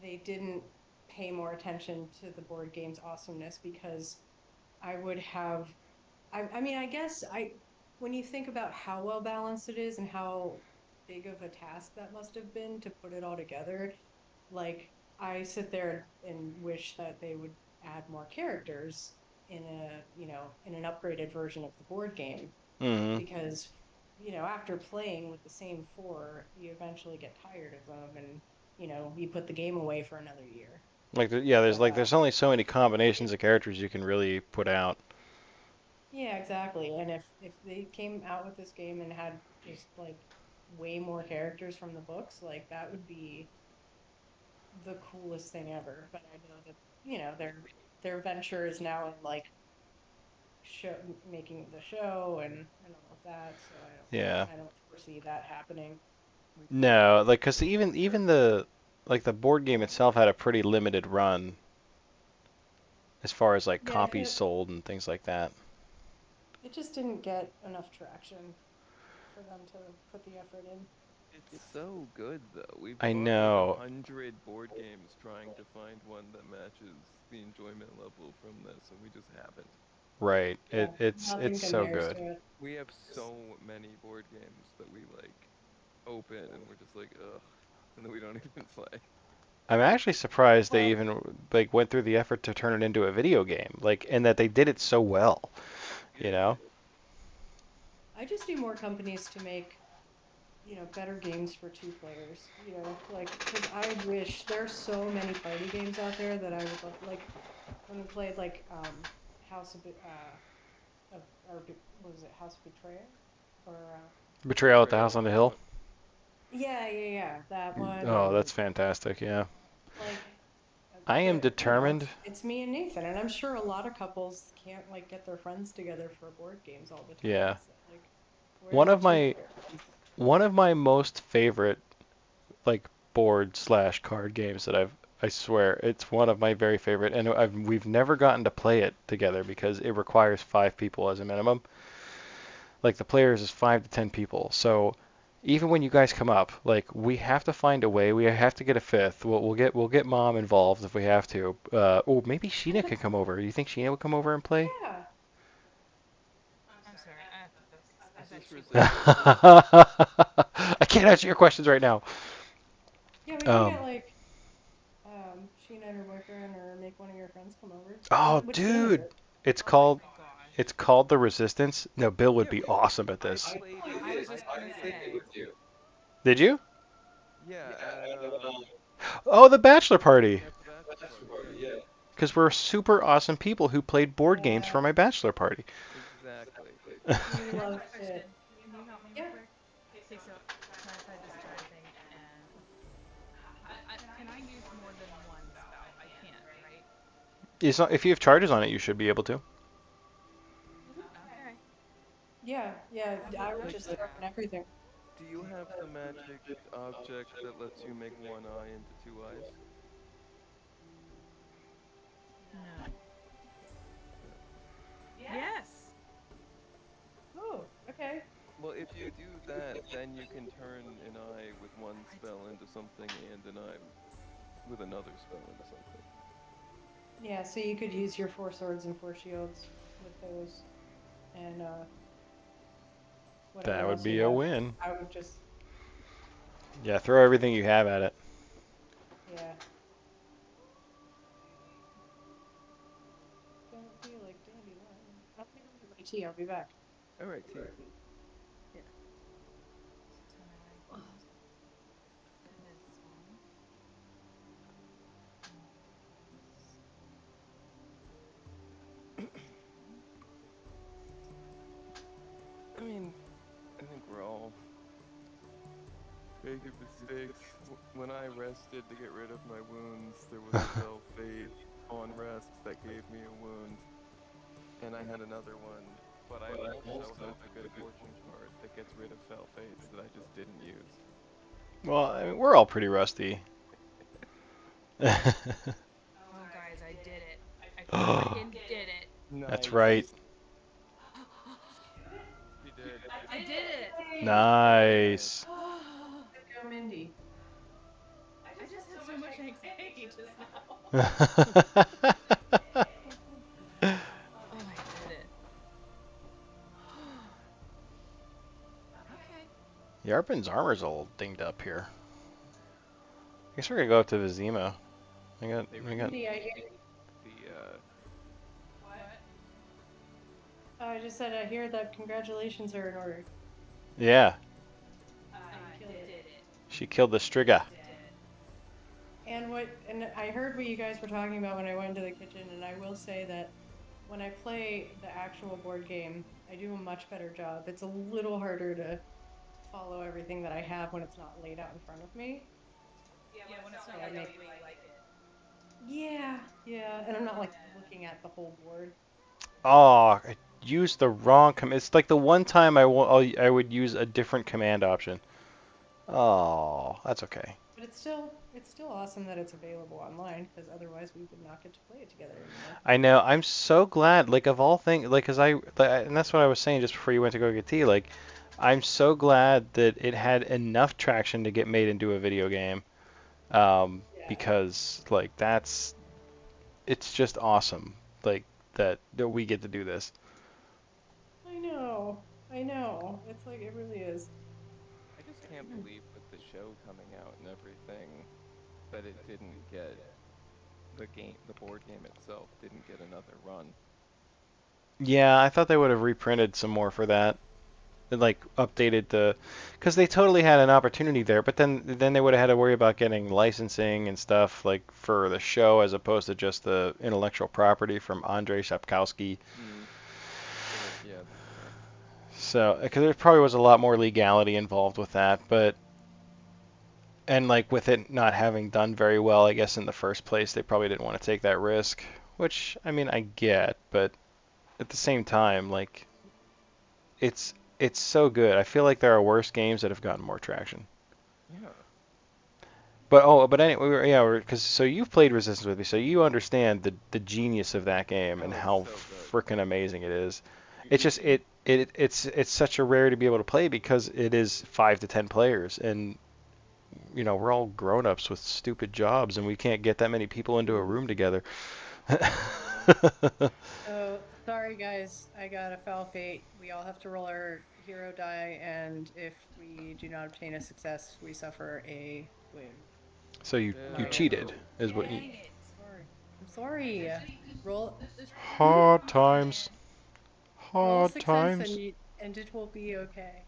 they didn't pay more attention to the board game's awesomeness because I would have I mean I guess I when you think about how well balanced it is and how big of a task that must have been to put it all together, like I sit there and wish that they would add more characters in in an upgraded version of the board game Hmm. because after playing with the same four you eventually get tired of them and you put the game away for another year. Like yeah, But there's only so many combinations of characters you can really put out. yeah, exactly. And if they came out with this game and had just like way more characters from the books, like that would be the coolest thing ever. But I know that their venture is now in like making the show and all of that. So Yeah. I don't foresee that happening. We tried to No, get like, 'cause even the like the board game itself had a pretty limited run as far as like Yeah, copies sold and things like that. it just didn't get enough traction for them to put the effort in. It's so good though. We've I bought like know, 100 board games trying to find one that matches the enjoyment level from this, and we just haven't. right? Yeah, It's nothing so compares good. to it. We have so many board games that we like open and we're just like, ugh, and then we don't even play. I'm actually surprised they Well, even like went through the effort to turn it into a video game, like, and that they did it so well, you know? I just need more companies to make, better games for two players, like, because I wish there's so many party games out there that I would love, like, when we played, like, House of, what was it, House of Betrayal? Or, Betrayal at the Betrayal House at on the the Hill. House. yeah, that one, Oh, and, that's fantastic. Yeah. like, I am determined. it's me and Nathan, and I'm sure a lot of couples can't, like, get their friends together for board games all the time, Yeah. so, like, where's One the of two my player ones? one of my most favorite like board slash card games that I swear it's one of my very favorite, and we've never gotten to play it together because it requires 5 people as a minimum. Like the players is 5 to 10 people. So even when you guys come up, like we have to find a way. We have to get a fifth. We'll get mom involved if we have to. Oh, maybe Sheena could come over. Do you think Sheena would come over and play? Yeah, I'm sorry, I have to focus. I Is thought this she was resistance? asking. I can't answer your questions right now. yeah, we can get, Um, like, Sheena and her boyfriend, or make one of your friends come over. oh, Which game is dude, it? it's Oh called my gosh. it's called The Resistance. No, Bill would Yeah, be awesome at I this. played it. I was I just played gonna it with you. say. Did you? Yeah, Oh, the bachelor party. at the bachelor party. Yeah, Because we're super awesome people who played board games Yeah, for my bachelor party. exactly. we I have a loved it. question. Can you help me real Yeah. quick? Okay, so Clarence, I just tried a thing, and can I use more than one spell? I can, right? It's not, if you have charges on it, you should be able to. Okay. Yeah, I would Like, just throw in everything. do you have the magic object that lets you make one eye into two eyes? No. Yes. Oh, okay. Well, if you do that, then you can turn an eye with one I spell into something and an eye with another spell into something. Yeah, so you could use your 4 swords and 4 shields with those, and That whatever would else you be a have. win. I would just, Yeah, throw everything you have at it. yeah. Don't be like Dandelion. I'm gonna go get my tea. I'll be back. All right, T. Yeah. So now I can use this one. And this. Okay. I mean, I think we're all making mistakes. When I rested to get rid of my wounds, there was a fell fate on rest that gave me a wound, and I had another one. But I also have a good fortune card that gets rid of fell fates that I just didn't use. Well, I mean, we're all pretty rusty. Oh, guys, I did it. I freaking did it. That's right. Nice. You did. I did it. Congratulations. Nice. Go, Mindy. I just had so much anxiety just now. Oh, I did it. Okay. Yarpin's armor's all dinged up here. I guess we're gonna go up to Vizima. They I got. Mindy, I hear. The What? I just said I hear that congratulations are in order. Yeah, I Killed it. did it. she killed the Striga. And I heard what you guys were talking about when I went into the kitchen, and I will say that when I play the actual board game, I do a much better job. It's a little harder to follow everything that I have when it's not laid out in front of me. Yeah, when it's So not I laid out make the way you like it. Yeah, and I'm not like looking at the whole board. Oh, used the wrong command. It's like the one time I would use a different command option. Oh, that's okay. But it's still awesome that it's available online because otherwise we would not get to play it together anymore. I know. I'm so glad. Like of all things, like, and that's what I was saying just before you went to go get tea. Like, I'm so glad that it had enough traction to get made into a video game. Yeah. Because like it's just awesome. Like that we get to do this. I know. I know. It's like it really is. I just can't believe with the show coming out and everything that it didn't get the board game itself didn't get another run. Yeah, I thought they would have reprinted some more for that. And, like updated because they totally had an opportunity there, but then they would have had to worry about getting licensing and stuff like for the show as opposed to just the intellectual property from Andrei Sapkowski. Mm. Yeah, that's fair. So, because there probably was a lot more legality involved with that, but and like with it not having done very well, I guess in the first place, they probably didn't want to take that risk, which I mean I get, but at the same time, like it's so good. I feel like there are worse games that have gotten more traction. Yeah. But anyway, because so you've played Resistance with me, so you understand the genius of that game and Oh, it's how so good. freaking amazing it is. It's just it's such a rare to be able to play because it is 5 to 10 players, and we're all grown-ups with stupid jobs, and we can't get that many people into a room together. So sorry guys, I got a foul fate. We all have to roll our hero die, and if we do not obtain a success, we suffer a wound. So you Minor. cheated, is what you. Dang it. Sorry. I'm sorry. Roll Hard times. roll a Hard success times. and it will be okay.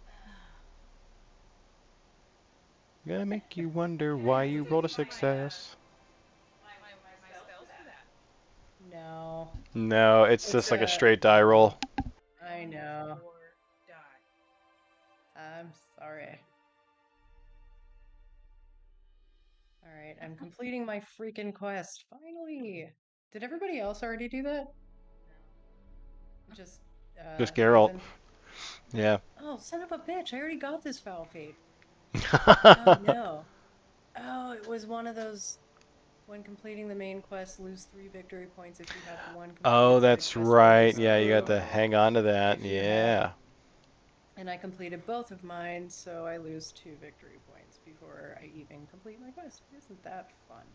Gonna make you wonder why I have you to rolled a use success. my spells for that. No. No, it's It's just like a straight die roll. I know. Or die. I'm sorry. All right, I'm completing my freaking quest. Finally. Did everybody else already do that? Just Just Geralt. Haven. Yeah. Oh, son of a bitch. I already got this foul fate. Oh no. Oh, it was one of those when completing the main quest, lose 3 victory points if you have one Oh, completed side that's quest, and right. lose Yeah, you got 2 to hang on to that. if you have. Yeah. And I completed both of mine, so I lose 2 victory points before I even complete my quest. Isn't that fun?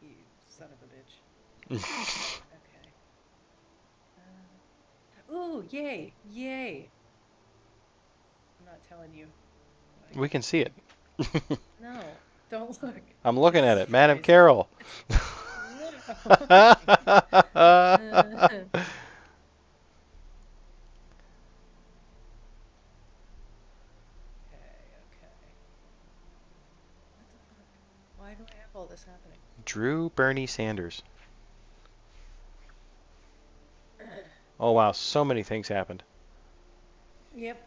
You son of a bitch. Okay. Ooh, yay! Yay! I'm not telling you what I We got. can see it. No, don't look. I'm looking at It's it. Madam crazy. Carol. Oh my god. Okay. What the fuck? Why do I have all this happening? Drew Bernie Sanders. Oh wow, so many things happened. Yep.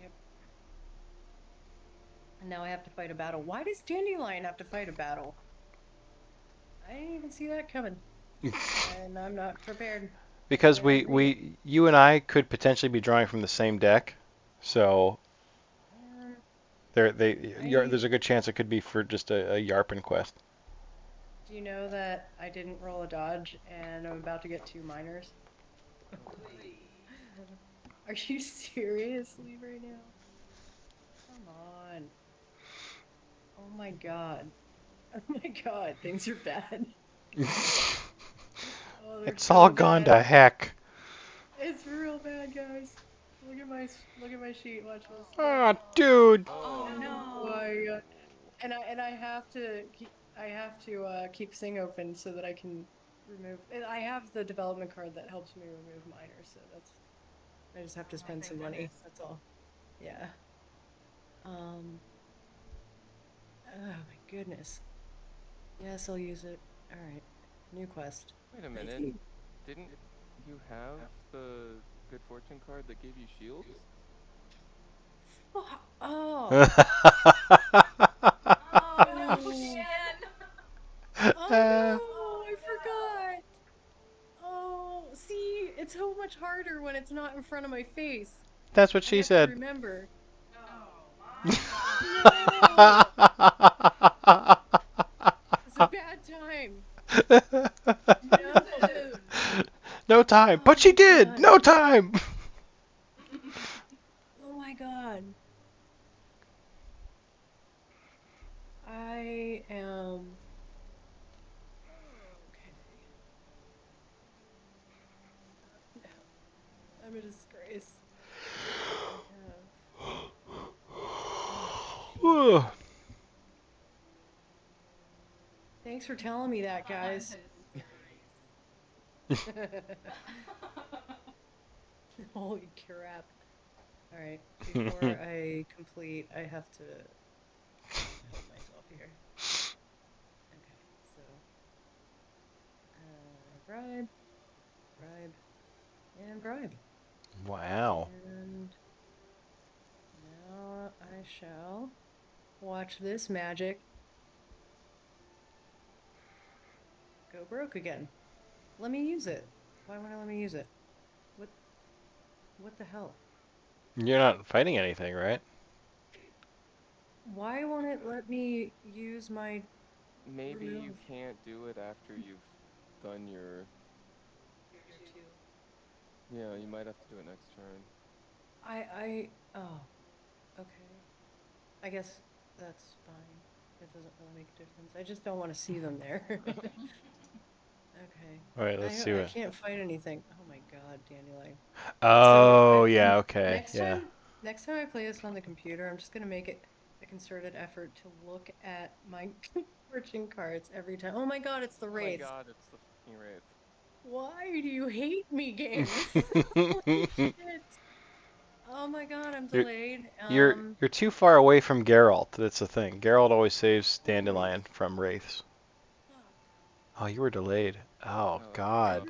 Yep. And now I have to fight a battle. Why does Dandelion have to fight a battle? I didn't even see that coming. And I'm not prepared. Because I don't read it. you and I could potentially be drawing from the same deck, so Man, there's a good chance it could be for just a Yarpin quest. do you know that I didn't roll a dodge and I'm about to get 2 minors? Are you seriously right now? Come on. Oh my god. Oh my god, things are bad. Oh, they're It's all so gone bad. to heck. It's real bad, guys. Look at my sheet. Watch this. Ah, dude. Oh Oh no. my god. And I have to keep Sing open so that I can remove. And I have the development card that helps me remove minors, so that's I just have to Oh, spend thank some money. goodness. That's all. Yeah. Um. Oh my goodness. Yes, I'll use it. All right. New quest. Wait a minute. Didn't you have the good fortune card that gave you shields? Oh. Oh no, Oh. Shan. Oh Oh no, I no. forgot. Oh, see, It's so much harder when it's not in front of my face. That's what I she have to said. remember. Oh my god. No! It's a bad time. No. No time. Oh But she my did. god. No time. Oh my god. I am okay. No, I'm a disgrace. I have. Oh, jeez. Thanks for telling me that, guys. Holy crap. All right, before I complete, I have to help myself here. Okay, so bribe, bribe, and bribe. Wow. And now I shall watch this magic go broke again. Let me use it. Why won't it let me use it? What what the hell? You're not fighting anything, right? Why won't it let me use my Maybe you remove can't do it after you've done your. Your two. Yeah, you might have to do it next turn. I oh, okay. I guess that's fine. It doesn't really make a difference. I just don't want to see them there. Okay. All right, let's see I what. can't fight anything. Oh my God, Dandelion. So Oh, yeah, okay. next Yeah. time I play this on the computer, I'm just gonna make it a concerted effort to look at my fortune cards every time. Oh my God, it's the Oh my wraiths. god, it's the fucking wraith. Why do you hate me, game? Holy shit. Oh my God, I'm you're delayed. you're too far away from Geralt. That's the thing. Geralt always saves Dandelion from wraiths. Fuck. Oh, you were delayed. Oh Oh, that's God. rough.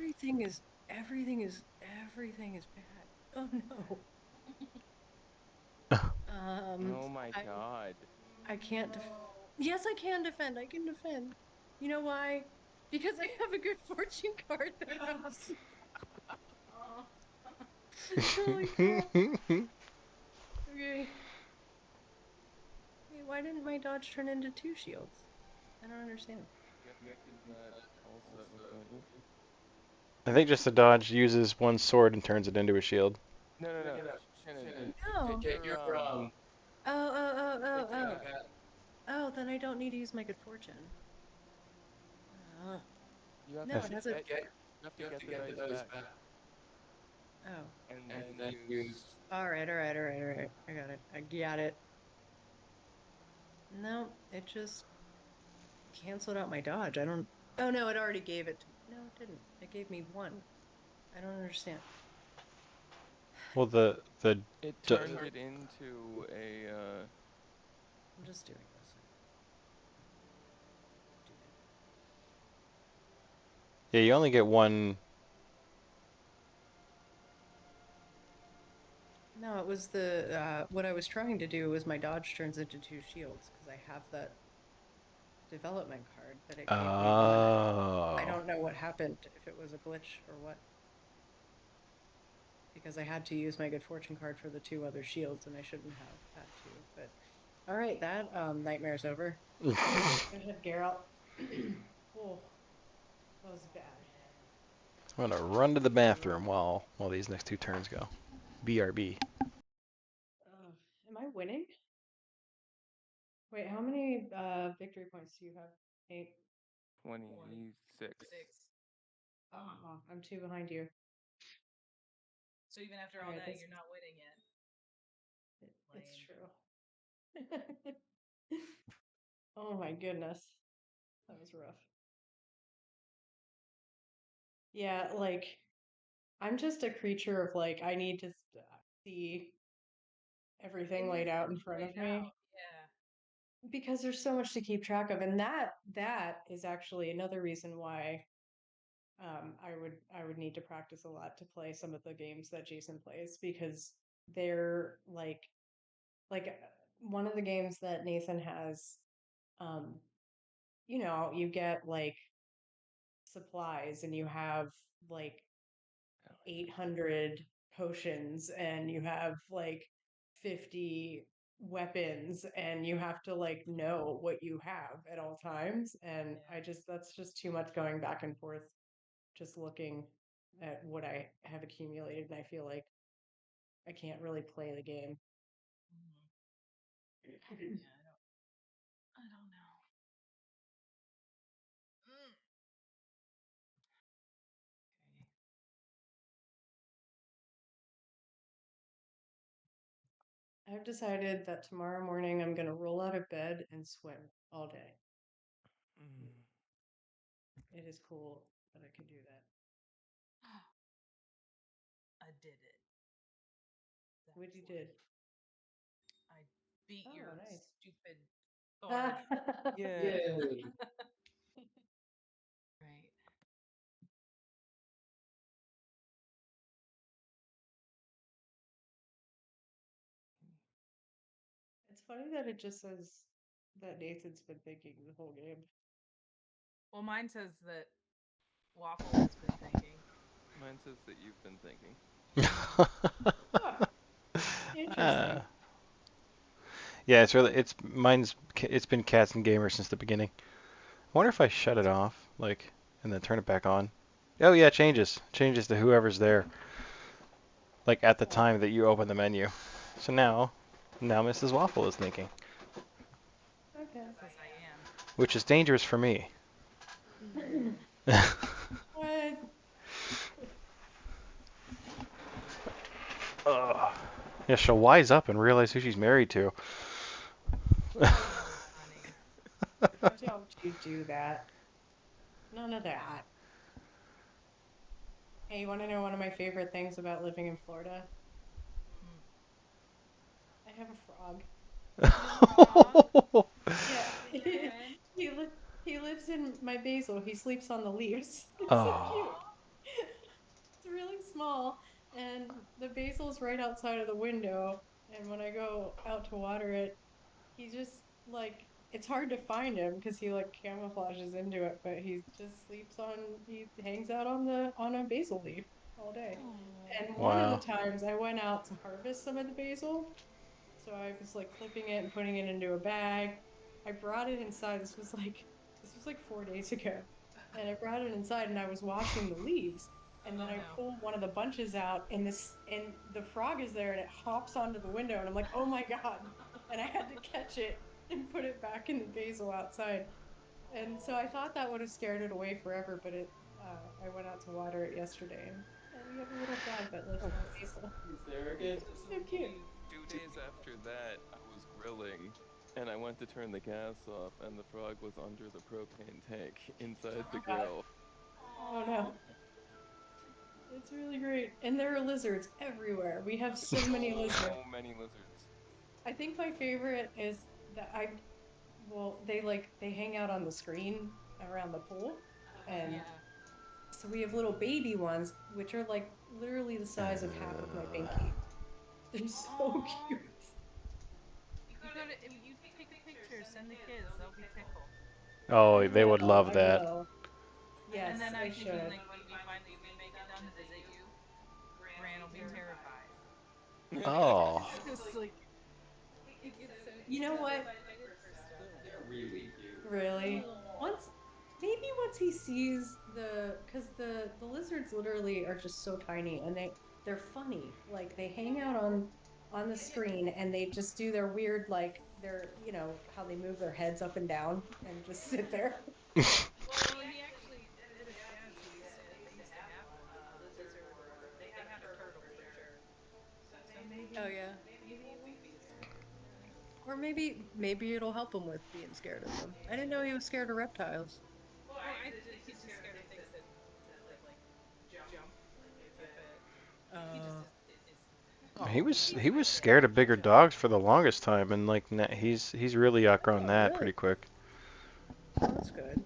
Everything is bad. Oh no. Oh my I god. I can't def No. Yes, I can defend. I can defend. You know why? Because I have a good fortune card that helps. Oh. Holy crap. Okay. Wait, why didn't my dodge turn into two shields? I don't understand. You have to do that also, don't you? I think just the dodge uses one sword and turns it into a shield. No, no, no. Shannon, Oh. get your Oh. take your hat. Oh, then I don't need to use my good fortune. Uh, You have no, to it has a. get you have to get the dice back Oh. and then use. All right. I got it. I got it. No, it just canceled out my dodge. I don't. Oh no, it already gave it to me. No, it didn't. It gave me one. I don't understand. Well, the It d turned it into a. I'm just doing this. Do it. yeah, you only get one. No, it was the what I was trying to do was my dodge turns into two shields because I have that development card, but it gave me one. I Oh. don't know what happened, if it was a glitch or what, because I had to use my good fortune card for the two other shields and I shouldn't have had to. But all right, that nightmare's over. Go ahead, Geralt. Oh, that was bad. I'm gonna run to the bathroom while these next two turns go. BRB. Am I winning? Wait, how many victory points do you have? 8. 26. Oh, I'm two behind you. So even after All all right, that, this you're not winning yet. it's Lame. true. Oh my goodness. That was rough. Yeah, like I'm just a creature of like I need to see everything laid out in front of me Yeah. because there's so much to keep track of, and that is actually another reason why I would need to practice a lot to play some of the games that Jason plays because they're one of the games that Nathan has, um, you get like supplies and you have like 800 potions and you have like 50 weapons and you have to like know what you have at all times. And that's just too much going back and forth, just looking at what I have accumulated. And I feel like I can't really play the game. Yeah, I don't know. Mm. Okay. I've decided that tomorrow morning I'm going to roll out of bed and swim all day. Mm. It is cool that I can do that. I did it. What you That's did? I beat Oh, your nice. stupid sword. Yeah. Right. It's funny that it just says that Nathan's been thinking the whole game. Well, mine says that Waffle has been thinking. Mine says that you've been thinking. Huh, Uh, interesting. yeah, it's been cats and gamers since the beginning. I wonder if I shut it off, like, and then turn it back on. Oh yeah, changes to whoever's there, like at the Oh, time that you open the menu. So now Mrs. Waffle is thinking, okay. Because I am. which is dangerous for me. What? Ugh. Yeah, she'll wise up and realize who she's married to. Oh, honey. Don't you do that? None of that. Hey, you want to know one of my favorite things about living in Florida? Mm. I have a frog. You have a frog? Yeah, Karen? he lives in my basil. He sleeps on the leaves. It's so cute. Oh, It's really small, and the basil's right outside of the window. And when I go out to water it, he just like it's hard to find him because he like camouflages into it, but he hangs out on a basil leaf all day. Oh. And one of the wow. times I went out to harvest some of the basil, so I was like clipping it and putting it into a bag. I brought it inside. This was like 4 days ago. And I brought it inside and I was washing the leaves. And then Oh, I no. pulled one of the bunches out and the frog is there and it hops onto the window and I'm like, oh my God. And I had to catch it and put it back in the basil outside. And so I thought that would have scared it away forever, but I went out to water it yesterday and we have a little frog that lives in our basil. It's just so cute. 2 days after that, I was grilling, and I went to turn the gas off, and the frog was under the propane tank inside the Oh God. grill. Oh no. It's really great. And there are lizards everywhere. We have so many lizards. So many lizards. I think my favorite is that they hang out on the screen around the pool. And Yeah. so we have little baby ones, which are like literally the size of half of my Uh, pinky. They're so Aw. cute. You take a picture, send the kids. They'll be tickled. I oh, they would will. love I that. will. And Yes, then I I'm thinking, should. like, when we finally do make it down to visit you, Gran will be terrified. Oh, It's just like, he gets so You know what? excited for stuff. Really? Oh. Once maybe once he sees because the lizards literally are just so tiny and they're funny. Like they hang out on the screen and they just do their weird like their how they move their heads up and down and just sit there. Well, he actually, at his dad's, they used to have a lizard, or they had a turtle for sure. So Oh maybe, yeah. maybe he won't be as scared. Who knows? Or maybe it'll help him with being scared of them. I didn't know he was scared of reptiles. Well, he's just scared of things that like jump. Like if it, he just Uh is. he was scared of bigger dogs for the longest time, and like he's really outgrown oh that really? pretty quick. Oh, that's good.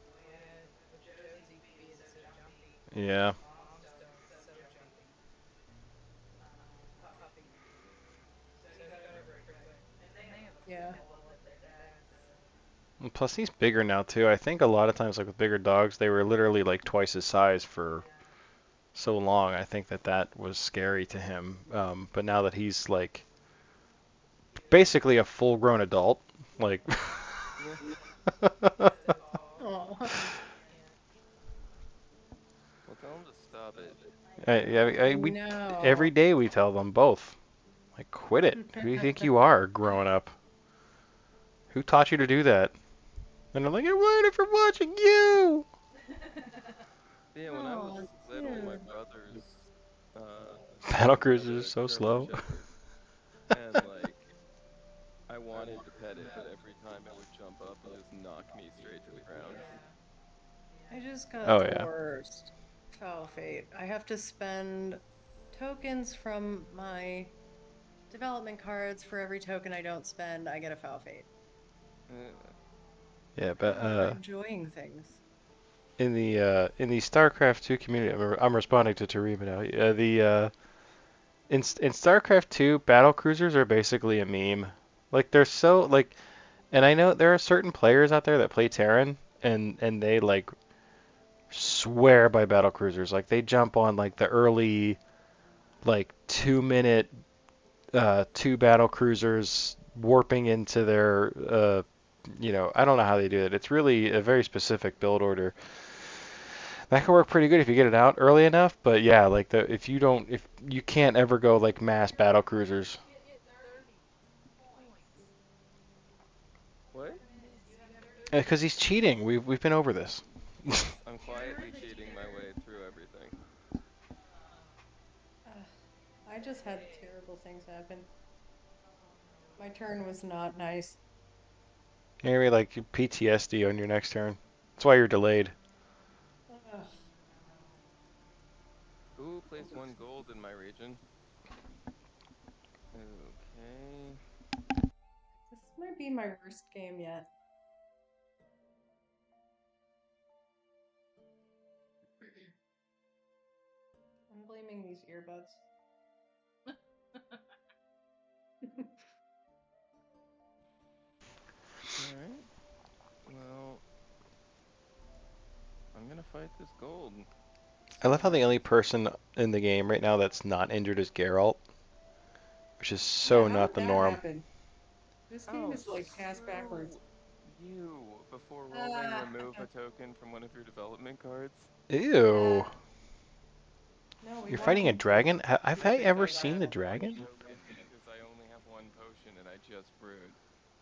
Oh yeah, with Josie being so jumpy. Yeah. My mom's dog's so jumpy. Puppy. So he got over it pretty quick. And they have a pit Yeah. bull at their dad's. So. And plus, he's bigger now too. I think a lot of times, like with bigger dogs, they were literally like twice his size for Yeah. so long, I think that that was scary to him. But now that he's like basically a full-grown adult, like Yeah. Oh, Well, tell him to stop it. we every no. day we tell them both, like, quit it. Who do you think you are, growing up? Who taught you to do that? And they're like, I learned it from watching you. Yeah, when I was Oh, little, my dude. brothers uh Battle had cruisers a so German slow. Shepherd, and like I wanted to pet it, but every time it would jump up and just knock me straight to the ground. I just got Oh the yeah. worst. Foul fate. I have to spend tokens from my development cards for every token I don't spend. I get a foul fate. Uh, Yeah, but People are enjoying things. in the StarCraft 2 community, I'm responding to Tarima now. In StarCraft 2, battle cruisers are basically a meme. Like they're so like, and I know there are certain players out there that play Terran, and they like swear by battle cruisers. Like they jump on like the early like 2 minute two battle cruisers warping into their I don't know how they do it. It's really a very specific build order. That can work pretty good if you get it out early enough, but yeah, like if you can't ever go like mass battle cruisers Get 30 points. what? You get 30 because points. he's cheating. We've been over this. Yes, I'm quietly cheating my way through everything. Ugh, I just had terrible things happen. My turn was not nice. Maybe like PTSD on your next turn. That's why you're delayed. Ugh, Ooh, place 1 gold in my region. Okay. this might be my worst game yet. I'm blaming these earbuds. Alright. Well, I'm gonna fight this gold. I See love what how the only happens. person in the game right now that's not injured is Geralt, which is Yeah, so how not did the that norm. happen? This game Oh, is like ass backwards. screw you. Before rolling, Ah, remove a token from one of your development cards. ah, Ew. no, we You're want fighting a him to. dragon? Have I I think ever I seen have the one dragon? token because I only have 1 potion and I just brewed.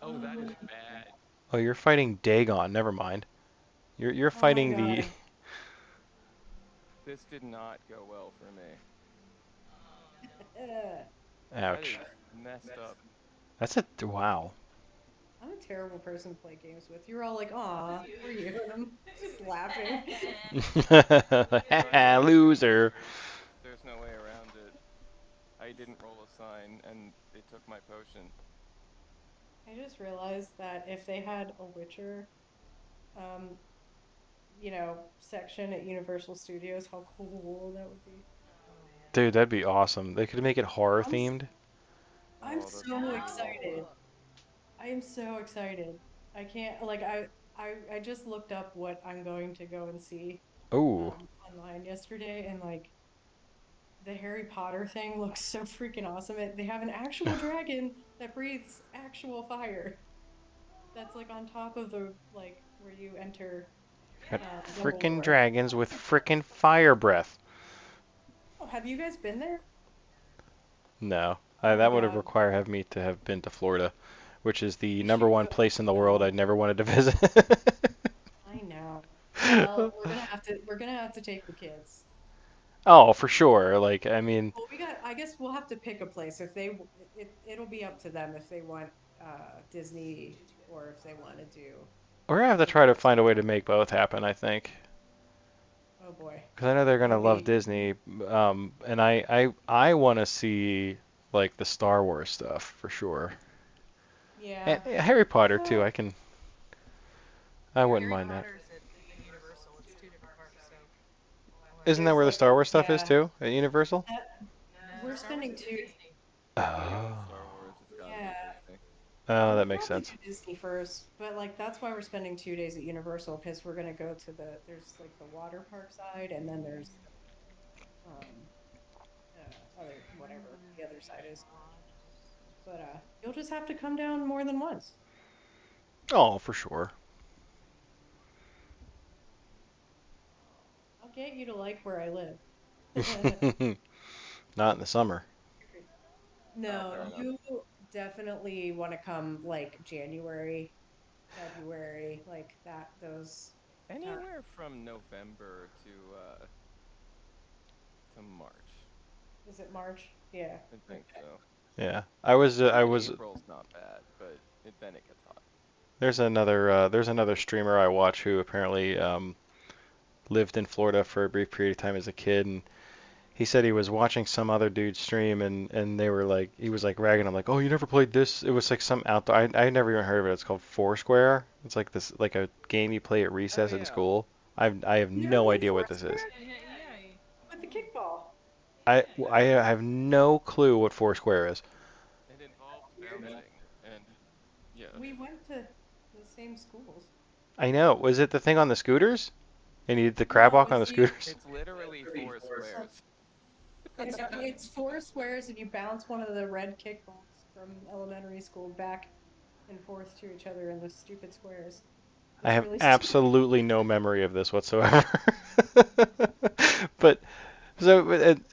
Oh, that is Oh, bad. Oh, you're fighting Dagon. Never mind. You're oh my fighting the. god. This did not go well for me. That Ouch. is messed up. That's a wow. I'm a terrible person to play games with. You're all like, "Aw, for you," and I'm just laughing. But listen, Loser. there's no way around it. I didn't roll a sign and they took my potion. I just realized that if they had a Witcher, um, section at Universal Studios, how cool that would be. Dude, that'd be awesome. They could make it horror I'm s- themed. I'm Oh, that'd be so so cool. excited. I am so excited. I can't like I just looked up what I'm going to go and see Oh, online yesterday, and like the Harry Potter thing looks so freaking awesome. They have an actual dragon that breathes actual fire. That's like on top of the like where you enter got frickin' Dumbledore. dragons with frickin' fire breath. Oh, have you guys been there? No, Oh my that would have God. required have me to have been to Florida, which is the You number should one go. place in the world No, I never wanted to visit. I know. Well, we're gonna have to take the kids. Oh, for sure. Like, I mean, Well, I guess we'll have to pick a place if it'll be up to them if they want Disney or if they want to do we're gonna have to try to find a Universal. way to make both happen, I think. Oh boy, Because I know they're it'll gonna love be Disney, and I want to see like the Star Wars stuff for sure, and yeah. Harry Potter too. Well, I wouldn't Harry mind that. Potter's at Universal. It's two different parks, so we'll have Isn't to. that there's where the like Star Wars stuff is yeah. too at Universal? That, No, we're Star Wars spending is at two. Disney. If we own Oh, Star Wars, it's gotta be Yeah, Disney. oh, we'll that makes probably do sense. Disney first, but like that's why we're spending 2 days at Universal because we're gonna go to there's like the water park side and then there's um, other whatever the other side is. But you'll just have to come down more than once. Oh, for sure. I'll get you to like where I live. Not in the summer. Oh, No, fair enough. you definitely want to come like January, February, like that, those time. Anywhere from November to March. Is it March? Yeah. I think Okay. so. Yeah. I Even was April's not bad, but then it gets hot. there's another streamer I watch who apparently lived in Florida for a brief period of time as a kid, and he said he was watching some other dude stream, and they were like, he was like ragging him like, oh, you never played this? It was like some outdoor. I never even heard of it. It's called Foursquare. It's like this like a game you play at Oh recess in yeah. school. I have You never no played idea what this is. Foursquare Yeah. with the kickball. I have no clue what Foursquare is. It involved Weird. bouncing, and yeah. We went to the same schools. I know. Was it the thing on the scooters? And you did the crab No, walk on it's the you. scooters? It's literally four So squares. it's four squares, and you bounce one of the red kickballs from elementary school back and forth to each other in the stupid squares. I It's have really stupid. absolutely no memory of this whatsoever. But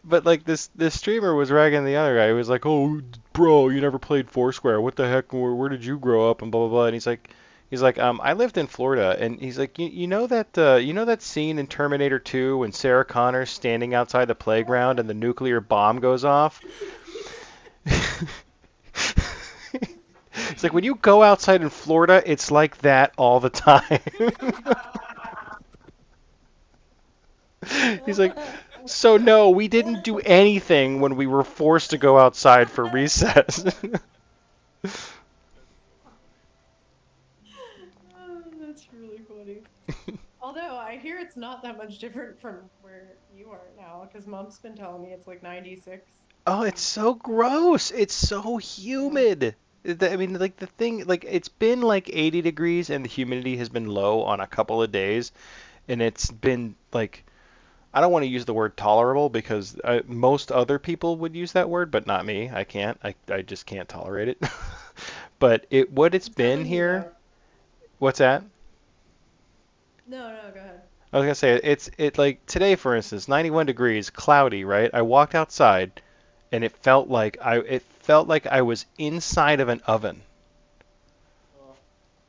but like this streamer was ragging the other guy. He was like, "Oh, bro, you never played Foursquare. What the heck? Where did you grow up?" And blah blah blah. And he's like, I lived in Florida. And he's like, you know that scene in Terminator 2 when Sarah Connor's standing outside the playground and the nuclear bomb goes off? It's like when you go outside in Florida, it's like that all the time. He's like, so no, we didn't do anything when we were forced to go outside for recess. Oh, that's really funny. Although I hear it's not that much different from where you are now, because Mom's been telling me it's like 96. Oh, it's so gross. It's so Yeah. humid. I mean, like the thing, like it's been like 80 degrees and the humidity has been low on a couple of days, and it's been like I don't want to use the word tolerable because most other people would use that word, but not me. I can't. I just can't tolerate it. But what it's I'm been telling you here. though. What's that? No, no, go ahead. I was gonna say it like today, for instance, 91 degrees, cloudy, right? I walked outside and it felt like I was inside of an oven.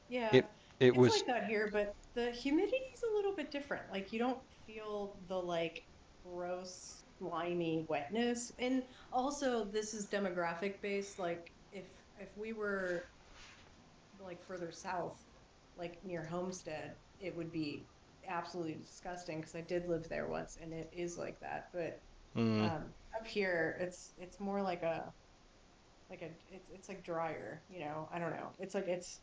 Yeah, It it it's was like that here, but the humidity is a little bit different. Like you don't feel the like gross, slimy wetness. And also this is demographic based. Like if we were like further south, like near Homestead, it would be absolutely disgusting because I did live there once and it is like that. But mm, up here it's more like a it's like drier, you know. I don't know. It's like it's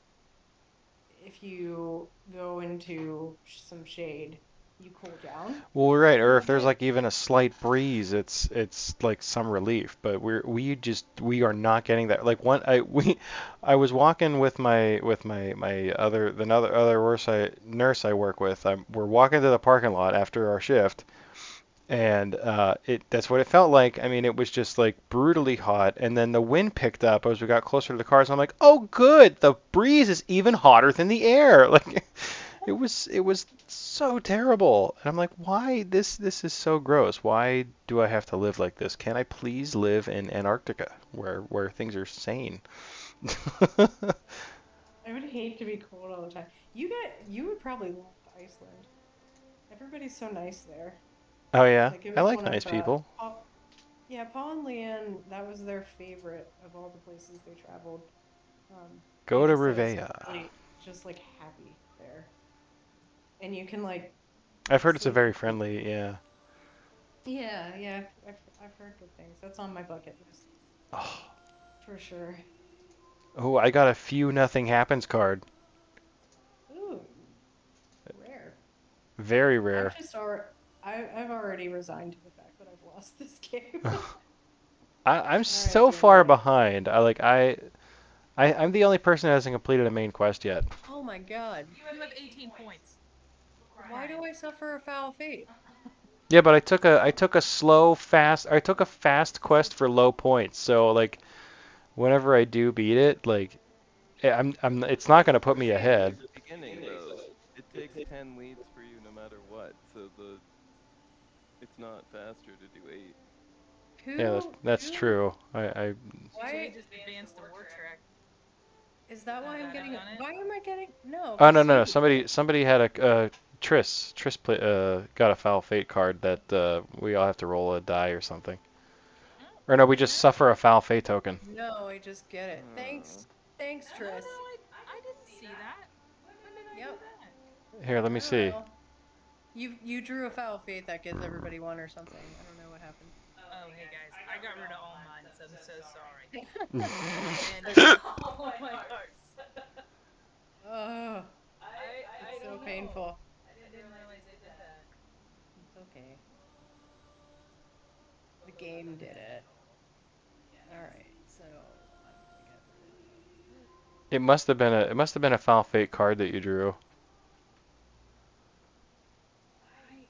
if you go into some shade, you cool down well, right, a or little if there's bit. like even a slight breeze, it's like some relief. But we are not getting that. Like one I was walking with my other the other nurse I work with. We're walking to the parking lot after our shift, and it that's what it felt like. I mean, it was just like brutally hot, and then the wind picked up as we got closer to the cars. And I'm like, oh, good, the breeze is even hotter than the air. Like, it was so terrible, and I'm like, why this is so gross? Why do I have to live like this? Can I please live in Antarctica where things are sane? I would hate to be cold all the time. You would probably love Iceland. Everybody's so nice there. Oh yeah, Like it I was like one of nice people. Paul, yeah, Paul and Leanne, that was their favorite of all the places they traveled. They Go to just said it's like Rivea. really just like happy there. And you can like I've heard it's a sleep very in friendly, yeah. yeah, yeah, I've heard good things. That's on my bucket list Oh, for sure. oh, I got a few nothing happens card. Ooh, rare. Very I've rare. just already I've already resigned to the fact that I've lost this game. I'm All right, so far Dandelion. behind. I'm the only person that hasn't completed a main quest yet. Oh my God. You have 18 points. Look where Why I do am. I suffer a foul fate? Yeah, but I took a fast quest for low points. So like whenever I do beat it, like it's not gonna put me Only ahead. the beginning though. It takes 10 leads for you no matter what, so it's not faster to do 8. Yeah, Who that's true. I Jay why just advanced the war track. is that why I'm Got it getting on it? why am I getting no, Oh because no, you somebody had a got a foul fate card that we all have to roll a die or something. Oh, Or no, we just okay. suffer a foul fate token. no, I just get it. Oh. Thanks, No, Tris. no, I didn't see that. When did I do Yep. that? Here, let me I don't see. know. You drew a foul fate that gives everybody one or something. I don't know what happened. Oh, hey guys, I got rid of all mine, so I'm so sorry. And Okay. all my hearts. Oh, I it's so don't know. painful. I didn't realize I did that. It's okay. The game did it. All right, so I'm gonna get rid of it. It must have been a foul fate card that you drew. I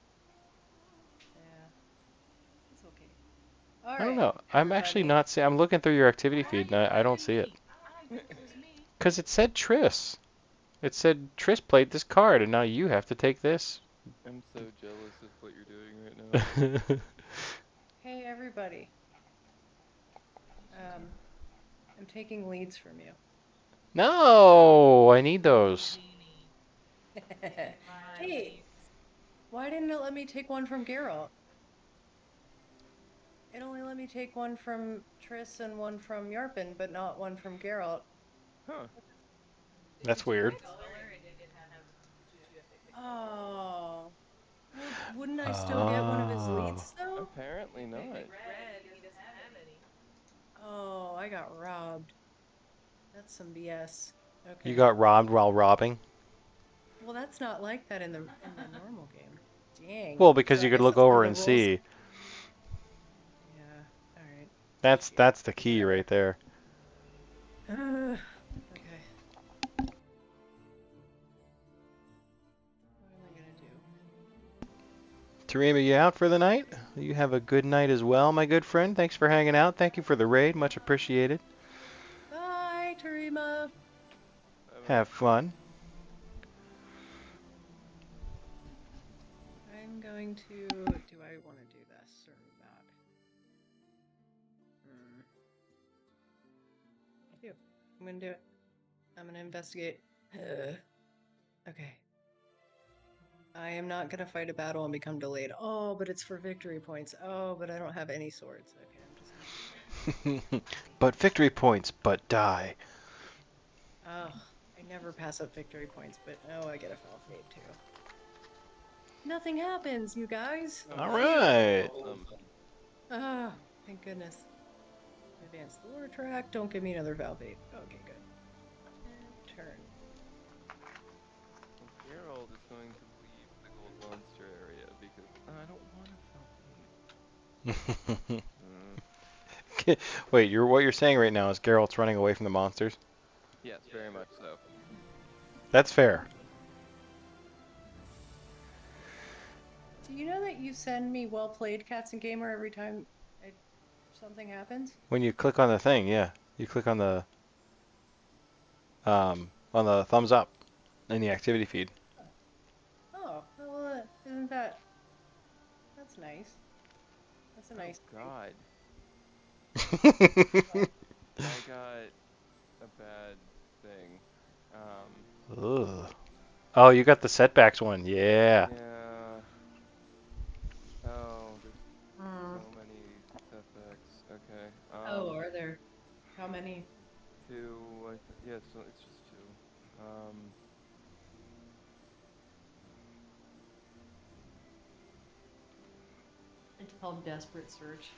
yeah, it's okay. All I don't right, know. I'm actually everybody. not seeing. I'm looking through your activity Why feed are you and I don't picking see it. me? I don't think it was me. Cause it said Triss. It said Triss played this card and now you have to take this. I'm so jealous of what you're doing right now. Hey, everybody. Um, I'm taking leads from you. No, I need those. Houdini. Take my Hey, leads. why didn't it let me take one from Geralt? It only let me take one from Triss and one from Yarpen, but not one from Geralt. Huh. That's Did you weird. pick color and you didn't have? Did you have to pick color? Oh, well, wouldn't I still get one of his Oh. leads though? Apparently You not. picked red and he doesn't have any. Oh, I got robbed. That's some BS. You Okay. got robbed while robbing? Well, that's not like that in the normal game. Dang. Well, So because I you could guess look that's one of over the and rules. see. Yeah. All right. Shit. That's the key Whatever. right there. Okay. What am I gonna do? Tarima, you out for the night? You have a good night as well, my good friend. Thanks for hanging out. Thank you for the raid. Much appreciated. Bye, Tarima. Bye bye. Have fun. I'm going to. Do I want to do this or not? Hmm. I do. I'm gonna do it. I'm gonna investigate. Okay. I am not gonna fight a battle and become delayed. Oh, but it's for victory points. Oh, but I don't have any swords. Okay, I'm just gonna do But victory points, but die. it. Oh, I never pass up victory points, but oh, I get a foul fate too. Nothing happens, you guys. Oh, All that's right. awesome. Ah, thank goodness. Advance the war track. Don't give me another foul fate. Okay, good. And turn. Well, Geralt is going to leave the gold monster area because I don't want to foul fate. Wait, what you're saying right now is Geralt's running away from the monsters? Yes, very much so. That's fair. Do you know that you send me well played, Cats and Gamer, every time something happens? When you click on the thing, yeah. You click on the thumbs up in the activity feed. Oh, well, isn't that that's nice? That's a Oh nice thing. God, I got a bad thing. Ugh. Oh, you got the setbacks one. Yeah. Yeah. Oh, there's Mm. so many setbacks. Okay. Oh, are there? How many? Two. Yeah, so it's just two. It's called Desperate Search.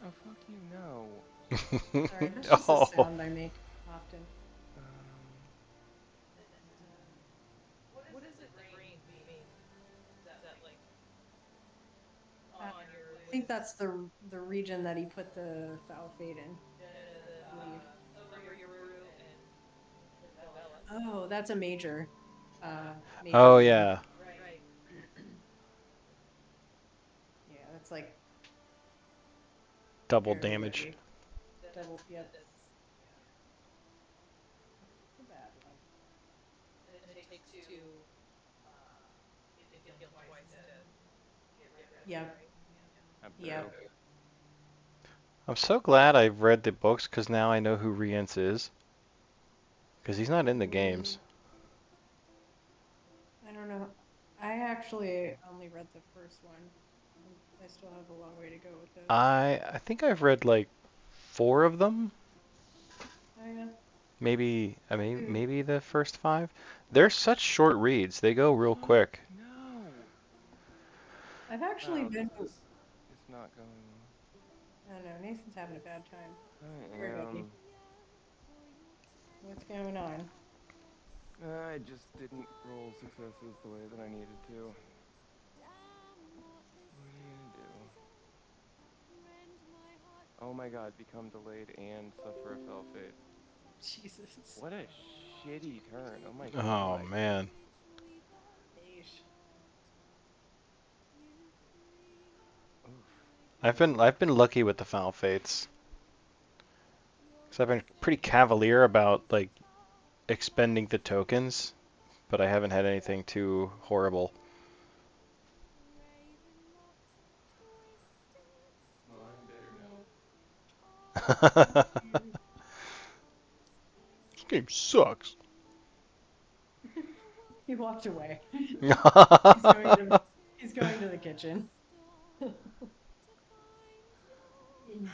Oh, fuck you, no. Sorry, that's just a Oh. sound I make often. What is it the green mean? Is that like Uh, on your think that's the region that he put the foul fade in. I believe. Over your brew and develop. Oh, that's a major. Major Oh wound. yeah, Right. Yeah, that's like double very damage. heavy. Double. Yep. That's yeah. The bad one. And it takes two. You have to heal twice to get rid of it, Yep. right? A Yep. brew. I'm so glad I've read the books because now I know who Rience is. Because he's not in the games. Mm, I don't know. I actually only read the first one. I still have a long way to go with those. I think I've read like 4 of them. Oh yeah. Maybe I mean Dude, maybe the first 5. They're such short reads. They go real Fuck quick. no. I've actually Oh, been. this is not going well. I don't know. Nathan's having a bad time. I Here, buddy. am. What's going on? I just didn't roll successes the way that I needed to. What are you gonna do? Oh my god, become delayed and suffer a fell fate. Jesus. What a shitty turn. Oh my Oh god. man. Yeesh. Oof. I've been lucky with the foul fates. Cause I've been pretty cavalier about like expending the tokens, but I haven't had anything too horrible. Well, I'm bitter now. This game sucks. He walked away. He's going to he's going to the kitchen. Jeez.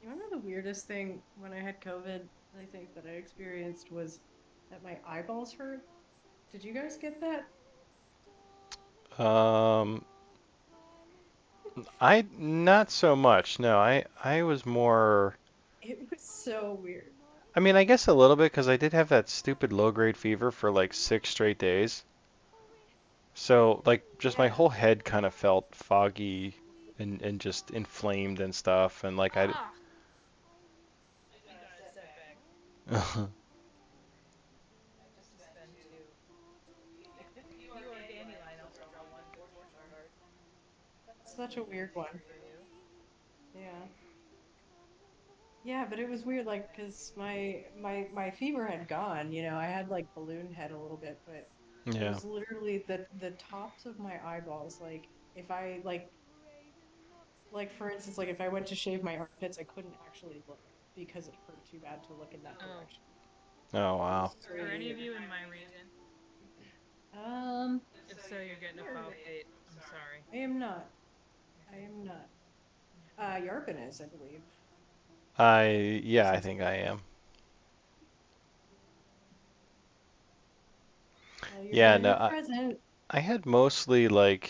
You wanna know the weirdest thing when I had COVID, I think that I experienced was that my eyeballs hurt. Did you guys get that? um, I not so much. No, I was more. It was so weird. I mean, I guess a little bit because I did have that stupid low grade fever for like 6 straight days. So like just my Yeah. whole head kind of felt foggy and just inflamed and stuff and like I. Ah, we got a setback. Just spend two. If you are dandelion, also draw one fortune card. That's such a weird one. For you. Yeah. Yeah, but it was weird, like, because my fever had gone, I had like balloon head a little bit, but it Yeah. was literally the tops of my eyeballs. Like, if I like for instance, like if I went to shave my armpits, I couldn't actually look because it hurt too bad to look in that Oh, direction. Oh It wow. was so are any of weird. you in my region? Um, If so, you're getting a foul fate. I'm sorry. I am not. I Okay. am not. Okay. Yarpin is, I believe. Yeah, I Since think I am. you're Yeah, getting no, a present. I had mostly like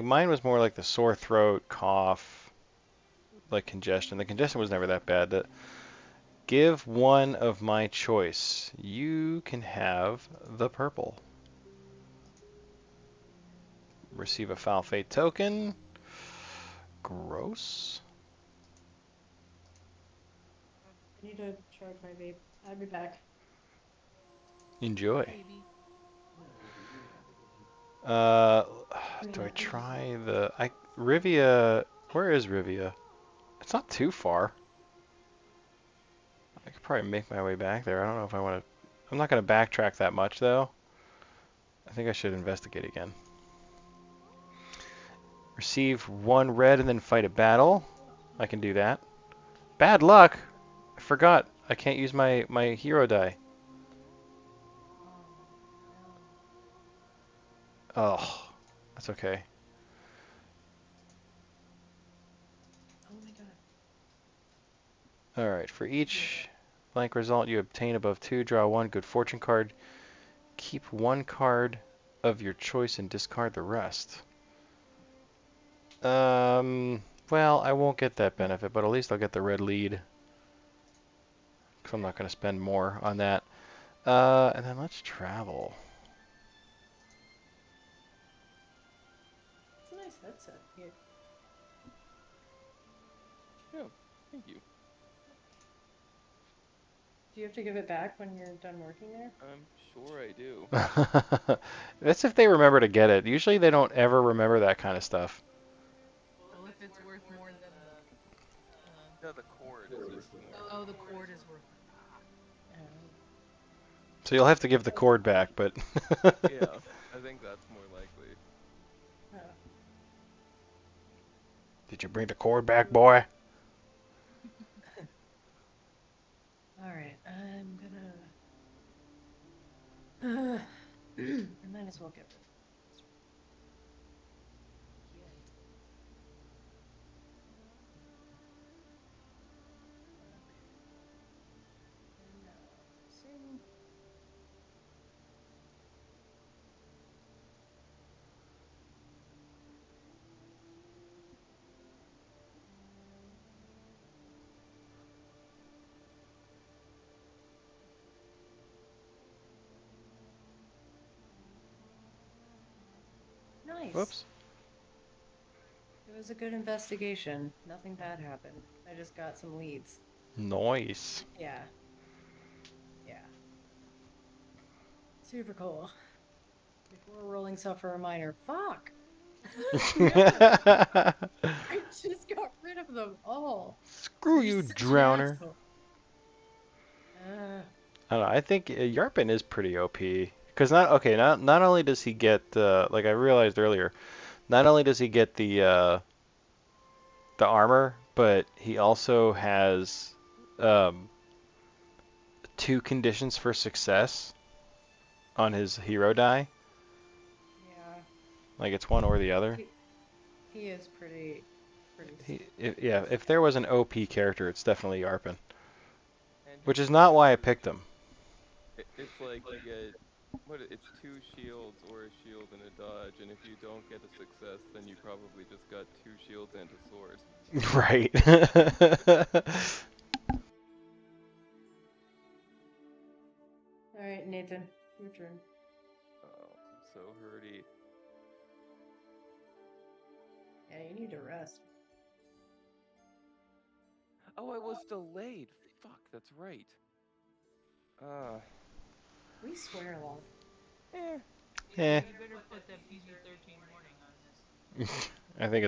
mine was more like the sore throat, cough, like congestion. The congestion was never that bad. Give one of my choice. You can have the purple. Receive a foul fate token. Gross. I need to charge my vape. I'll be back. Enjoy. Maybe. Uh, do I Yeah. try Rivia? Where is Rivia? It's not too far. I could probably make my way back there. I don't know if I want to. I'm not going to backtrack that much though. I think I should investigate again. Receive 1 red and then fight a battle. I can do that. Bad luck. I forgot. I can't use my hero die. Oh no. Oh, that's okay. Oh my god. All right. For each blank result you obtain above 2, draw 1 good fortune card. Keep 1 card of your choice and discard the rest. Well, I won't get that benefit, but at least I'll get the red lead. Because I'm not going to spend more on that. And then let's travel. It's a nice headset. Yeah. Yeah, thank you. Do you have to give it back when you're done working there? I'm sure I do. That's if they remember to get it. Usually they don't ever remember that kind of stuff. Well, if it's worth more than the, No, the cord is worth more. oh, the cord is worth. So you'll have to give the cord back, but Yeah, I think that's more likely. Oh. did you bring the cord back, boy? All right, I'm gonna. I might as well get rid of this. Okay. And now sing. Nice. Whoops. It was a good investigation. Nothing bad happened. I just got some leads. Nice. Yeah. Yeah. Super cool. Before rolling stuff for a minor. Fuck! No! I just got rid of them all. Screw You're you, such an drowner. asshole. I don't know. I think Yarpin is pretty OP. Because not only does he get like I realized earlier, not only does he get the armor, but he also has um, 2 conditions for success on his hero die. Yeah. Like it's one or the other. He is pretty Yeah, if there was an OP character, it's definitely Yarpin. And Which his is not why I successes, picked him. it's like you get, it's 2 shields or a shield and a dodge, and if you don't get a success, then you probably just got 2 shields and a sword. Right. Alright, Nathan, your turn. Oh, I'm so hurty. Yeah, you need to rest. Oh, I was delayed. Fuck, that's right. We swear a lot. Eh. Eh. You better put that PG-13 warning on this. I think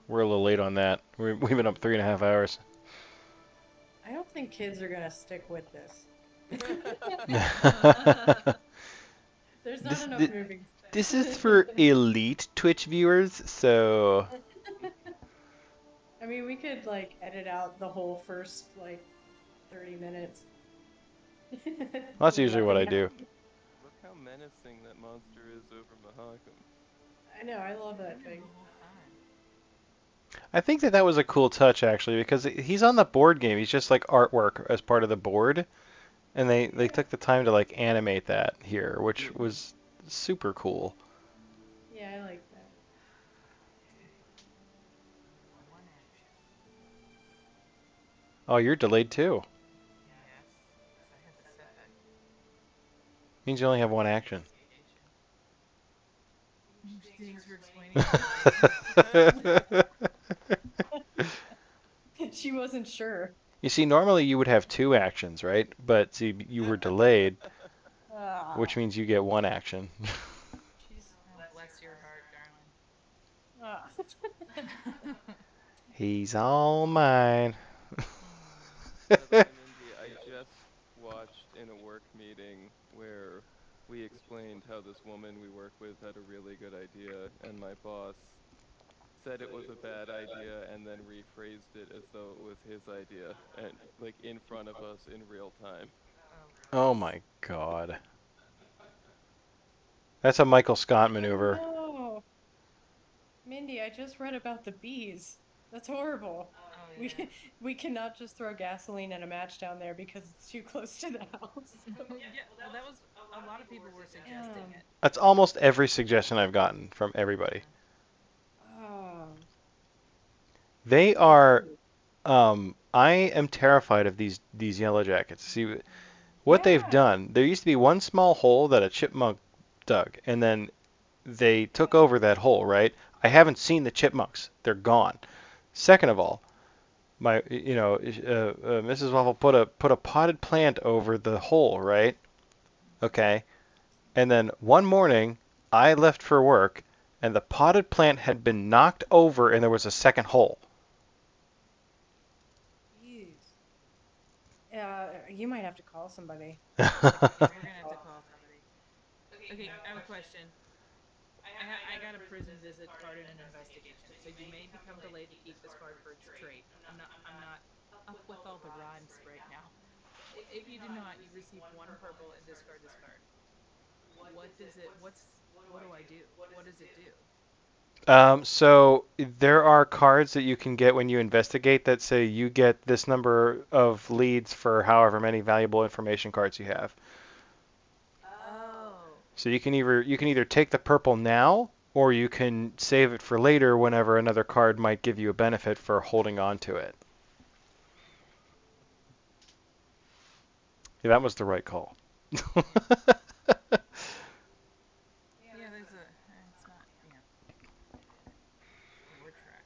we're a little late on that. We've been up 3.5 hours. I don't think kids are gonna stick with this. There's not This, enough thi- movies. this is for elite Twitch viewers, so I mean, we could like edit out the whole first like 30 minutes. that's With usually what nothing I do. happening. Look how menacing that monster is over Mahakam. I know, I love that The thing. whole time. I think that was a cool touch actually because he's on the board game. He's just like artwork as part of the board, and they took the time to like animate that here, which was super cool. Yeah, I like that. One action. Oh, you're delayed too. Yes, because I had to set that Means you only have one action. investigation. Thanks for explaining that. She wasn't sure. You see, normally you would have 2 actions, right? But see, you were delayed, Ah, which means you get 1 action. she's Oh, bless your heart, ah. darling. He's all mine. By the way, Mindy, I just watched in a work meeting where we explained how this woman we work with had a really good idea, and my boss said it was a bad idea and then rephrased it as though it was his idea, and like in front of us in real time. Oh, Oh gross. my god. That's a Michael Scott Oh maneuver. no. Mindy, I just read about the bees. That's horrible. Oh We we cannot just throw gasoline and a match down there because it's too close to the house. Yeah, well, that was a lot of people were suggesting Damn. it. That's almost every suggestion I've gotten from everybody. Yeah. Oh, They they are. do. I am terrified of these yellow jackets. See what they've Yeah. done. There used to be one small hole that a chipmunk dug, and then they took over that hole. Right? I haven't seen the chipmunks. They're gone. Second of all, Mrs. Waffle put a potted plant over the hole. Right? Okay. And then one morning, I left for work, and the potted plant had been knocked over, and there was a second hole. Jeez. You might have to call somebody. Like Yeah, a we're gonna have to call somebody. Okay, I have a question. I got a prison visit card in an investigation, so you may become delayed to keep this card for its trait. I'm not up with all the rhymes right now. If you do not, you receive one purple and discard this card. What do I do? What does it do? So there are cards that you can get when you investigate that say you get this number of leads for however many valuable information cards you have. Oh. So you can either take the purple now or you can save it for later whenever another card might give you a benefit for holding on to it. Yeah, that was the right call. Yeah, there's a it's not, yeah. We're trying.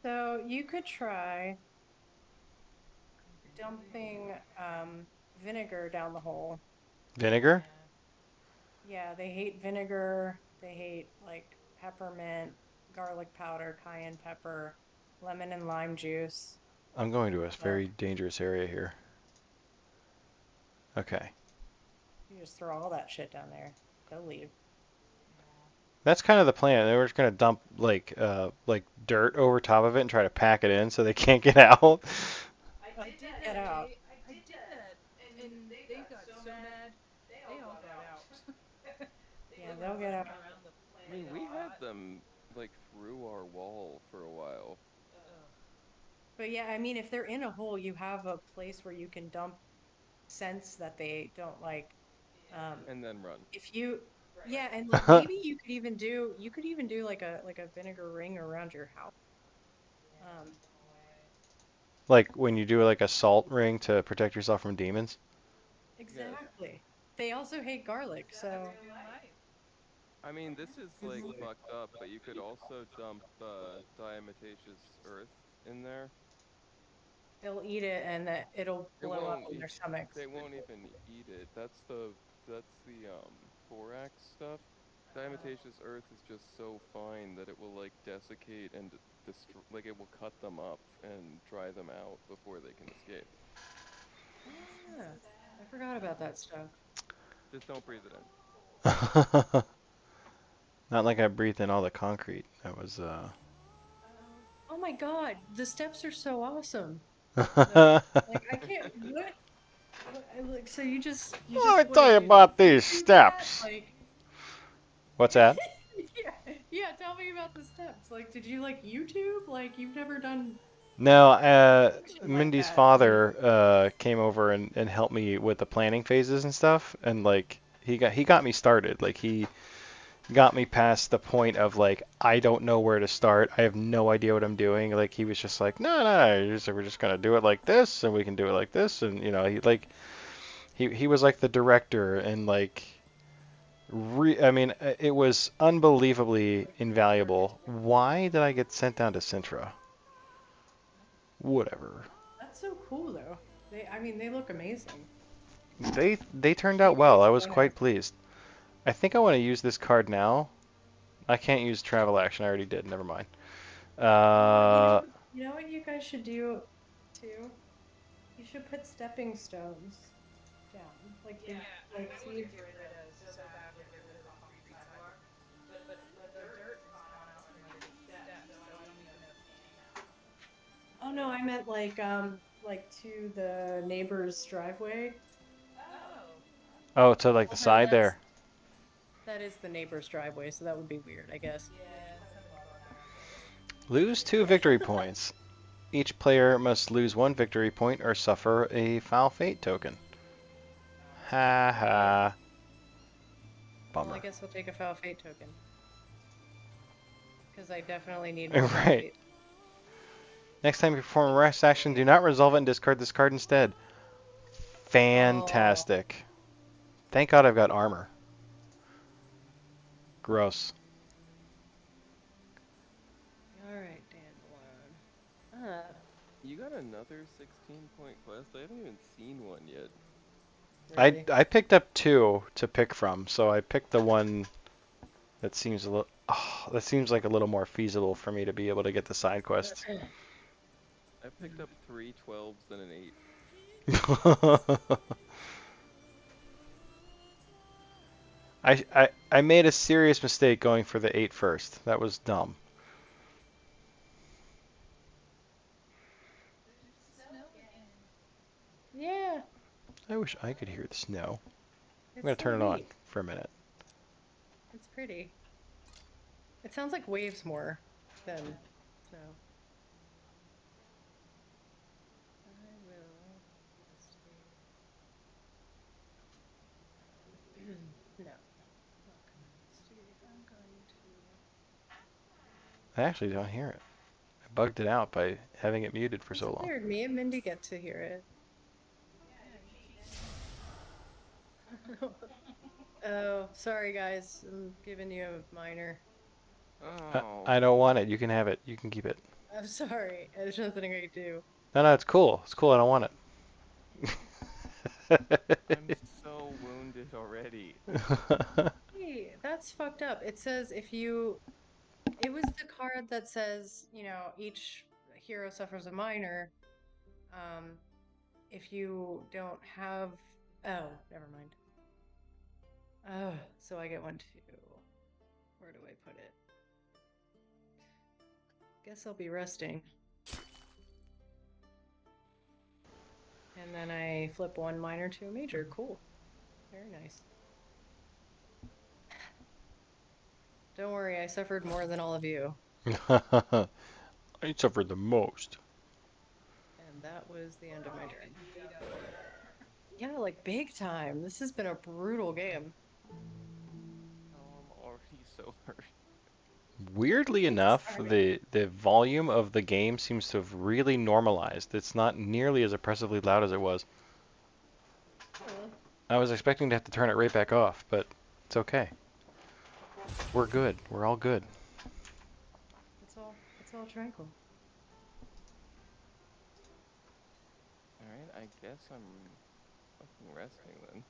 So you could try Eventually. dumping vinegar down the hole. Vinegar? Yeah. Yeah, they hate vinegar. They hate like peppermint, garlic powder, cayenne pepper, lemon and lime juice. I'm going to a So very dangerous area here. Okay. you just throw all that shit down there. They'll leave. Yeah. That's kind of the plan. They were just gonna dump like dirt over top of it and try to pack it in so they can't get out. Oh, I did get that, out. Jay. I did that, and they got so mad. They all got out. Yeah, They were they'll get running out. around the I mean, we had spot. them like through our wall for a while Ugh. But yeah, I mean, if they're in a hole, you have a place where you can dump scents that they don't like. Um, and then run. if you, yeah, and like maybe you could even do like a vinegar ring around your house. Yeah, Um, keep them away. Like when you do like a salt ring to protect yourself from demons. Yes. exactly. They also hate garlic, so They might. I mean, this is like fucked up, but you could also dump diatomaceous earth in there. they'll eat it and that it'll It blow up won't. in their stomachs. They won't even eat it. That's the borax stuff. Diatomaceous earth is just so fine that it will like desiccate and destroy. Like it will cut them up and dry them out before they can escape. That's Ah, so I sad. forgot about that stuff. Just don't breathe it in. Not like I breathed in all the concrete. That was Oh. Oh my God, the steps are so awesome, though. Like I can't. Like so you just Let me what tell did you you about these YouTube that? steps. Like What's that? yeah, yeah. Tell me about the steps. Like, did you like YouTube? Like, you've never done No, action like Mindy's that. Like, father came over and helped me with the planning phases and stuff, and like he got me started. Like he got me past the point of like I don't know where to start. I have no idea what I'm doing. Like he was just like, no, no, we're just gonna do it like this, and we can do it like this, and he was like the director, and like I mean it was unbelievably invaluable. Why did I get sent down to Sintra? Whatever. that's so cool, though. I mean, they look amazing. They turned out Maybe well. I it's was bonus. quite pleased. I think I want to use this card now. I can't use travel action. I already did. Never mind. Oh, Uh, you know what you guys should do too? You should put stepping stones down. Like the Yeah, like I want to see. get rid of so bad want to get rid of the concrete sidewalk, but the dirt has gone out from underneath the steps, so I don't even know if it came out. Oh no, I meant like to the neighbor's driveway. Oh. oh, to like the Although side there. that is the neighbor's driveway, so that would be weird, I guess. Yeah, somebody's walking around there. Lose 2 victory points. Each player must lose 1 victory point or suffer a foul fate token. Ha ha. Well, I Bummer. guess I'll take a foul fate token. Because I definitely need more foul Right. fate. Next time you perform a rest action, do not resolve it and discard this card instead. Oh. Fantastic. Thank God I've got armor. Gross. Alright, Dandelion. You got another 16-point quest? I haven't even seen one yet. I Really? I picked up 2 to pick from, so I picked the one that seems a little. Oh, that seems like a little more feasible for me to be able to get the side quests. I picked up 3 12s and an 8. I made a serious mistake going for the 8 first. That was dumb. There's the snow again. Yeah, I wish I could hear the snow. I'm it's gonna so turn it on neat. for a minute. It's pretty. It sounds like waves more than snow. I will investigate. No, I'm not gonna investigate. I'm going to. I actually don't hear it. I bugged it out by having it muted for That's so long. weird. Me and Mindy get to hear it. Yeah, you keep saying Oh, sorry guys. I'm giving you a minor. Oh. I don't want it. You can have it. You can keep it. I'm sorry. There's nothing I can do. No, no, it's cool. It's cool. I don't want I'm it. so wounded already. Hey, that's fucked up. It says if you. It was the card that says, each hero suffers a minor. Um, if you don't have. Oh, never mind. Oh, so I get one too. Where do I put it? Guess I'll be resting. And then I flip one minor to a major. Cool. Very nice. Don't worry, I suffered more than all of you. I suffered the most. And that was the end of my getting turn. beat up here. Yeah, like big time. This has been a brutal game. Oh, I'm already so hurt. Weirdly It's, enough, I mean, the volume of the game seems to have really normalized. It's not nearly as oppressively loud as it was. hmm, I was expecting to have to turn it right back off, but it's okay. We're good. We're all good. it's all tranquil. Alright, I guess I'm fucking resting then.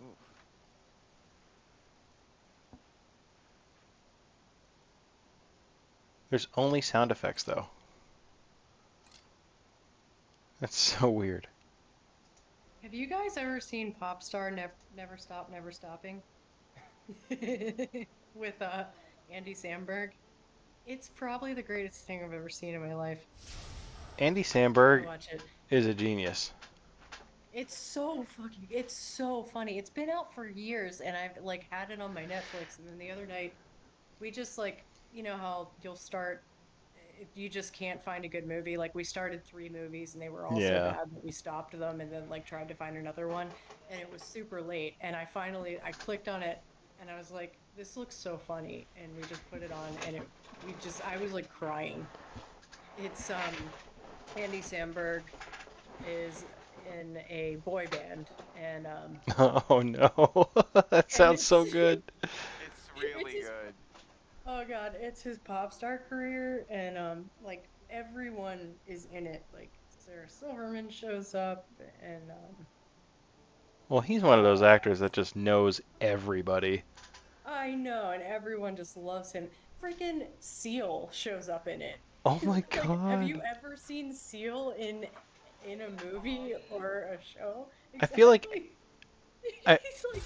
Oof. There's only sound effects though. That's so weird. Have you guys ever seen Popstar Never Stop Never Stopping? With Andy Samberg? It's probably the greatest thing I've ever seen in my life. Andy You gotta Samberg watch it. is a genius. It's so funny. It's been out for years and I've like had it on my Netflix and then the other night we just like, how you'll start if you just can't find a good movie. Like we started 3 movies and they were all so Yeah. bad that we stopped them and then like tried to find another one and it was super late and I clicked on it and I was like, this looks so funny and we just put it on and I was like crying. It's Andy Samberg is in a boy band Oh no. That and sounds so good. It's it's really his good. oh god, it's his pop star career and like everyone is in it. Like Sarah Silverman shows up and Well, he's one of those actors that just knows everybody. I know and everyone just loves him. Freaking Seal shows up in it. Oh my Like have you God. ever seen Seal in a movie or a show? I feel like Exactly. I He's like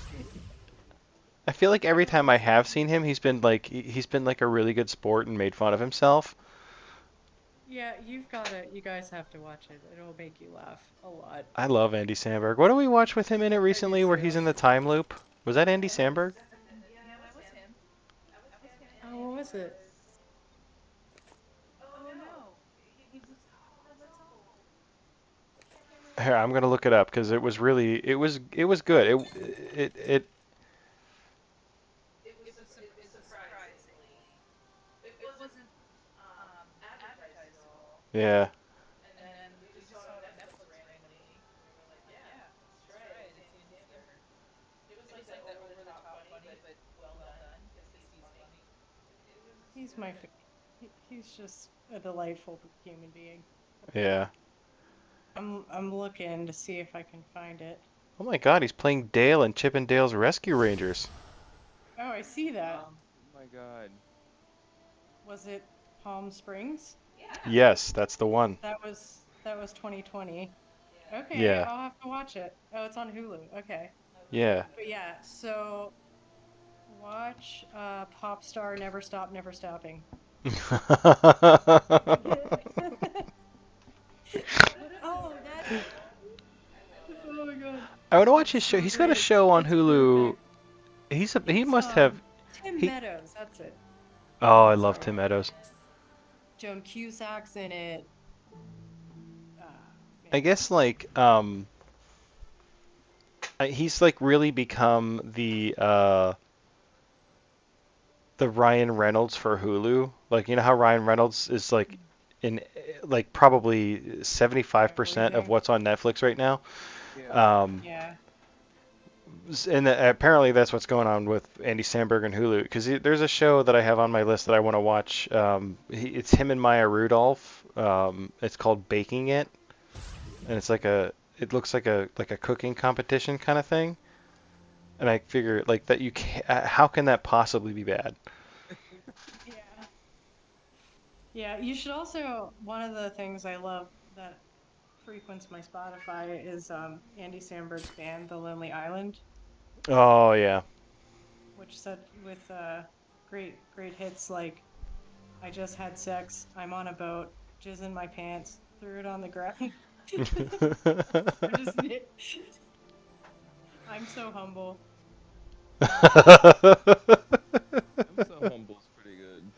I feel like every time I everyone's have seen him, he's been like a really good sport and made fun of himself. yeah, you guys have to watch it. It'll make you laugh a lot. I love Andy Samberg. What did we watch with him in it I do recently where too. he's in the time loop? Was that Andy Samberg? Yeah, that was him. That was him Oh, and what was it? Here, I'm gonna look it up because it was good. It It was surprisingly. It wasn't advertised at all. yeah. And then we just saw it on Netflix randomly, and we were like, yeah, let's try it. It's Andy Samberg. It was like the over the top funny, but well done because he's funny. It was He's my good. he's just a delightful human being. Yeah. I'm looking to see if I can find it. Oh my God, he's playing Dale in Chip and Dale's Rescue Rangers. Oh, I see that. Oh my god. Was it Palm Springs? Yeah. Yes, that's the one. That was 2020. Okay, Yeah. I'll have to watch it. Oh, it's on Hulu. Okay. Yeah. But yeah, so watch Pop Star Never Stop Never Stopping. Oh, that's oh my God. I want to watch That's his show. so He's got a great. show on It's Hulu. perfect. He It's must have Tim he. Meadows, that's it. Oh, I love Sorry. Tim Meadows. Joan Cusack's in it. I Man. guess like he's like really become the Ryan Reynolds for Hulu. Like you know how Ryan Reynolds is like in like probably 75% of Everything. what's on Netflix right now. Yeah. Um, Yeah. and apparently that's what's going on with Andy Samberg and Hulu because there's a show that I have on my list that I want to watch. It's him and Maya Rudolph. It's called Baking It, and it looks like a cooking competition kind of thing. And I figure like that you can how can that possibly be bad? Yeah. Yeah. You should also, one of the things I love that frequents my Spotify is Andy Samberg's band, The Lonely Island, Oh yeah. which said with great hits like I just had sex, I'm on a boat, jizz in my pants, threw it on the ground. I just I'm so humble. I'm so humble's pretty good.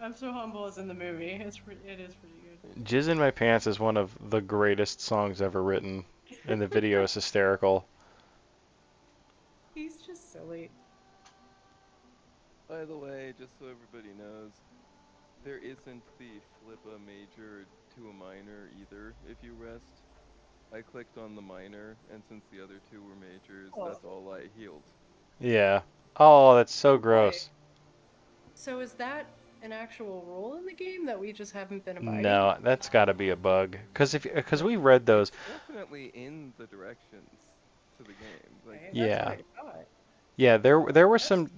I'm so humble is in the movie. It is pretty Jizz in My Pants is one of the greatest songs ever written, and the good. video is hysterical. He's just silly. By the way, just so everybody knows, there isn't the flip a major to a minor either if you rest. I clicked on the minor, and since the other two were majors, Oh, that's all I healed. Yeah. Oh, that's so oh boy. gross. So is that an actual rule in the game that we just haven't been abiding? No, that's got to be a bug. Because No. we read those. It's definitely in the directions to the game. Like, Okay, that's what Yeah. I thought. Yeah, there were That's some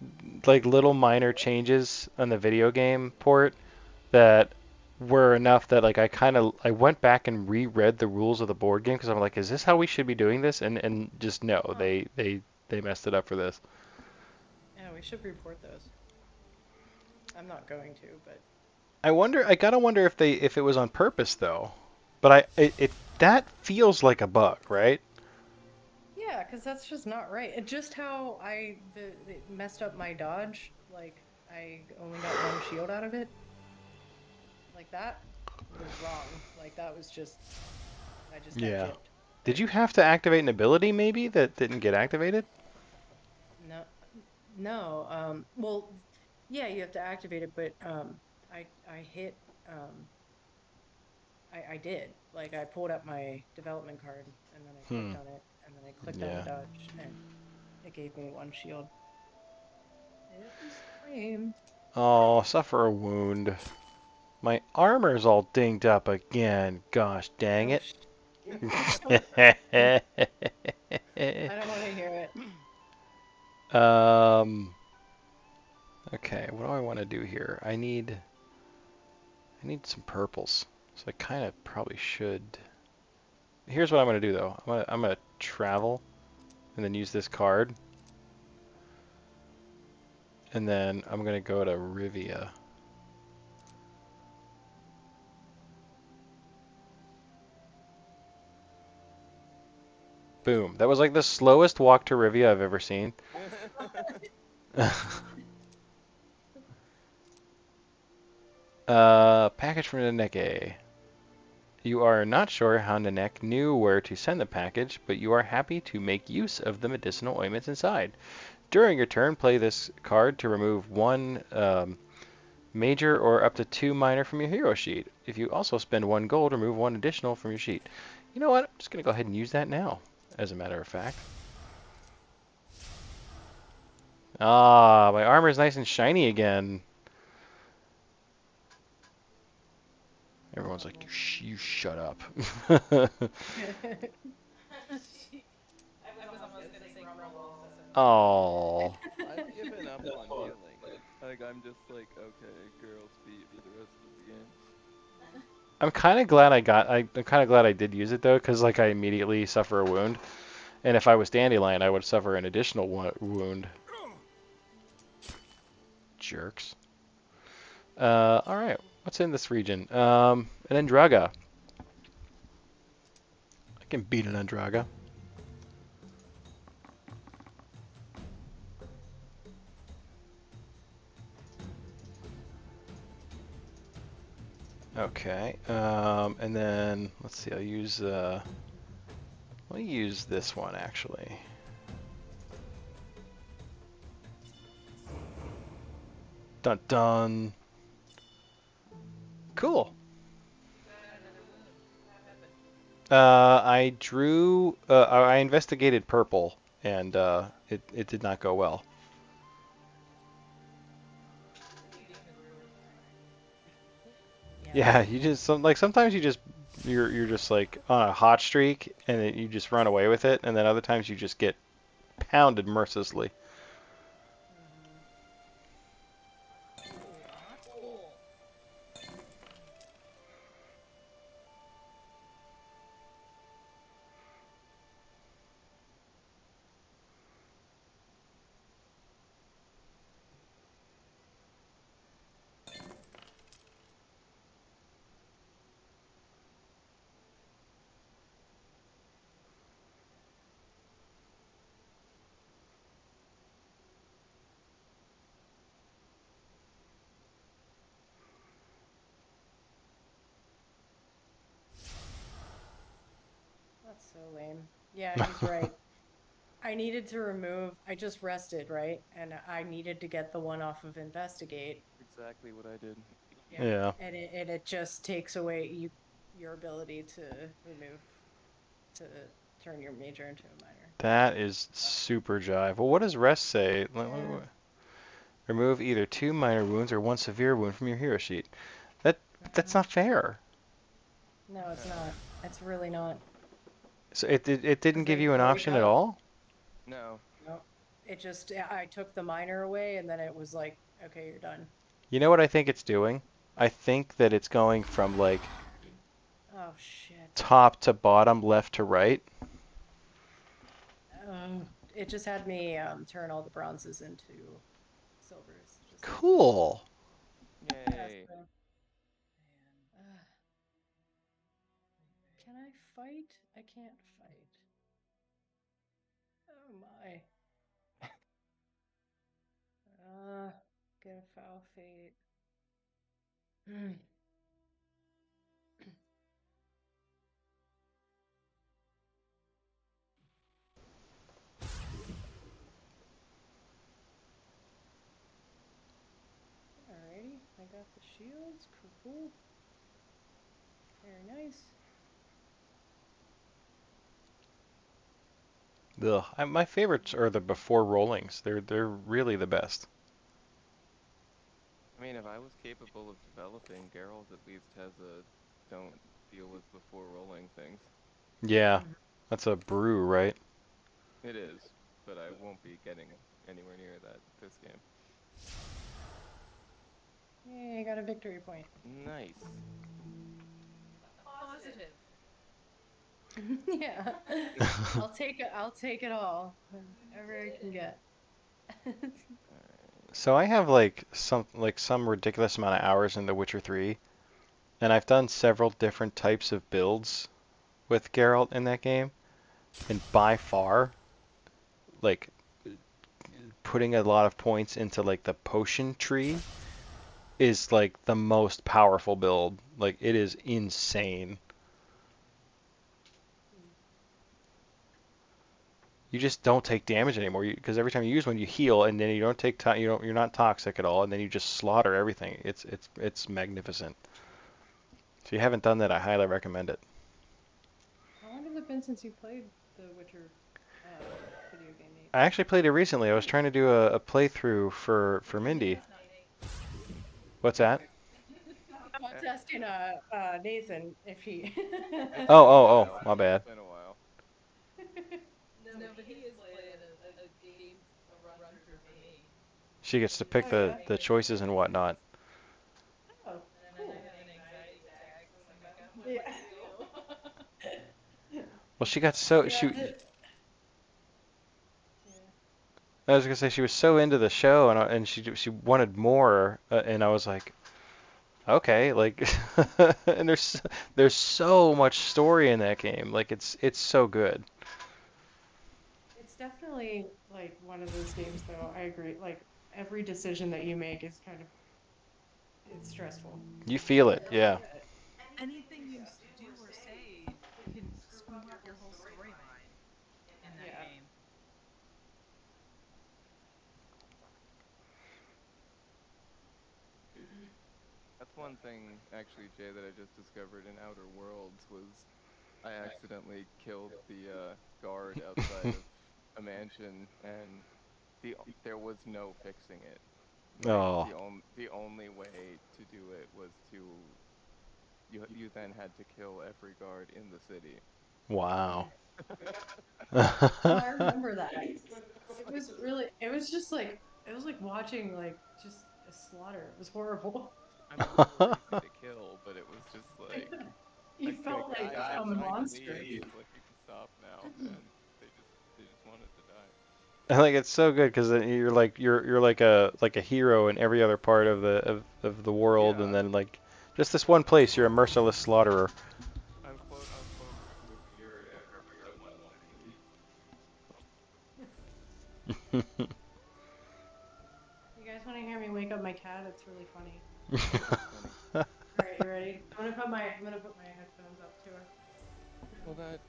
like little minor changes on the video game port that were enough that like I went back and reread the rules of the board game because I'm like, is this how we should be doing this? And just no, huh. they messed it up for this. Yeah, we should report those. I'm not going to, but I gotta wonder if it was on purpose though. But it that feels like a bug, right? yeah, because that's just not right. And just how it messed up my dodge, like I only got one shield out of it, like that was wrong. Like that was just I just got Yeah. gypped. Did Like you have to activate an ability maybe that didn't get activated? no, no. Well, yeah, you have to activate it, but I hit I did. Like I pulled up my development card and then I Hmm. clicked on it and then I clicked on Yeah. dodge and it gave me one shield. It was lame. Oh, suffer a wound. My armor's all dinged up again. Gosh dang Oh, it. don't. I don't want to hear it. um. Okay, what do I want to do here? I need some purples. So I kind of probably should. Here's what I'm gonna do though. I'm gonna travel and then use this card, and then I'm gonna go to Rivia. Boom. That was like the slowest walk to Rivia I've ever seen. Package from the Neke. You are not sure how Nanek knew where to send the package, but you are happy to make use of the medicinal ointments inside. During your turn, play this card to remove one major or up to 2 minor from your hero sheet. If you also spend 1 gold, remove 1 additional from your sheet. You know what? I'm just going to go ahead and use that now, as a matter of fact. Ah, my armor's nice and shiny again. Everyone's like, you shut up. I was almost gonna say grumble. Oh, I've given up on healing. Like, I'm just like, okay, girls beat for the rest of the game. I'm kind of glad I'm kind of glad I did use it though, because like I immediately suffer a wound, and if I was Dandelion, I would suffer an additional wound. Jerks. All right, what's in this region? An Andraga. I can beat an Andraga. Okay, and then let's see. Let me use this one actually. Dun dun. Cool. You got another wound. What happened? I investigated purple, and it did not go well. This game is really hard. Yeah, you just sometimes you're just like on a hot streak, and you just run away with it, and then other times you just get pounded mercilessly. Ooh, Waffle. That's so lame. Yeah, he's right. I needed to remove, I just rested, right? And I needed to get the one off of investigate. Exactly what I did. Yeah, And it just takes away your ability to remove to turn your major into a minor. that is super jive. Well, what does rest say? Yeah. Remove either 2 minor wounds or 1 severe wound from your hero sheet. That that's not fair. No, it's No. not. It's really not. So it didn't Because give they you an break option at up. all? No. No. It just, I took the minor away and then it was like, okay, you're done. You know what I think it's doing? I think that it's going from like Oh, shit. top to bottom, left to right. It just had me turn all the bronzes into silvers, just like it used to. Cool. Yeah, Yay. so. Can I fight? I can't fight. Oh my. Get a foul fate. Alrighty, I got the shields. Cool. Very nice. Ugh. My favorites are the before rollings. They're really the best. I mean, if I was capable of developing, Geralt at least has a don't deal with before rolling things. Yeah, Mhm. that's a brew, right? It is, but I won't be getting anywhere near that this game. Yay, I got a victory point. Nice. Positive. Yeah. I'll take it all. Whatever I can get. Alright. So I have like some ridiculous amount of hours in The Witcher 3, and I've done several different types of builds with Geralt in that game, and by far, like putting a lot of points into like the potion tree is like the most powerful build. Like it is insane. you just don't take damage anymore. Because every time you use one, you heal, and then you don't take you're not toxic at all, and then you just slaughter everything. It's magnificent. If you haven't done that, I highly recommend it. How long has it been since you played the Witcher video game, Nate? I actually played it recently. I was trying to do a playthrough for Mindy. That's not Nate. What's that? I was asking Nathan if he. It's Oh, been a oh, while. my bad. It's been a while. No, but he is playing a game run through for me. She gets to pick Oh yeah. the choices and whatnot. Oh, And then cool. I have an anxiety attack because I'm like, what do Yeah. I do? Well, she got so Yeah. she. Yeah. I was gonna say she was so into the show and she wanted more and I was like, okay, like, and there's so much story in that game. Like it's so good. It's definitely like one of those games, though. I agree. Like every decision that you make is kind of it's stressful. You feel it, yeah. Anything you do or say can screw up your whole storyline in that Yeah. game. That's one thing, actually, Jay, that I just discovered in Outer Worlds was I accidentally killed the guard outside of a mansion, and there was no fixing it. Like Oh, the only way to do it was to you then had to kill every guard in the city. wow. Oh, I remember that. It was really. It was like watching like just a slaughter. It was horrible. I mean, they were easy to kill, but it was just like You a felt like guys, a I'm trying to monster. leave. It's like you can stop now, and they just wanted to die. Like it's so good because you're like you're like a hero in every other part of of the world, and Yeah, then like just this one place, you're a merciless slaughterer. unquote unquote persevere everyone leaves. You guys want to hear me wake up my cat? It's really funny. What's funny? All right, you ready? I'm gonna put my headphones up to her. Well, that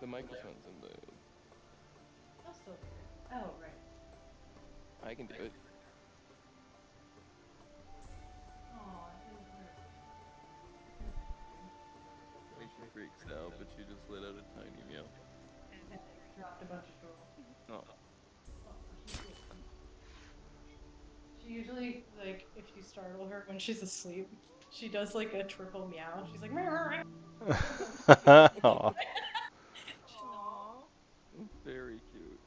the microphone's in the. I'll still hear it. Oh, right. I can do it. Oh, it didn't work. Like she freaks out, but she just let out a tiny meow. And dropped a bunch of drool. Oh, Oh, she usually like if you startle her when she's asleep, she does like a triple meow. She's like meow. Aw. Aww. it's very cute.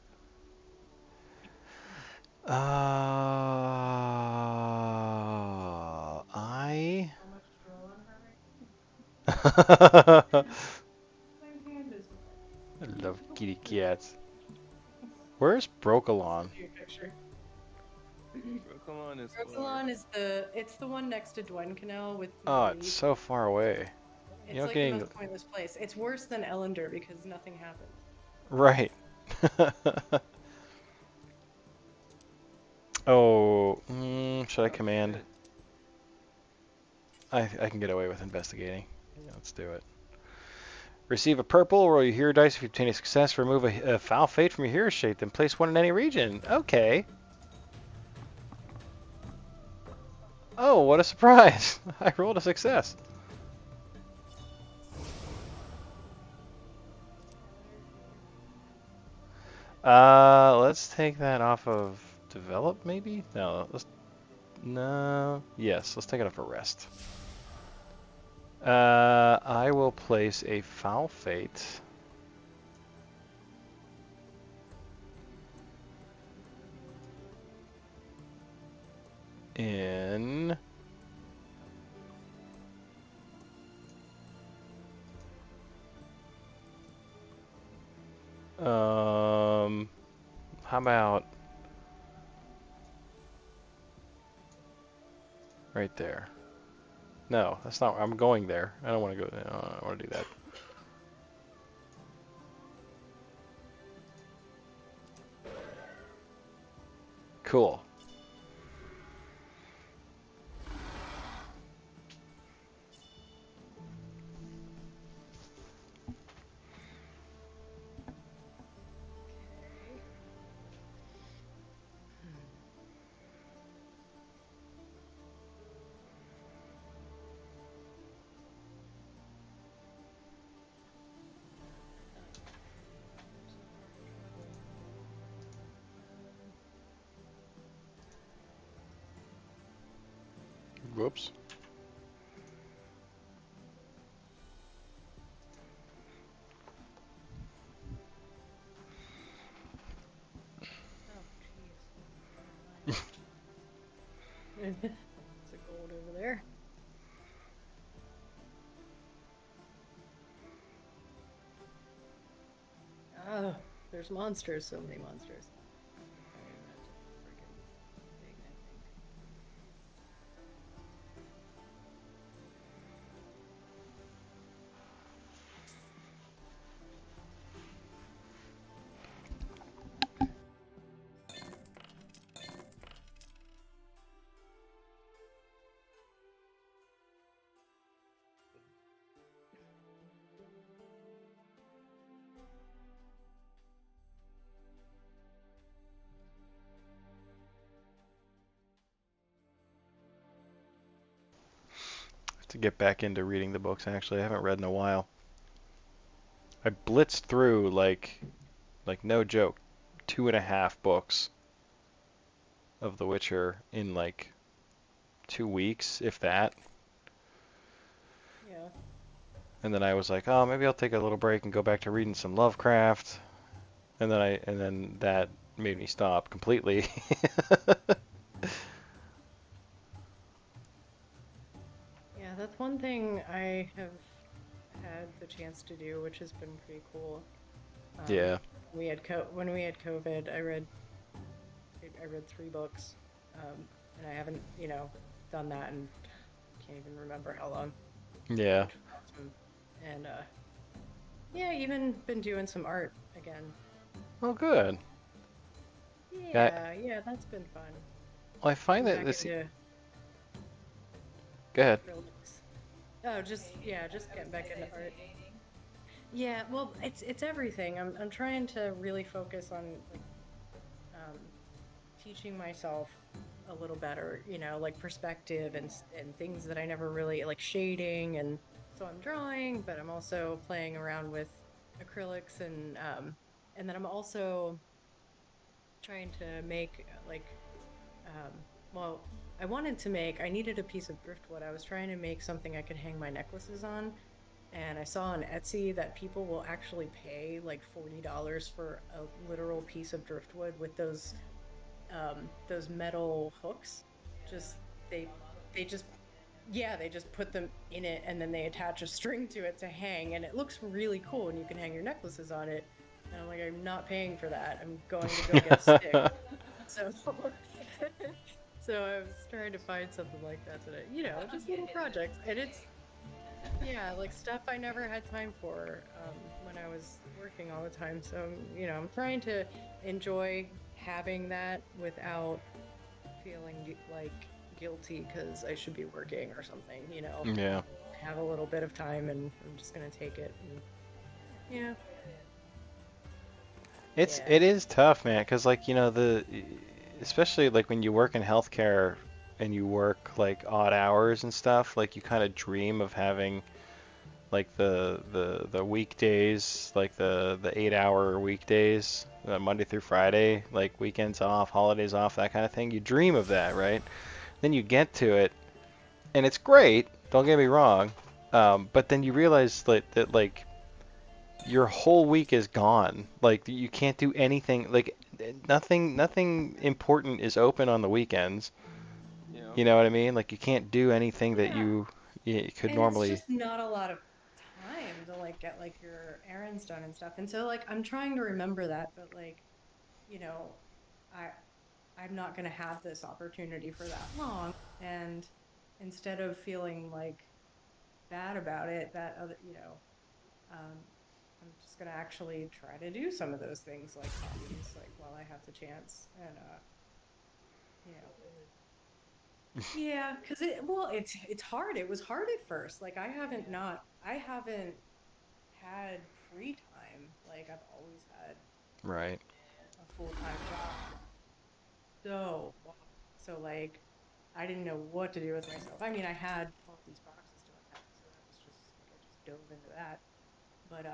I So much drool on her right I now. My hand is wet. love kitty cats. Where's Brokalon? Send you a picture. Pokemon is far. Rosalon is it's the one next to Dwen Canal with Oh, no it's leaf. so far away. It's You're not like the getting most pointless place. It's worse than Ellender because nothing happens. right. Oh, should I Oh, command? shit. I can get away with investigating. Yeah, let's do it. Receive a purple, roll your hero dice if you obtain a success. Remove a foul fate from your hero shape, then place one in any region. Okay. Oh, what a surprise! I rolled a success. Let's take that off of develop, maybe? No. Yes, let's take it off of rest. I will place a foul fate in how about right there? No, that's not. I'm going there. I don't want to go. No, I don't want to do that. Cool. Whoops. Oh, jeez. Never mind. It's a gold over there. Oh, there's monsters. So many monsters. Oh, even that took a freaking thing, I think. To get back into reading the books, actually. I haven't read in a while. I blitzed through, like no joke, 2.5 books of The Witcher in like 2 weeks, if that. Yeah. And then I was like, oh, maybe I'll take a little break and go back to reading some Lovecraft. And then that made me stop completely. Yeah, that's one thing I have had the chance to do, which has been pretty cool. Um, Yeah. when we had COVID, I read 3 books, and I haven't, done that, and can't even remember how long, Yeah. which was awesome. And yeah, even been doing some art again. Well, good. Yeah. Yeah, that's been fun. Well, I find Getting that back this. into Go ahead. acrylics. Oh, just getting back into art. dating? Yeah, well, it's everything. I'm trying to really focus on like um teaching myself a little better, like perspective and things that I never really like shading, and so I'm drawing, but I'm also playing around with acrylics, and then I'm also trying to make well, I needed a piece of driftwood. I was trying to make something I could hang my necklaces on, and I saw on Etsy that people will actually pay like $40 for a literal piece of driftwood with those metal hooks. Just they they just yeah, they just put them in it, and then they attach a string to it to hang, and it looks really cool, and you can hang your necklaces on it. And I'm like, I'm not paying for that. I'm going to go get a stick. So so I was trying to find something like that today. Just little projects. And it's yeah, like stuff I never had time for when I was working all the time. So, I'm trying to enjoy having that without feeling like guilty because I should be working or something. Yeah. I have a little bit of time and I'm just gonna take it. And yeah, yeah, It is tough, man, because like especially like when you work in healthcare and you work like odd hours and stuff, like you kind of dream of having like the weekdays, like the 8 hour weekdays, Monday through Friday, like weekends off, holidays off, that kind of thing. You dream of that, right? Then you get to it, and it's great. Don't get me wrong, but then you realize that like your whole week is gone. Like you can't do anything. Like nothing important is open on the weekends. Yeah. You know what I mean? Like you can't do anything that yeah. you could And it's normally. just not a lot of time to like get like your errands done and stuff. And so like I'm trying to remember that, but like, you know, I I'm not going to have this opportunity for that long. And instead of feeling like bad about it, that other, um, I'm just going to actually try to do some of those things like hobbies, like while I have the chance. And, you know, yeah, because it's hard. It was hard at first. Like I haven't had free time. Like I've always had Right. a full-time job. So long. So like I didn't know what to do with myself. I mean, I had all these boxes to unpack, so that was just like I just dove into that. But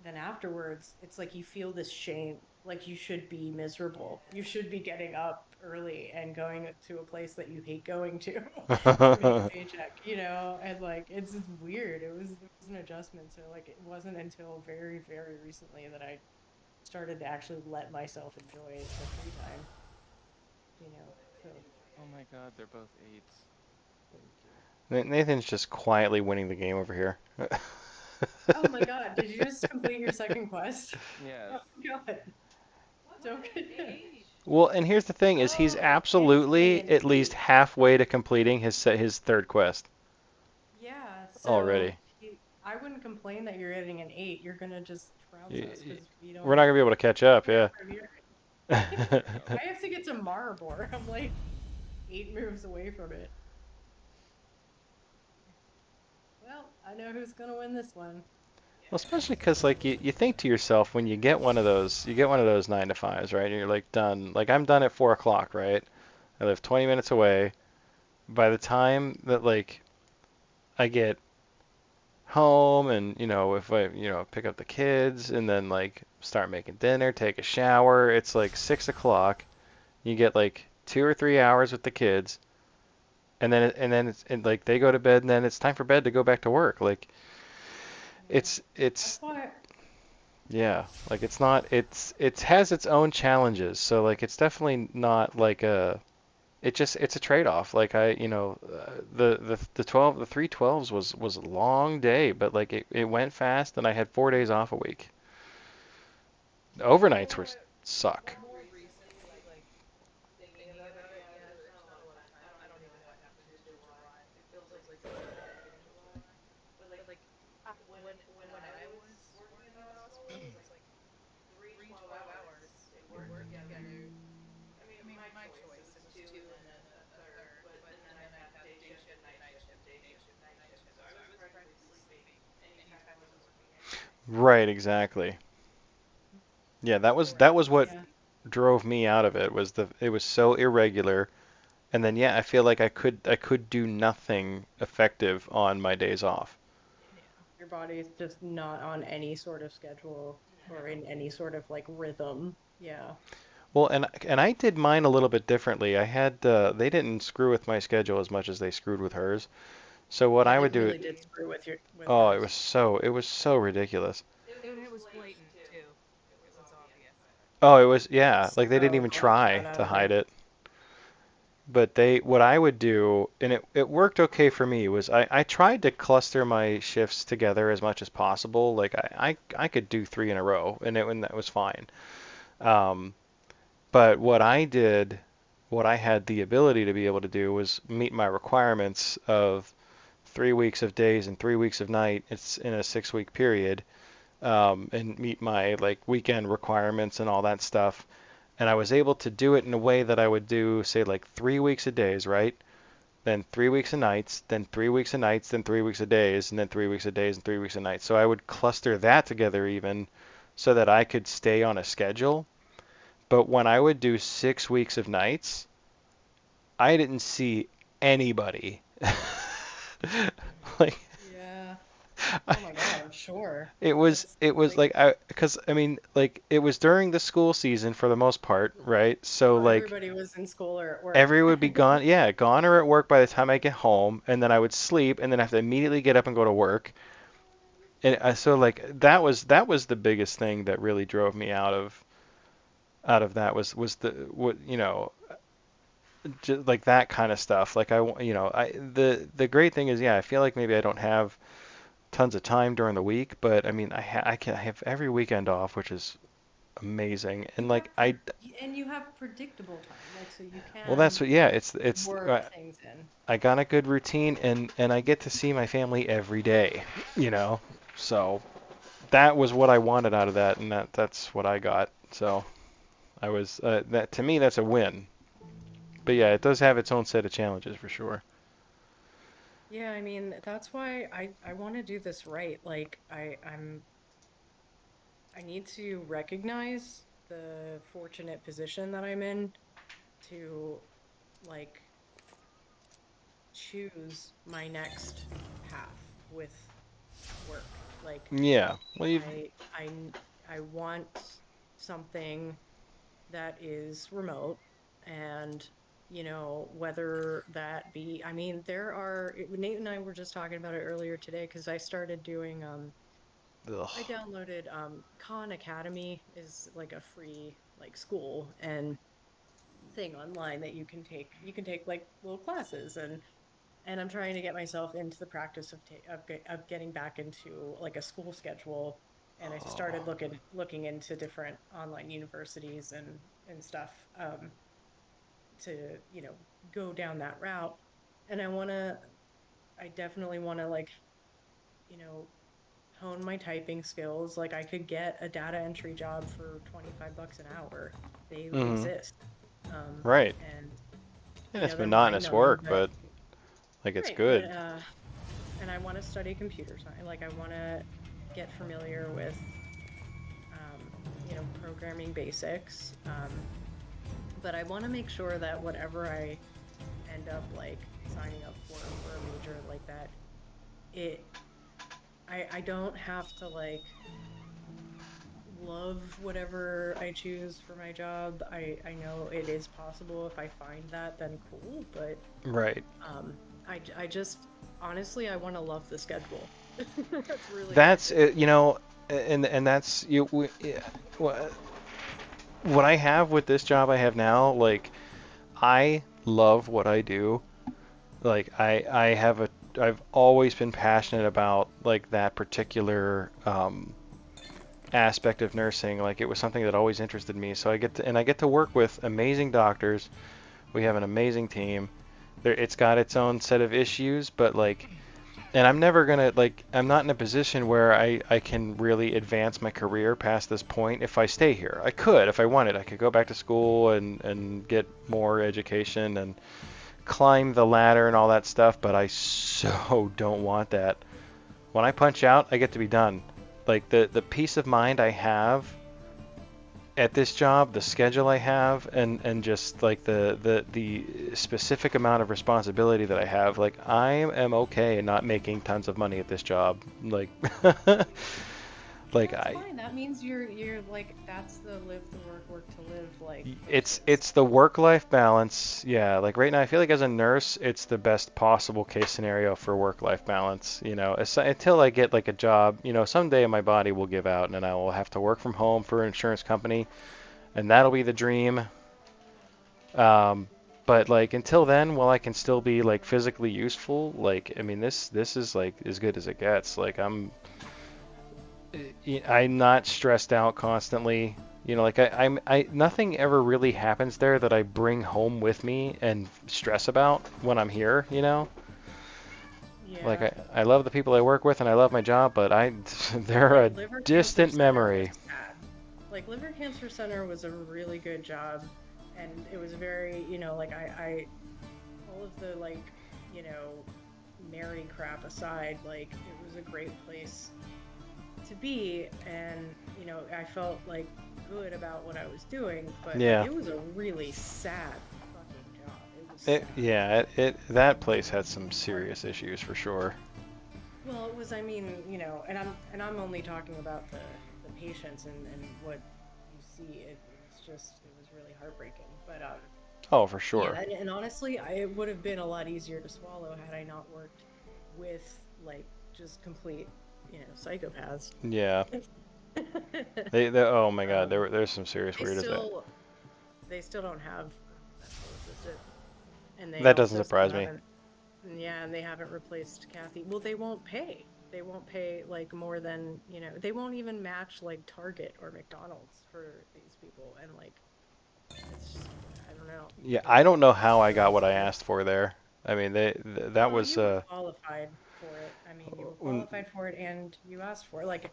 then afterwards, it's like you feel this shame, like you should be miserable. You should be getting up early and going to a place that you hate going to to make a paycheck, and like it's weird. It was an adjustment. So like it wasn't until very, very recently that I started to actually let myself enjoy the free time, So Oh my God, they're both eights. thank you. Nathan's just quietly winning the game over here. Oh my God, did you just complete your second quest? Yes. Oh my God. Don't get Age. Well, and here's the thing is he's Oh, and he's getting absolutely an at least 8. halfway to completing his third quest Yeah, so already. I wouldn't complain that you're getting an 8. You're gonna just trounce Y- us y- because we We're don't not gonna be able to catch up, we have yeah. Premier. There we go. I have to get to Maribor. I'm like 8 moves away from it. Well, I know who's gonna win this one. Well, especially because like you think to yourself when you get one of those 9 to 5s, right? And you're like done. Like I'm done at 4 o'clock, right? I live 20 minutes away. By the time that like I get home and if I pick up the kids and then like start making dinner, take a shower, it's like 6 o'clock. You get like 2 or 3 hours with the kids, and then like they go to bed, and then it's time for bed to go back to work. Like Yeah. it's That's why yeah, like it's not it has its own challenges. So like it's definitely not like it's a trade-off. Like the 312s was a long day, but like it went fast, and I had 4 days off a week. The overnights were suck. More recently, like thinking about it, yeah, there's not a lot of time. I don't even know what happened to July. It feels like it was the beginning of July. But like when I was working at the hospital, it was like three 12 hours would work together. I mean, my choice. It was two and then a third, but and then I'd have day shift and night shift and day shift and night shift. So I was practically sleeping anytime I was working anyway. Right, exactly. Yeah, that was what yeah, drove me out of it was it was so irregular. And then yeah, I feel like I could do nothing effective on my days off. Yeah. your body is just not on any sort of schedule or No. in any sort of like rhythm. Yeah. Well, and I did mine a little bit differently. I had they didn't screw with my schedule as much as they screwed with hers. So what Yeah, I they would do, really did screw with your with oh, hers. it was so ridiculous. It was blatant too. It was obvious. Oh, it was yeah, like they didn't So even glad you try got out to of hide there. it. But what I would do, and it worked okay for me, was I tried to cluster my shifts together as much as possible. Like I could do 3 in a row, and that was fine. Um, but what I had the ability to be able to do was meet my requirements of 3 weeks of days and 3 weeks of night. It's in a 6 week period, and meet my like weekend requirements and all that stuff. And I was able to do it in a way that I would do, say, like 3 weeks of days, right? Then 3 weeks of nights, then 3 weeks of nights, then 3 weeks of days, and then 3 weeks of days and 3 weeks of nights. So I would cluster that together even so that I could stay on a schedule. But when I would do 6 weeks of nights, I didn't see anybody. Like Yeah. I, Oh my God, I'm sure. it was That's it was like, like because I mean like it was during the school season for the most part, right? So oh, like everybody was in school or at work. everyone would be gone, yeah, gone or at work by the time I get home, and then I would sleep, and then have to immediately get up and go to work. And so like that was the biggest thing that really drove me out of that was the what just like that kind of stuff. Like the great thing is yeah, I feel like maybe I don't have tons of time during the week, but I mean I can I have every weekend off, which is amazing. You And have like I and you have predictable time, like so you well that's can what yeah it's work things in. I got a good routine and I get to see my family every day, you know. So that was what I wanted out of that, and that's what I got. So I was that to me that's a win. But yeah, it does have its own set of challenges for sure. Yeah, I mean, that's why I want to do this right. Like I need to recognize the fortunate position that I'm in to like choose my next path with work. Like Yeah. Well, you've I I I want something that is remote and whether that be I mean Nate and I were just talking about it earlier today because I started doing I ugh. downloaded Khan Academy is like a free like school and thing online that you can take like little classes and I'm trying to get myself into the practice of getting back into like a school schedule. And I started Oh. looking into different online universities and stuff to go down that route. And I definitely want to like you know hone my typing skills. Like I could get a data entry job for $25 an hour. They Mm-hmm. exist. Right. And And it's they're mind monotonous numbing, work, but but like it's right, but good. and I want to study computer science. Like I want to get familiar with programming basics. But I want to make sure that whatever I end up like signing up for a major like that, it I don't have to like love whatever I choose for my job. I know it is possible if I find that, then cool. But Right. I just honestly I want to love the schedule. That's really what it That's is. it, and that's wha- what I have with this job I have now. Like, I love what I do. Like, I've always been passionate about like that particular aspect of nursing. Like, it was something that always interested me. So I get to work with amazing doctors. We have an amazing team. It's got its own set of issues, but like, and I'm never gonna like, I'm not in a position where I can really advance my career past this point if I stay here. I could if I wanted. I could go back to school and get more education and climb the ladder and all that stuff, but I so don't want that. When I punch out, I get to be done. Like the peace of mind I have at this job, the schedule I have, and just like the specific amount of responsibility that I have, like I am okay not making tons of money at this job. Like like That's I fine. That means you're like that's the live to work to live like it's process. it's the work-life balance. Yeah, like right now I feel like as a nurse, it's the best possible case scenario for work-life balance, until I get like a job, someday my body will give out and I will have to work from home for an insurance company and that'll be the dream. Um, but like until then, while I can still be like physically useful, like I mean this is like as good as it gets. Like I'm not stressed out constantly. Like I nothing ever really happens there that I bring home with me and stress about when I'm here. Like Yeah. I love the people I work with and I love my job, but they're Like a Liver Cancer distant Center was memory. sad. Like Liver Cancer Center was a really good job, and it was very, like I all of the like, you know, merry crap aside, like it was a great place to be, and I felt like good about what I was doing, but like Yeah. it was a really sad fucking job. It was sad. It that place had It some was serious heartbreaking. issues for sure. Well, it was, I mean, and I'm only talking about the patients and what you see. It was really heartbreaking. But Oh, for yeah, sure. and honestly, it would have been a lot easier to swallow had I not worked with like just complete, psychopaths. Yeah. They oh my God, um, there's some serious they weirdos there. still they still don't have medical assistant, and they That doesn't also still surprise me. haven't. Yeah, and they haven't replaced Kathy. Well, they won't pay. They won't pay like more than, they won't even match like Target or McDonald's for these people. And like, it's, I don't know. Yeah, It I don't know how I it's got what I weird. asked for there. I mean, that Well, was you were qualified for it. I mean, you were when- qualified for it and you asked for it. Like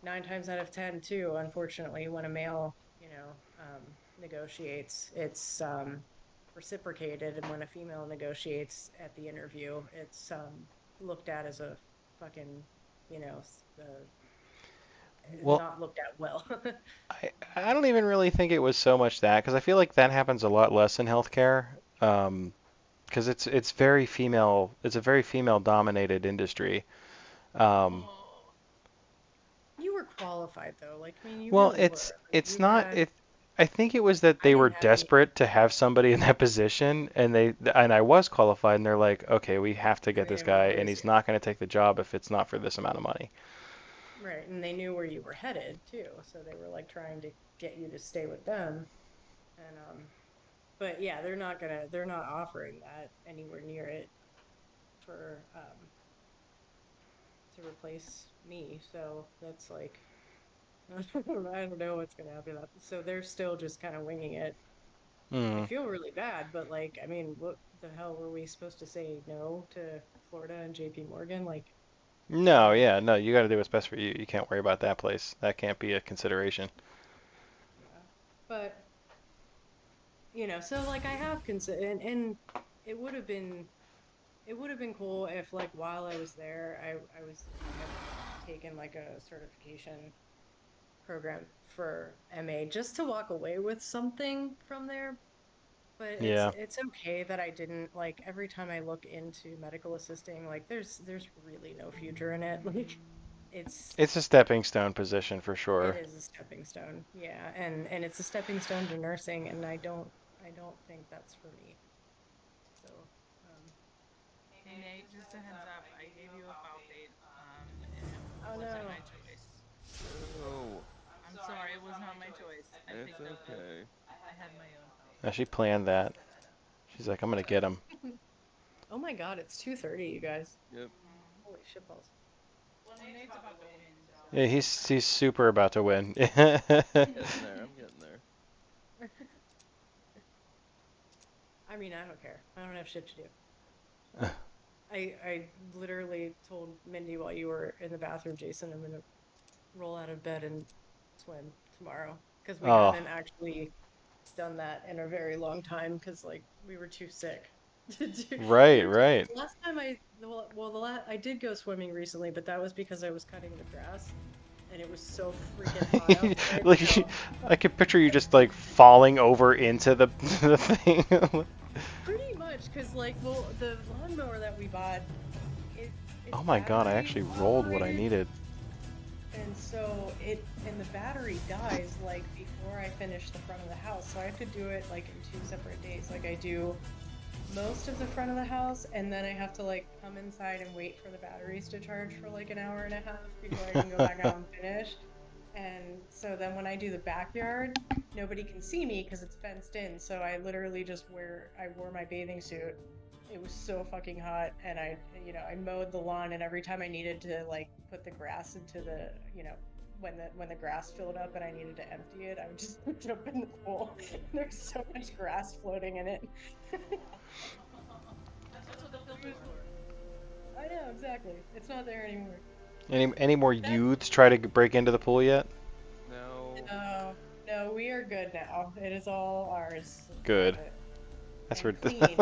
9 times out of 10 too, unfortunately, when a male, negotiates, it's reciprocated, and when a female negotiates at the interview, it's looked at as a fucking, well, not looked at well. I don't even really think it was so much that because I feel like that happens a lot less in healthcare. Because it's very female. It's a very female dominated industry. Um, Oh, qualified though. Like, I mean, you Well, really were. Like, it's you not had. it. I think it was that I they were didn't have any. desperate to have somebody in that position, and I was qualified, and they're like, okay, we have to And get they this didn't want guy, to and lose he's you. not going to take the job if it's not for this amount of money. Right, and they knew where you were headed too, so they were like trying to get you to stay with them. And but yeah, they're not offering that anywhere near it for to replace me. So that's like I don't know what's gonna happen. So they're still just kind of winging it. I Hmm. feel really bad, but like, I mean, what the hell were we supposed to say no to Florida and JP Morgan? Like, No, I yeah, no, you got to do what's best for you. You can't worry about that place. That can't be a consideration. yeah. But so like I have considered, and it would have been it would have been cool if like while I was there, I had taken like a certification program for MA just to walk away with something from there. But Yeah, it's okay that I didn't. Like every time I look into medical assisting, like there's really no future in it. Like it's it's a stepping stone position for it sure. is a stepping stone. Yeah, and it's a stepping stone to nursing, and I don't think that's for me. So, um, Hey Nate, just a heads up, I gave you a foul fate, and it oh wasn't no. my choice. No, I'm sorry, it was not my choice. I it's picked up the. okay. I had my own foul Now fate. she planned that. She's like, I'm gonna get him. Oh my God, it's 2:30, you guys. Yep, Holy shitballs. Well, Nate's about to win, so. Yeah, he's super about to win. getting there. I'm getting there. I mean, I don't care. I don't have shit to do. I literally told Mindy while you were in the bathroom, Jason, I'm gonna roll out of bed and swim tomorrow because we Oh, haven't actually done that in a very long time because like we were too sick to do. right, There, right. the last time I did go swimming recently, but that was because I was cutting the grass and it was so freaking hot outside. Like So I could picture you just like falling over into the the thing. pretty much because the lawnmower that we bought, its Oh my God, I battery actually rolled what I operated. needed. And so the battery dies like before I finish the front of the house. So I have to do it like in 2 separate days. Like I do most of the front of the house and then I have to like come inside and wait for the batteries to charge for like an hour and a half before I can go back out and finish. And so then when I do the backyard, nobody can see me because it's fenced in. So I literally I wore my bathing suit. It was so fucking hot and I mowed the lawn and every time I needed to like put the grass into when the grass filled up and I needed to empty it, I would just jump in the pool. There's so much grass floating in it. That's what the filter's It was- for. I know, exactly. It's not there anymore. Any more That youths try to break into the pool yet? No, no, no, we are good now. It is all ours. We have Good. it. That's And where. clean.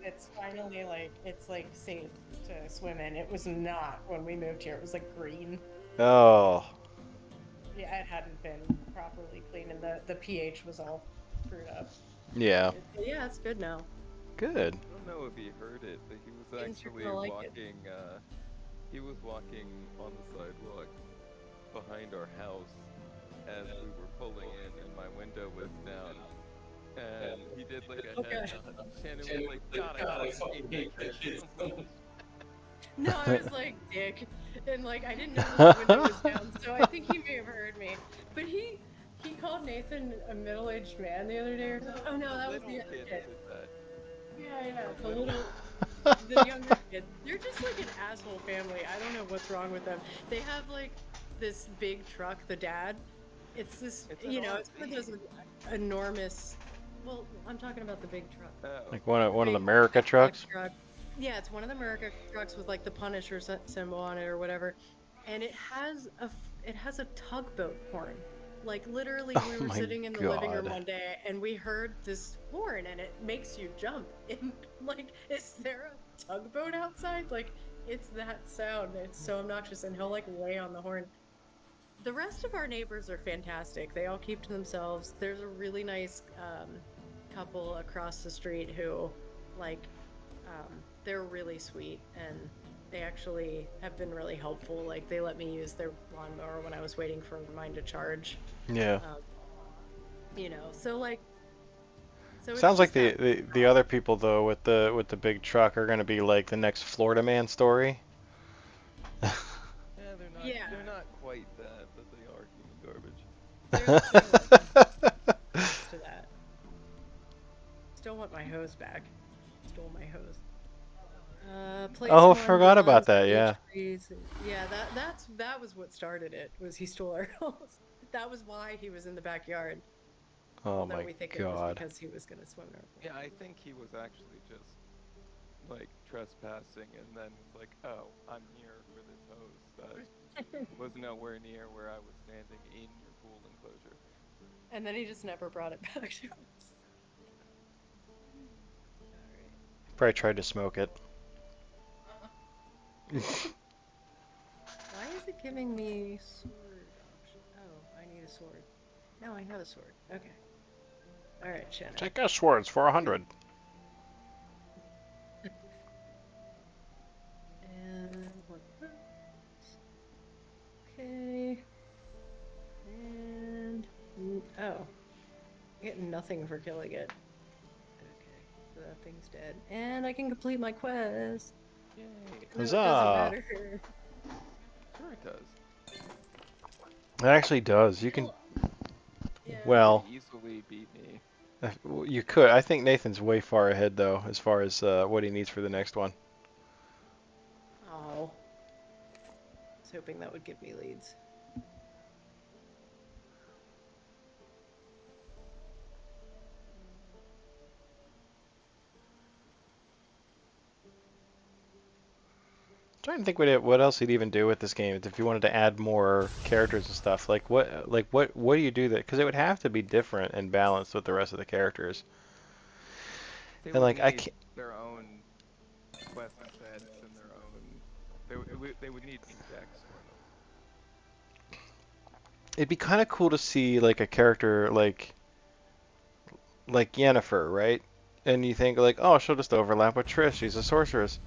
It's finally like it's like safe to swim in. It was not when we moved here. It was like green. Oh, Yeah, it hadn't been properly cleaned, and the pH was all screwed up. yeah. Yeah, it's good now. Good. I don't know if he heard it, but he was Kids are actually gonna like it. walking. He was walking on the sidewalk behind our house as we were pulling in, and my window was down. And he did like a head Okay. nod, and it was like, God, I fucking hate that kid so much. No, I was like, Dick, and like I didn't know that the window was down, so I think he may have heard me. But he called Nathan a middle-aged man the other day or something. Oh no, The that was little the other kid kid. did that. Yeah, yeah, The little the kid. the younger kid. They're just like an asshole family. I don't know what's wrong with them. They have like this big truck, the dad. It's this, It's an it's one of RV. those enormous. Well, I'm talking about the big truck. Oh, Like one of the Big America truck trucks. truck. Yeah, it's one of the America trucks with like the Punisher symbol on it or whatever, and it has a tugboat horn. Like literally, Oh we were my sitting in the living room God. one day and we heard this horn, and it makes you jump. And like, is there a tugboat outside? Like, it's that sound. It's so obnoxious, and he'll like lay on the horn. The rest of our neighbors are fantastic. They all keep to themselves. There's a really nice couple across the street who, like, they're really sweet and they actually have been really helpful. Like they let me use their lawnmower when I was waiting for mine to charge. Yeah. Um, so like, so it's Sounds like just the, that. the other people though with the big truck are gonna be like the next Florida Man story. Yeah, Yeah, they're not quite that, but they are human garbage. they're like close to that. Still want my hose back. Stole my hose. Place Oh, one forgot about bronze that. beech Yeah. trees. Yeah, that was what started it. Was he stole our hose? That was why he was in the backyard. Oh Although my we think it was God. because he was gonna swim in our pool. Yeah, I think he was actually just like trespassing and then was like, oh, I'm here for this hose that was nowhere near where I was standing in your pool enclosure. And then he just never brought it back to us. All right. Probably tried to smoke it. Why is it giving me sword option? Oh, I need a sword. No, I have a sword. Okay. All right, Shannon. Take our swords for 100. And one. Okay. And oh, I get nothing for killing it. Okay, so that thing's dead, and I can complete my quest. Yay! No, it doesn't Huzzah! matter. Sure it does. It actually does. You can. Yeah. You Well, could easily beat me. you could. I think Nathan's way far ahead though, as far as what he needs for the next one. Oh. I was hoping that would give me leads. Trying to think what else he'd even do with this game if you wanted to add more characters and stuff. What do you do that? Because it would have to be different and balanced with the rest of the characters. They And would like I need can't. their own quest sets and their own. They would need new decks for them. It'd be kind of cool to see like a character like Yennefer, right? And you think like, oh, she'll just overlap with Trish. She's a sorceress.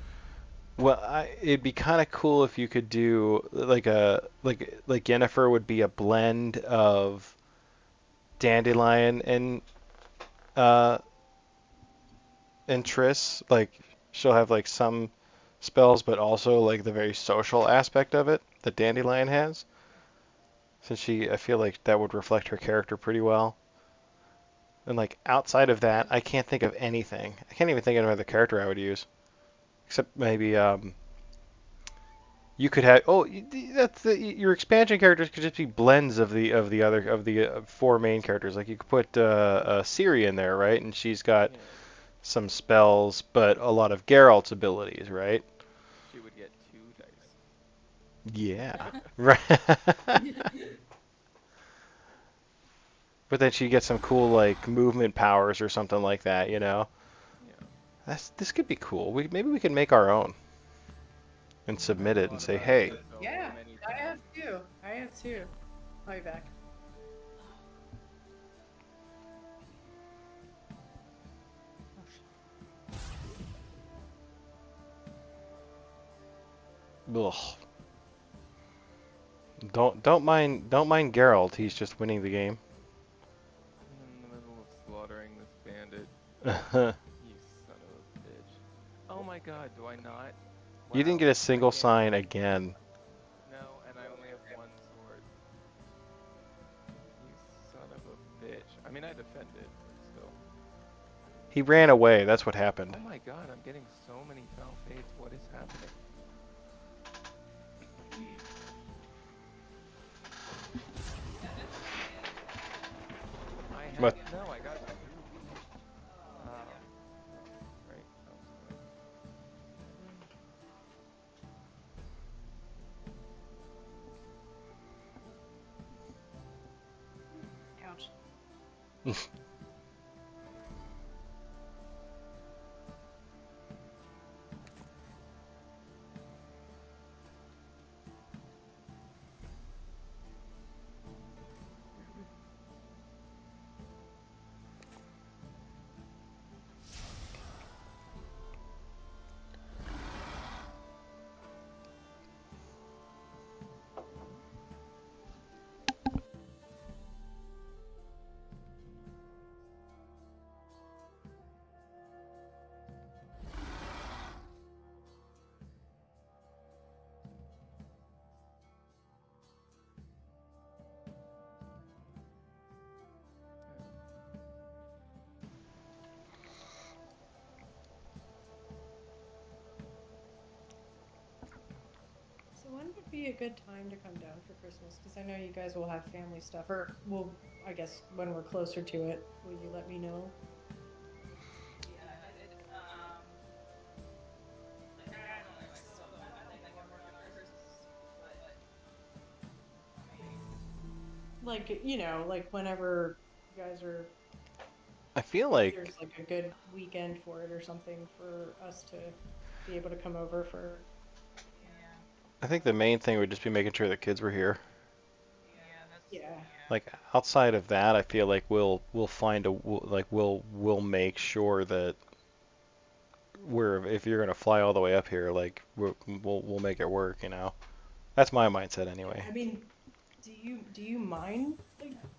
Well, it'd be kind of cool if you could do like Yennefer would be a blend of Dandelion uh and Triss. Like she'll have like some spells, but also like the very social aspect of it that Dandelion has. Since I feel like that would reflect her character pretty well. And like outside of that, I can't think of anything. I can't even think of another character I would use, except maybe you could have. That's your expansion characters could just be blends of the four main characters. Like you could put Ciri in there, right? And she's got Yeah, some spells, but a lot of Geralt's abilities, right? she would get 2 dice. Yeah, right. But then she'd get some cool like movement powers or something like that, you know. Yeah. This could be cool. Maybe we can make our own and submit I've it and thought say, about hey, this so Yeah, many I have times. two. I have two. I'll be back. ugh. Don't mind Geralt. He's just winning the game. I'm in the middle of slaughtering this bandit. You son of a bitch. Oh my god, do I not? You didn't Wow, get a I single can't. sign again. No, and I only have one sword. You son of a bitch. I mean, I defended, but still. He ran away. That's what happened. Oh my god, I'm getting so many foul fates. What is happening? But No, I got 2. Oh, right. I was going. Ouch. be a good time to come down for Christmas? Because I know you guys will have family stuff, or will I guess when we're closer to it, will you let me know? Yeah, like I don't know myself. I think I'm working for Christmas, but I mean, Like, like whenever you guys are, I feel if like there's like a good weekend for it or something for us to be able to come over for. yeah, I think the main thing would just be making sure the kids were here. yeah, that's Yeah. yeah, Like outside of that, I feel like we'll find a like we'll make sure that we're if you're gonna fly all the way up here, like we'll make it work. You know, that's my mindset anyway. I mean, do you mind?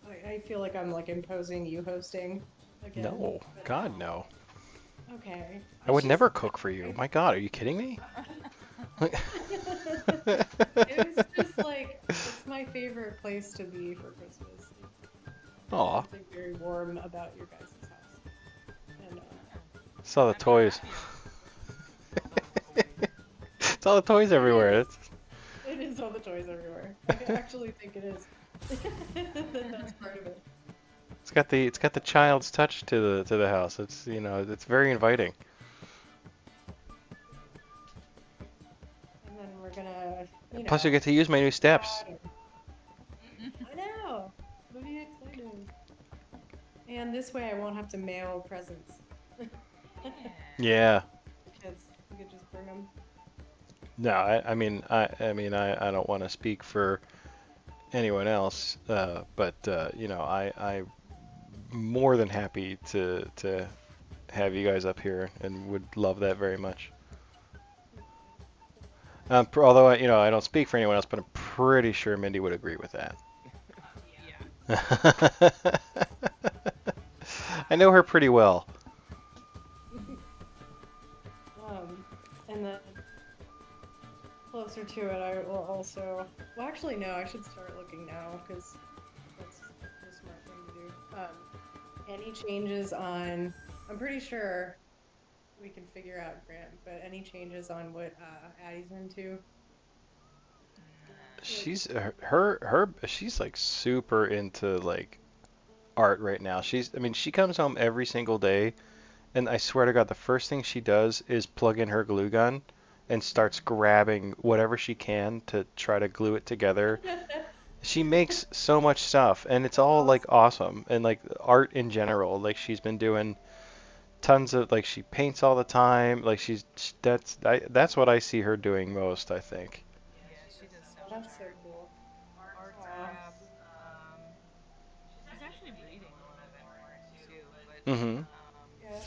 Like, I feel like I'm like imposing you hosting again, No, but God no. okay. I It's would just never cook for you. I, My God, are you kidding me? it was just like it's my favorite place to be for Christmas. There's Aw, something very warm about your guys' house, and yeah. saw the I mean, toys. it's all the toys. Saw the toys it everywhere. is. It is all the toys everywhere. I actually think it is. That's part of it. It's got the child's touch to the house. It's it's very inviting. And then we're gonna, Plus, you get to use my new steps. God, I know. It'll be exciting. And this way, I won't have to mail presents. Yeah. Yeah. Kids, you could just bring them. No, I don't want to speak for anyone else, but I'm more than happy to have you guys up here and would love that very much. Although I don't speak for anyone else, but I'm pretty sure Mindy would agree with that. Yeah. I know her pretty well. Um, and then closer to it, I will also. Well, actually, no. I should start looking now because that's the smart thing to do. Any changes on? I'm pretty sure we can figure out Grant, but any changes on what Addie's into? Like, She's her she's like super into like art right now. She comes home every single day, and I swear to God, the first thing she does is plug in her glue gun and starts grabbing whatever she can to try to glue it together. She makes so much stuff, and it's all like awesome. awesome, and like art in general. Like she's been doing tons of like she paints all the time. Like that's what I see her doing most, I think. Yeah, she does so Oh, much that's so art. cool. Arts, Aw. crafts. She's actually reading a little bit more too, but Mm-hmm. Yeah.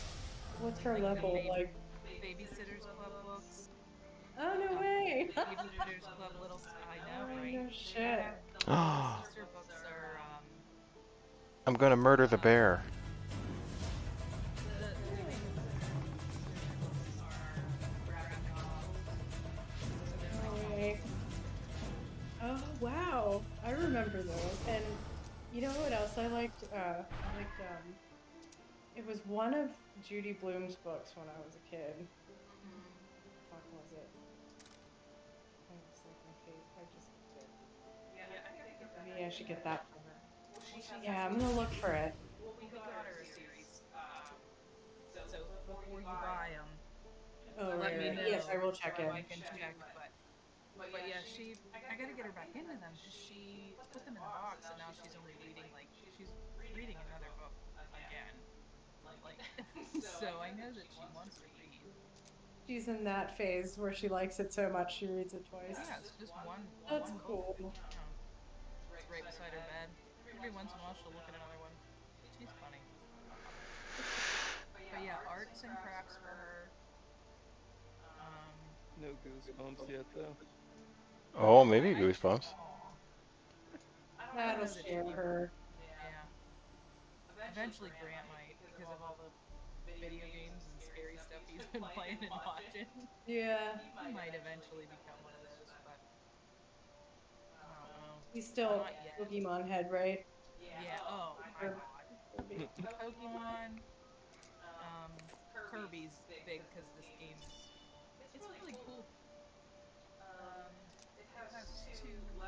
What's her like the level like? babysitters club books. Oh, no Um, way. babysitters club little. I know, Oh, right? no They shit. have the little sister books are I'm gonna murder the uh bear. the two babysitters books are grabbing dolls. So they're No like way. puzzles. Oh, wow. I remember those. And you know what else I liked? I liked it was one of Judy Blume's books when I was a kid. Fuck was it? I was like my favorite. I just loved it. Yeah, I gotta get that Maybe I back should into get her. that for her. Well, she Yeah, has I'm gonna look for it. we got her a series. So before you buy them, Oh, let right, me right. Yes, I know will so check I in. can check. But yeah, I got to get her back into them because she put them in a box and now she's only reading she's reading another book again. Like, so I know that she wants to read. She's in that phase where she likes it so much she reads it twice. Yeah, it's just That's one book. cool. Yeah, it's right beside her bed. Every once in a while, she'll look at another one. She's funny. But yeah, arts and crafts for her. Um, No goosebumps yet, though. Oh, maybe Goosebumps. aw, I don't That'll know that scare she. her. Yeah, eventually Grant might because of all the video games and scary stuff he's been playing and watching. Yeah. He might eventually become one of those, but I don't know. He's still Not yet. Pokemon head, right? Yeah. Oh my Or God. Kirby. Pokemon. Kirby's big because this game is. It's really cool. It has 2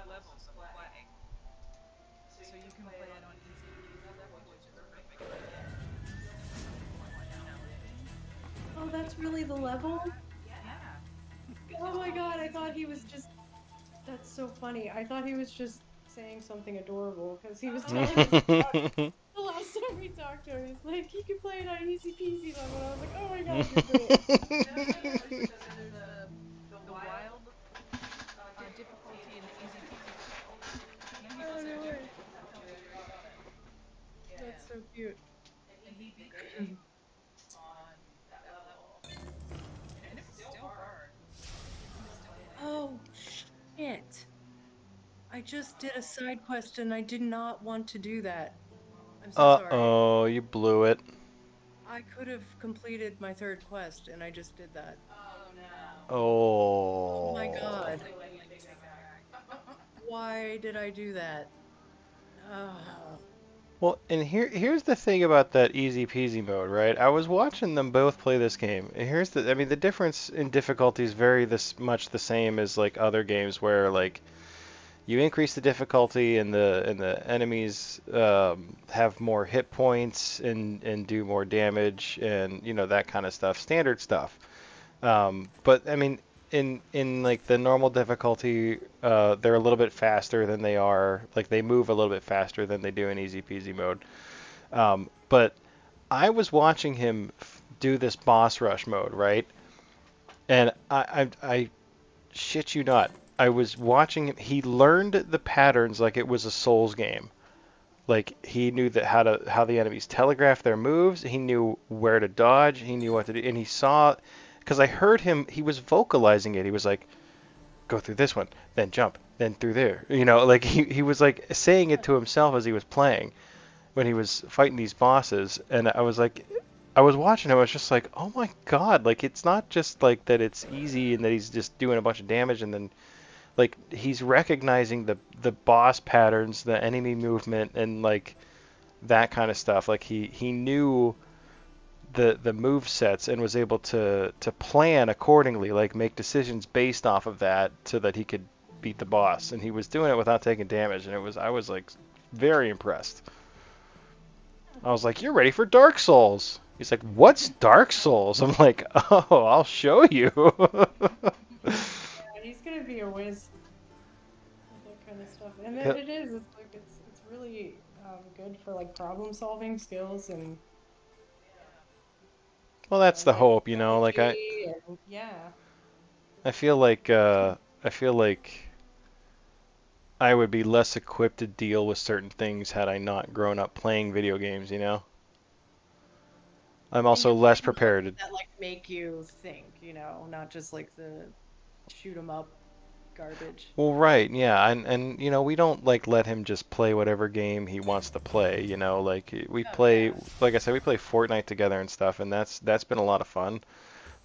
levels of play. So you can play it on easy peasy level, which is perfect for him. If you want challenging, Oh, he that's can really the do level? that. Yeah. Oh It's my called god, I thought he easy was peasy. just. That's so funny. I thought he was just saying something adorable because he was Oh telling us no. the last time we talked to him. He's like, he can play it on easy peasy level. And I was like, oh my god, you're great. No, yeah. There's the wild difficulty and the easy peasy difficulty. And he Oh, also no way. tells you very about it. That's Yeah. so cute. And he beat the game on that level, and it was still hard. He's still playing it. Oh, shit. I just did a side quest and I did not want to do that. I'm so sorry. Uh-oh, you blew it. I could have completed my third quest and I just did that. Oh no. Oh my Oh. god. They wouldn't let you take it back. Why did I do that? Oh. Well, and here's the thing about that easy peasy mode, right? I was watching them both play this game. And here's I mean, the difference in difficulty is very this much the same as like other games where like you increase the difficulty and the enemies have more hit points and do more damage and you know that kind of stuff, standard stuff. But I mean, in like the normal difficulty, they're a little bit faster than they are. Like they move a little bit faster than they do in easy peasy mode. But I was watching him do this boss rush mode, right? And I shit you not. I was watching him. He learned the patterns like it was a Souls game. Like he knew that how the enemies telegraph their moves. He knew where to dodge. He knew what to do, and he saw because I heard him. He was vocalizing it. He was like, "Go through this one, then jump, then through there." You know, like he was like saying it to himself as he was playing when he was fighting these bosses. And I was like, I was watching him. I was just like, "Oh my god!" Like it's not just like that. It's easy and that he's just doing a bunch of damage and then like he's recognizing the boss patterns, the enemy movement, and like that kind of stuff. Like he knew the move sets and was able to plan accordingly, like make decisions based off of that, so that he could beat the boss. And he was doing it without taking damage, and I was like very impressed. I was like, "You're ready for Dark Souls." He's like, "What's Dark Souls?" I'm like, "Oh, I'll show you." Yeah, he's gonna be a whiz with that kind of stuff. And Yep. it is. It's like it's really good for like problem solving skills and Well, that's the like hope, you know. Like strategy and yeah. I feel like I feel like I would be less equipped to deal with certain things had I not grown up playing video games, you know? I'm And also you're less playing games prepared to. that like make you think, not just like the shoot 'em up garbage. Well, right, yeah, and you know, we don't like let him just play whatever game he wants to play, you know? Like we Oh play, yeah. like I said, we play Fortnite together and stuff, and that's been a lot of fun.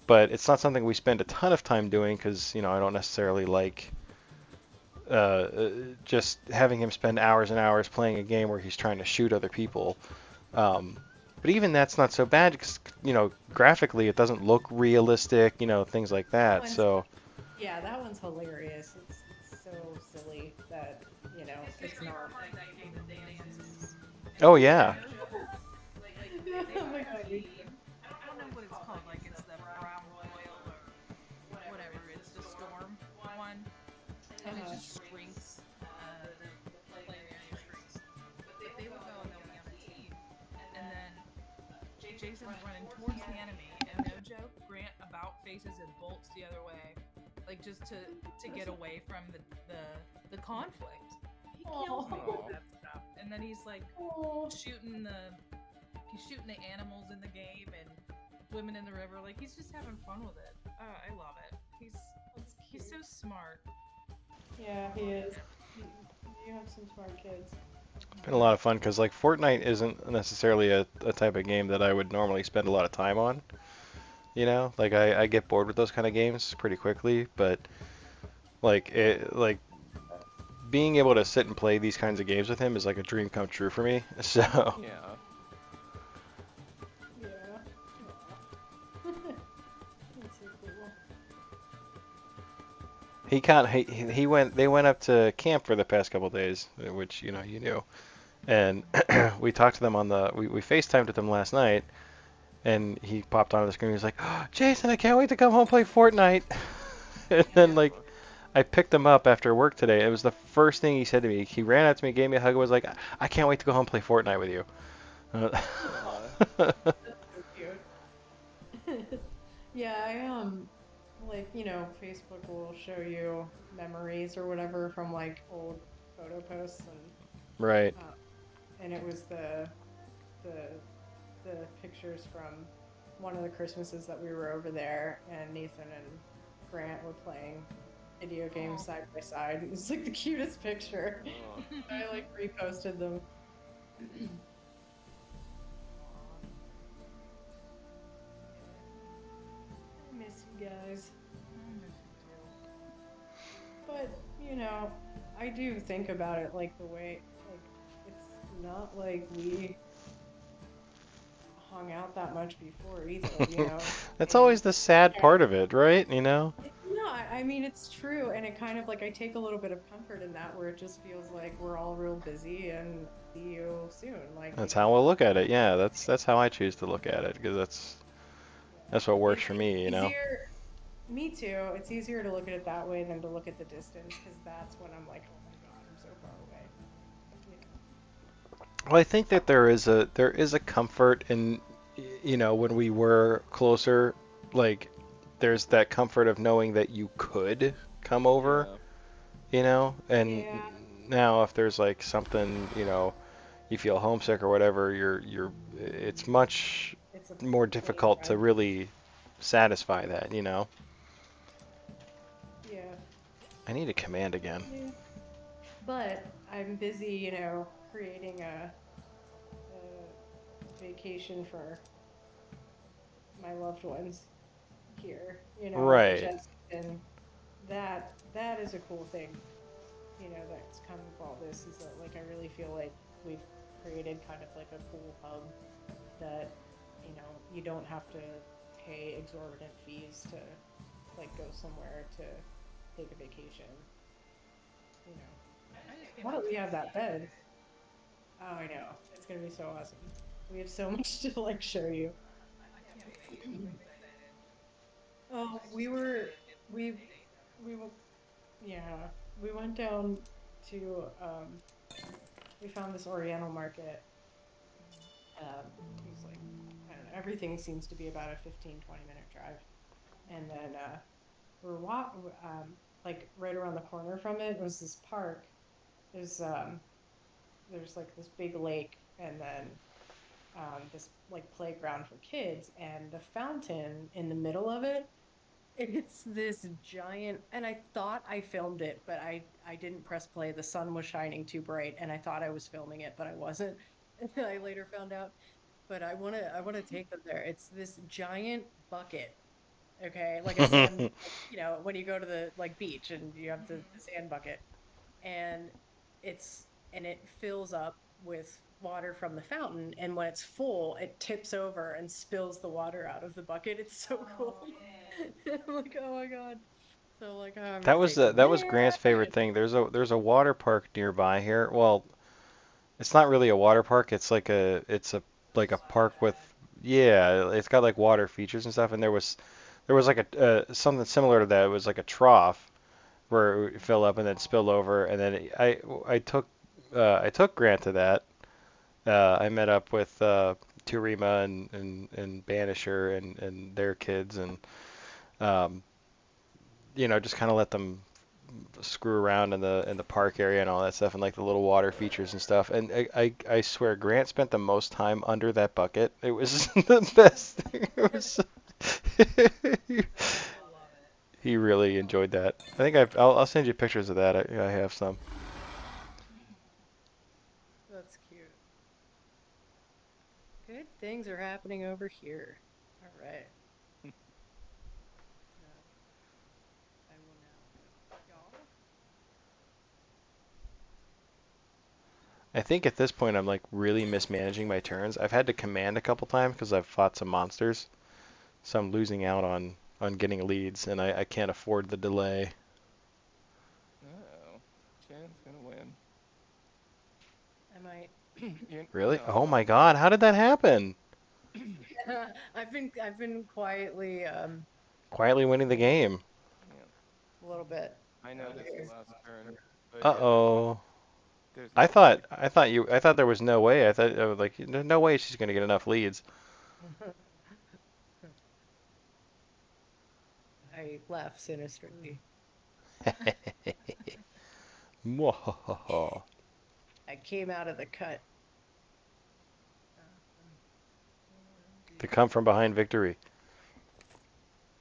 But it's not something we spend a ton of time doing because, you know, I don't necessarily like just having him spend hours and hours playing a game where he's trying to shoot other people. Um, but even that's not so bad because, you know, graphically it doesn't look realistic, you know, things like That that. one's So, Yeah, that one's hilarious. It's so silly that, His it's favorite not. part of that game is the dances. oh And yeah, no joke. Like they Oh have my a god. theme. I don't know what it's called. Like it's the brown royal or whatever. It's the storm one, and it Uh-huh. just shrinks. The player area shrinks. But they will go and they'll be on a team, and then Jason's running towards the enemy, and no joke, Grant about faces and bolts the other way, like just to get away from the conflict. He kills me with Oh. that stuff, and then he's like Oh. shooting the animals in the game and swimming in the river. Like he's just having fun with it. I love it. That's He's cute. so smart. Yeah, he is. You have some smart kids. it's been a lot of fun because like Fortnite isn't necessarily a type of game that I would normally spend a lot of time on. You know, like I get bored with those kind of games pretty quickly, but like being able to sit and play these kinds of games with him is like a dream come true for me. So. Yeah. Yeah. Aw. That's so cool. He can't. He went. They went up to camp for the past couple days, which you knew. And we talked to them on the. We FaceTimed with them last night, and he popped onto the screen. He was like, oh, "Jason, I can't wait to come home play Fortnite." And then like Oh, I picked him up after work today. It was the first thing he said to me. He ran out to me, gave me a hug, and was like, "I can't wait to go home and play Fortnite with you." aw. That's so cute. Yeah, like, Facebook will show you memories or whatever from like old photo posts Right. uh, and it was the the pictures from one of the Christmases that we were over there, and Nathan and Grant were playing video games Oh. side by side. It was like the cutest picture. Oh, I like reposted them. Aw. I miss you guys. I miss you too. But, I do think about it like the way, like, it's not like we hung out that much before either. That's I mean, always the sad part of it, right? You know? it's not. I mean, it's true. And it kind of like I take a little bit of comfort in that where it just feels like we're all real busy and see you soon. Like, That's how we'll look at it. Yeah, that's how I choose to look at it because yeah. that's what works It's for me, you know. easier. Me too. It's easier to look at it that way than to look at the distance because that's when I'm like, oh my God, I'm so far away. You know. Well, I think that there is a comfort in when we were closer, like there's that comfort of knowing that you could come over, yeah. and Yeah, now if there's like something, you feel homesick or whatever, it's much it's a more plane difficult to ride. really satisfy that. Yeah. I need a command again. Yeah. But I'm busy, creating a vacation for my loved ones here, which Right. has been that is a cool thing, that's come with all this is that like I really feel like we've created kind of like a cool hub that, you don't have to pay exorbitant fees to like go somewhere to take a vacation, you know. I just can't Now wait that to we go have see that you. bed, oh, I know. It's gonna be so awesome. We have so much to like show you. I can't wait. I'm so excited. Oh, I just wish we could get we more dates. we went yeah, we went down to we found this Oriental market. It was like I don't know, everything seems to be about a 15-20 minute drive. And then we're like right around the corner from it was this park. There's there's like this big lake and then this like playground for kids and the fountain in the middle of it. It's this giant, and I thought I filmed it, but I didn't press play. The sun was shining too bright, and I thought I was filming it, but I wasn't. And then I later found out. But I wanna take them there. It's this giant bucket, okay, like a sand, like, when you go to the like beach and you have the sand bucket, and it fills up with water from the fountain, and when it's full it tips over and spills the water out of the bucket. It's so cool. Oh man. I'm like, oh my God. So like, oh, I'm That gonna was take them that was there. Grant's favorite thing. There's a water park nearby here. Well, it's not really a water park. It's a like a Splash park with pad. yeah. It's got like water features and stuff. And there was like something similar to that. It was like a trough where it would fill up and then spill over. And then I took Grant to that. I met up with Turima and Banisher and their kids and um, just kind of let them screw around in the park area and all that stuff and like the little water features and stuff. And I swear Grant spent the most time under that bucket. It was the best thing. It was He'll love it. he really enjoyed that. I think I'll send you pictures of that. I have some. That's cute. Good things are happening over here. All right. So I will now, y'all. I think at this point I'm like really mismanaging my turns. I've had to command a couple times because I've fought some monsters, so I'm losing out on getting leads, and I can't afford the delay. Really? No, Oh my so God, how did that happen? I've been quietly Quietly winning the game. yeah, a little bit. I noticed the last turn, but yeah, Uh-oh. there's I nothing I thought can. I thought there was no way. I thought like there's no way she's gonna get enough leads. I laugh sinisterly. Mwahaha. I came out of the cut. Um, To come from behind victory.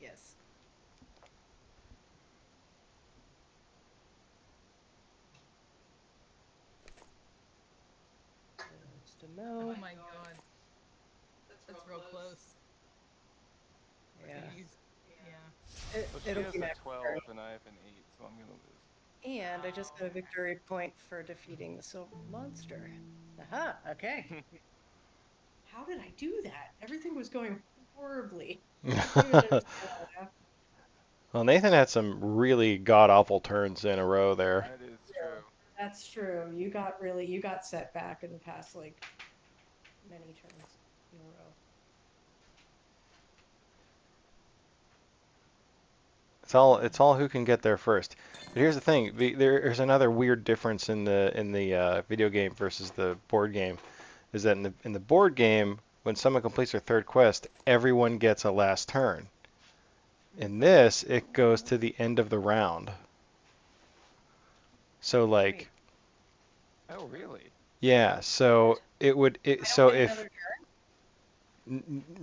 yes. Just a Oh mo. my god. That's real close. Yeah. Yeah. Well, she It'll has be a next 12 turn. and I have an 8, so I'm gonna lose. And I just got a victory point for defeating the silver monster. Aha, okay. How did I do that? Everything was going horribly. I don't even understand how it happened. Well, Nathan had some really god awful turns in a row there. That is true. That's true. You got set back in the past like many turns in a row. It's all who can get there first. But here's the thing: there's another weird difference in the video game versus the board game. Is that in the board game, when someone completes their third quest, everyone gets a last turn. In this, it goes to the end of the round. So Wait, like, Oh, really? yeah. So it would I don't so get if another turn.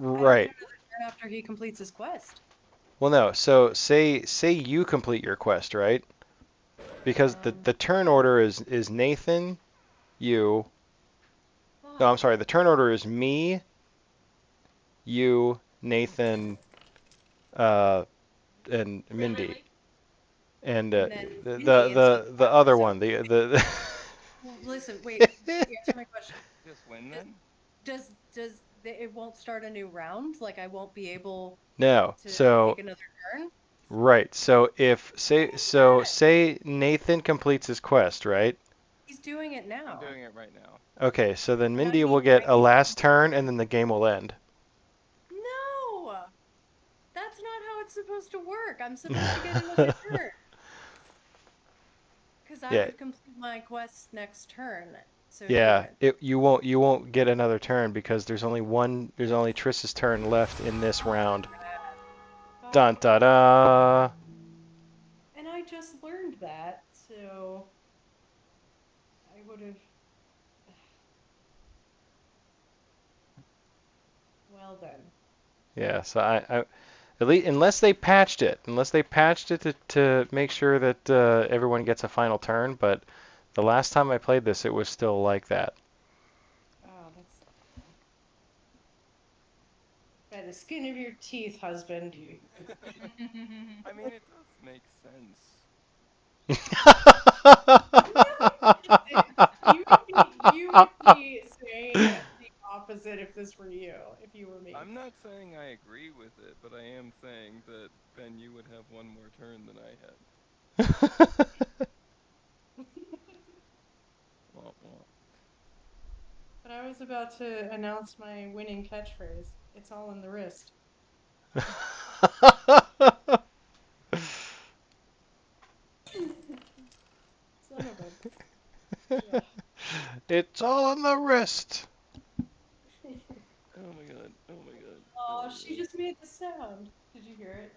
I don't get right. another turn after he completes his quest. Well, no. So say you complete your quest, right? Because Um, the turn order is Nathan, you. No, I'm fuck. sorry. The turn order is me, you, Nathan, uh, and Mindy, and And then Mindy, and so the other so one, the well, listen, wait, answer my question. Just win Does then? it won't start a new round? Like I won't be able no. to take So another turn? right. So if Why is that? say Nathan completes his quest, right? He's doing it I'm now. doing it right now. Okay. So then How do Mindy you will get I a can last turn, and then the game will end. No! That's not how it's supposed to work. I'm supposed to get another turn because I Yeah. would complete my quest next turn. So he Yeah, wouldn't. you won't get another turn because there's only Triss's turn left in this Oh, round. Dun fuck. da da. And I just learned that, so I would have. Well then. Yeah, so I at least unless they patched it to make sure that everyone gets a final turn, but the last time I played this, it was still like that. Oh, that's by the skin of your teeth, husband. I mean, it does make sense. You would be saying the opposite if this were you, if you were me. I'm not saying I agree with it, but I am saying that then you would have one more turn than I had. Womp womp. But I was about to announce my winning catchphrase. It's all in the wrist. Son of a. Ugh. It's all on the wrist. Oh my god. Oh my god. Oh Oh, my she god. just made the sound. Did you hear it?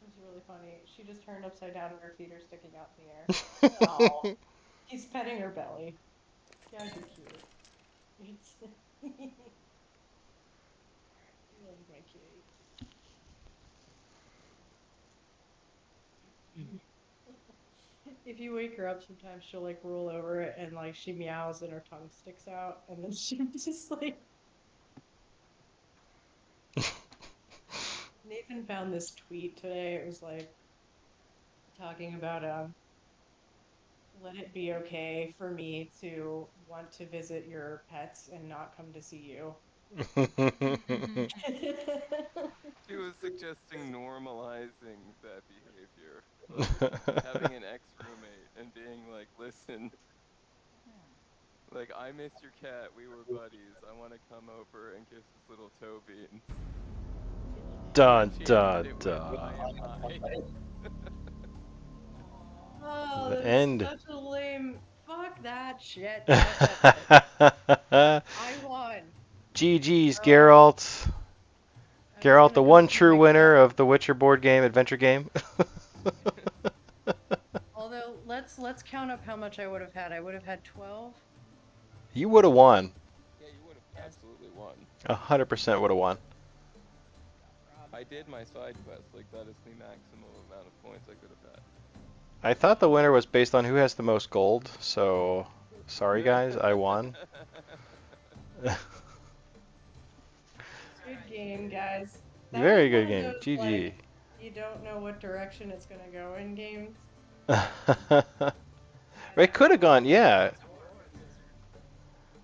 It was really funny. She just turned upside down and her feet are sticking out in the air. Oh, he's petting her belly. Yeah, you're cute. It's I love my kitty. If you wake her up, sometimes she'll like roll over and like she meows and her tongue sticks out, and then she just like Nathan found this tweet today. It was like talking about let it be okay for me to want to visit your pets and not come to see you. She was suggesting normalizing that behavior. Like having an ex roommate and being like, listen, Like, I miss your cat. We were buddies. I want to come over and kiss his little toe beans. And Dun she ended dun it with, dun. I am high. Oh, The that is end. such a lame. Fuck that shit. Fuck that shit. I won. GG's, Oh, Geralt. I was Geralt, gonna the go one see true my winner cat. of the Witcher board game, adventure game. Although let's count up how much I would have had. I would have had 12. You would have won. Yeah, you would have Yes, absolutely won. 100% would have won. got robbed. I did my side quest. Like, that is the maximum amount of points I could have I thought the winner was based on who has the most gold, so sorry guys, I won. had. Good game, guys. That was Very one good of game. those GG. like you don't know what direction it's gonna go in games. It could have gone, yeah.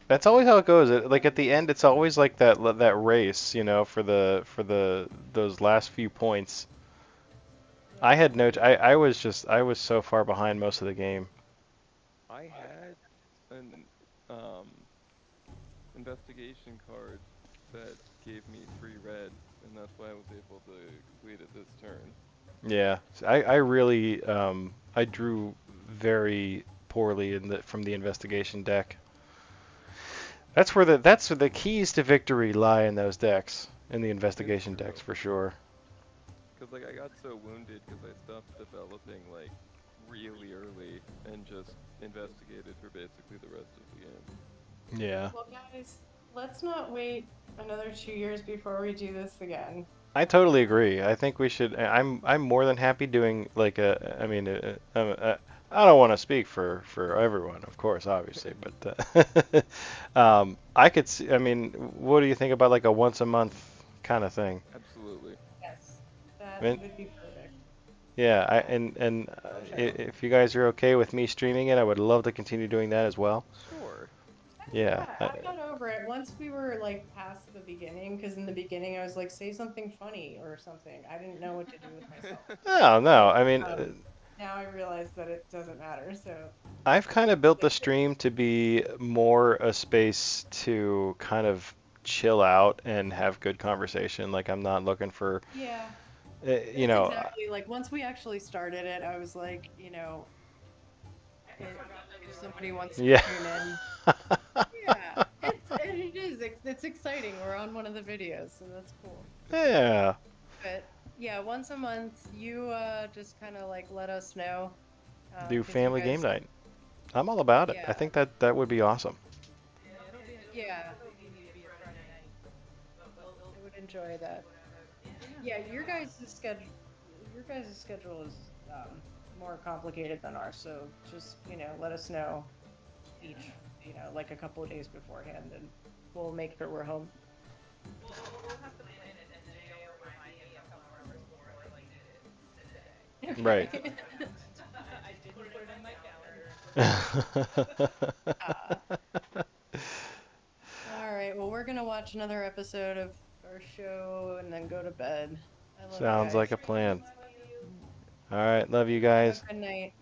That's always how it goes. Like at the end, it's always like that race, for the those last few points. I had no. I was so far behind most of the game. I had an investigation card that gave me 3 red, and that's why I was able to complete it this turn. Yeah, I really I drew very poorly from the investigation deck. That's where the keys to victory lie in those decks, in the It's investigation decks true. for sure. Because, like, I got so wounded because I stopped developing, like, really early and just investigated for basically the rest of the game. Yeah. Well, guys, let's not wait another 2 years before we do this again. I totally agree. I think we should. I'm more than happy doing like a. I mean, I don't want to speak for everyone, of course, obviously, but I could see. I mean, what do you think about like a once a month kind of thing? Absolutely. Yes, I that mean, would be perfect. yeah. If you guys are okay with me streaming it, I would love to continue doing that as well. Sure. Yeah. Yeah, I got over it once we were like past the beginning, because in the beginning I was like, say something funny or something. I didn't know what to do with myself. No, no. I mean, Now I realize that it doesn't matter. So I've kind of built the stream to be more a space to kind of chill out and have good conversation. Like I'm not looking for, yeah, you that's know, exactly like once we actually started it, I was like, if somebody wants to yeah. tune in, yeah, it's exciting. We're on one of the videos, so that's cool. Yeah. But yeah, once a month, you just kind of like let us know, Do because you family game guys, night. I'm all about it. I yeah, think that would be awesome. yeah, It'll need to be a Friday night. I would enjoy that. Yeah, your guys' schedule is more complicated than ours, so just let us know each like a couple of days beforehand, and we'll make sure we're home. We'll have to plan it, and then they'll remind me a couple hours before, like they did Right. today. I didn't put it in my calendar. All right, well, we're gonna watch another episode of our show and then go to bed. I love you Sounds like guys. a plan. Love you. All right, love you Have guys. a good night.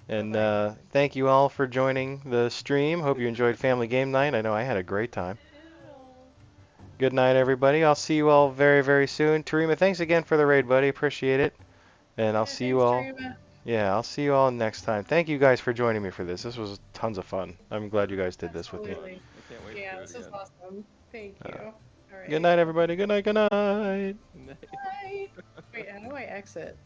And Bye-bye. thank you all for joining the stream. Hope you enjoyed family game night. I know I had a great time. Toodles. Good night, everybody. I'll see you all very, very soon. Tarima, thanks again for the raid, buddy. Appreciate it. And I'll Yeah, see you thanks, all. Tarima. Yeah, I'll see you all next time. Thank you guys for joining me for this. This was tons of fun. I'm glad you guys did this with me. Absolutely. I can't wait to Yeah, do it this is again. awesome. Thank you. Uh, All Good right. night, everybody. Good night. Good night. Bye. Wait, how do I exit?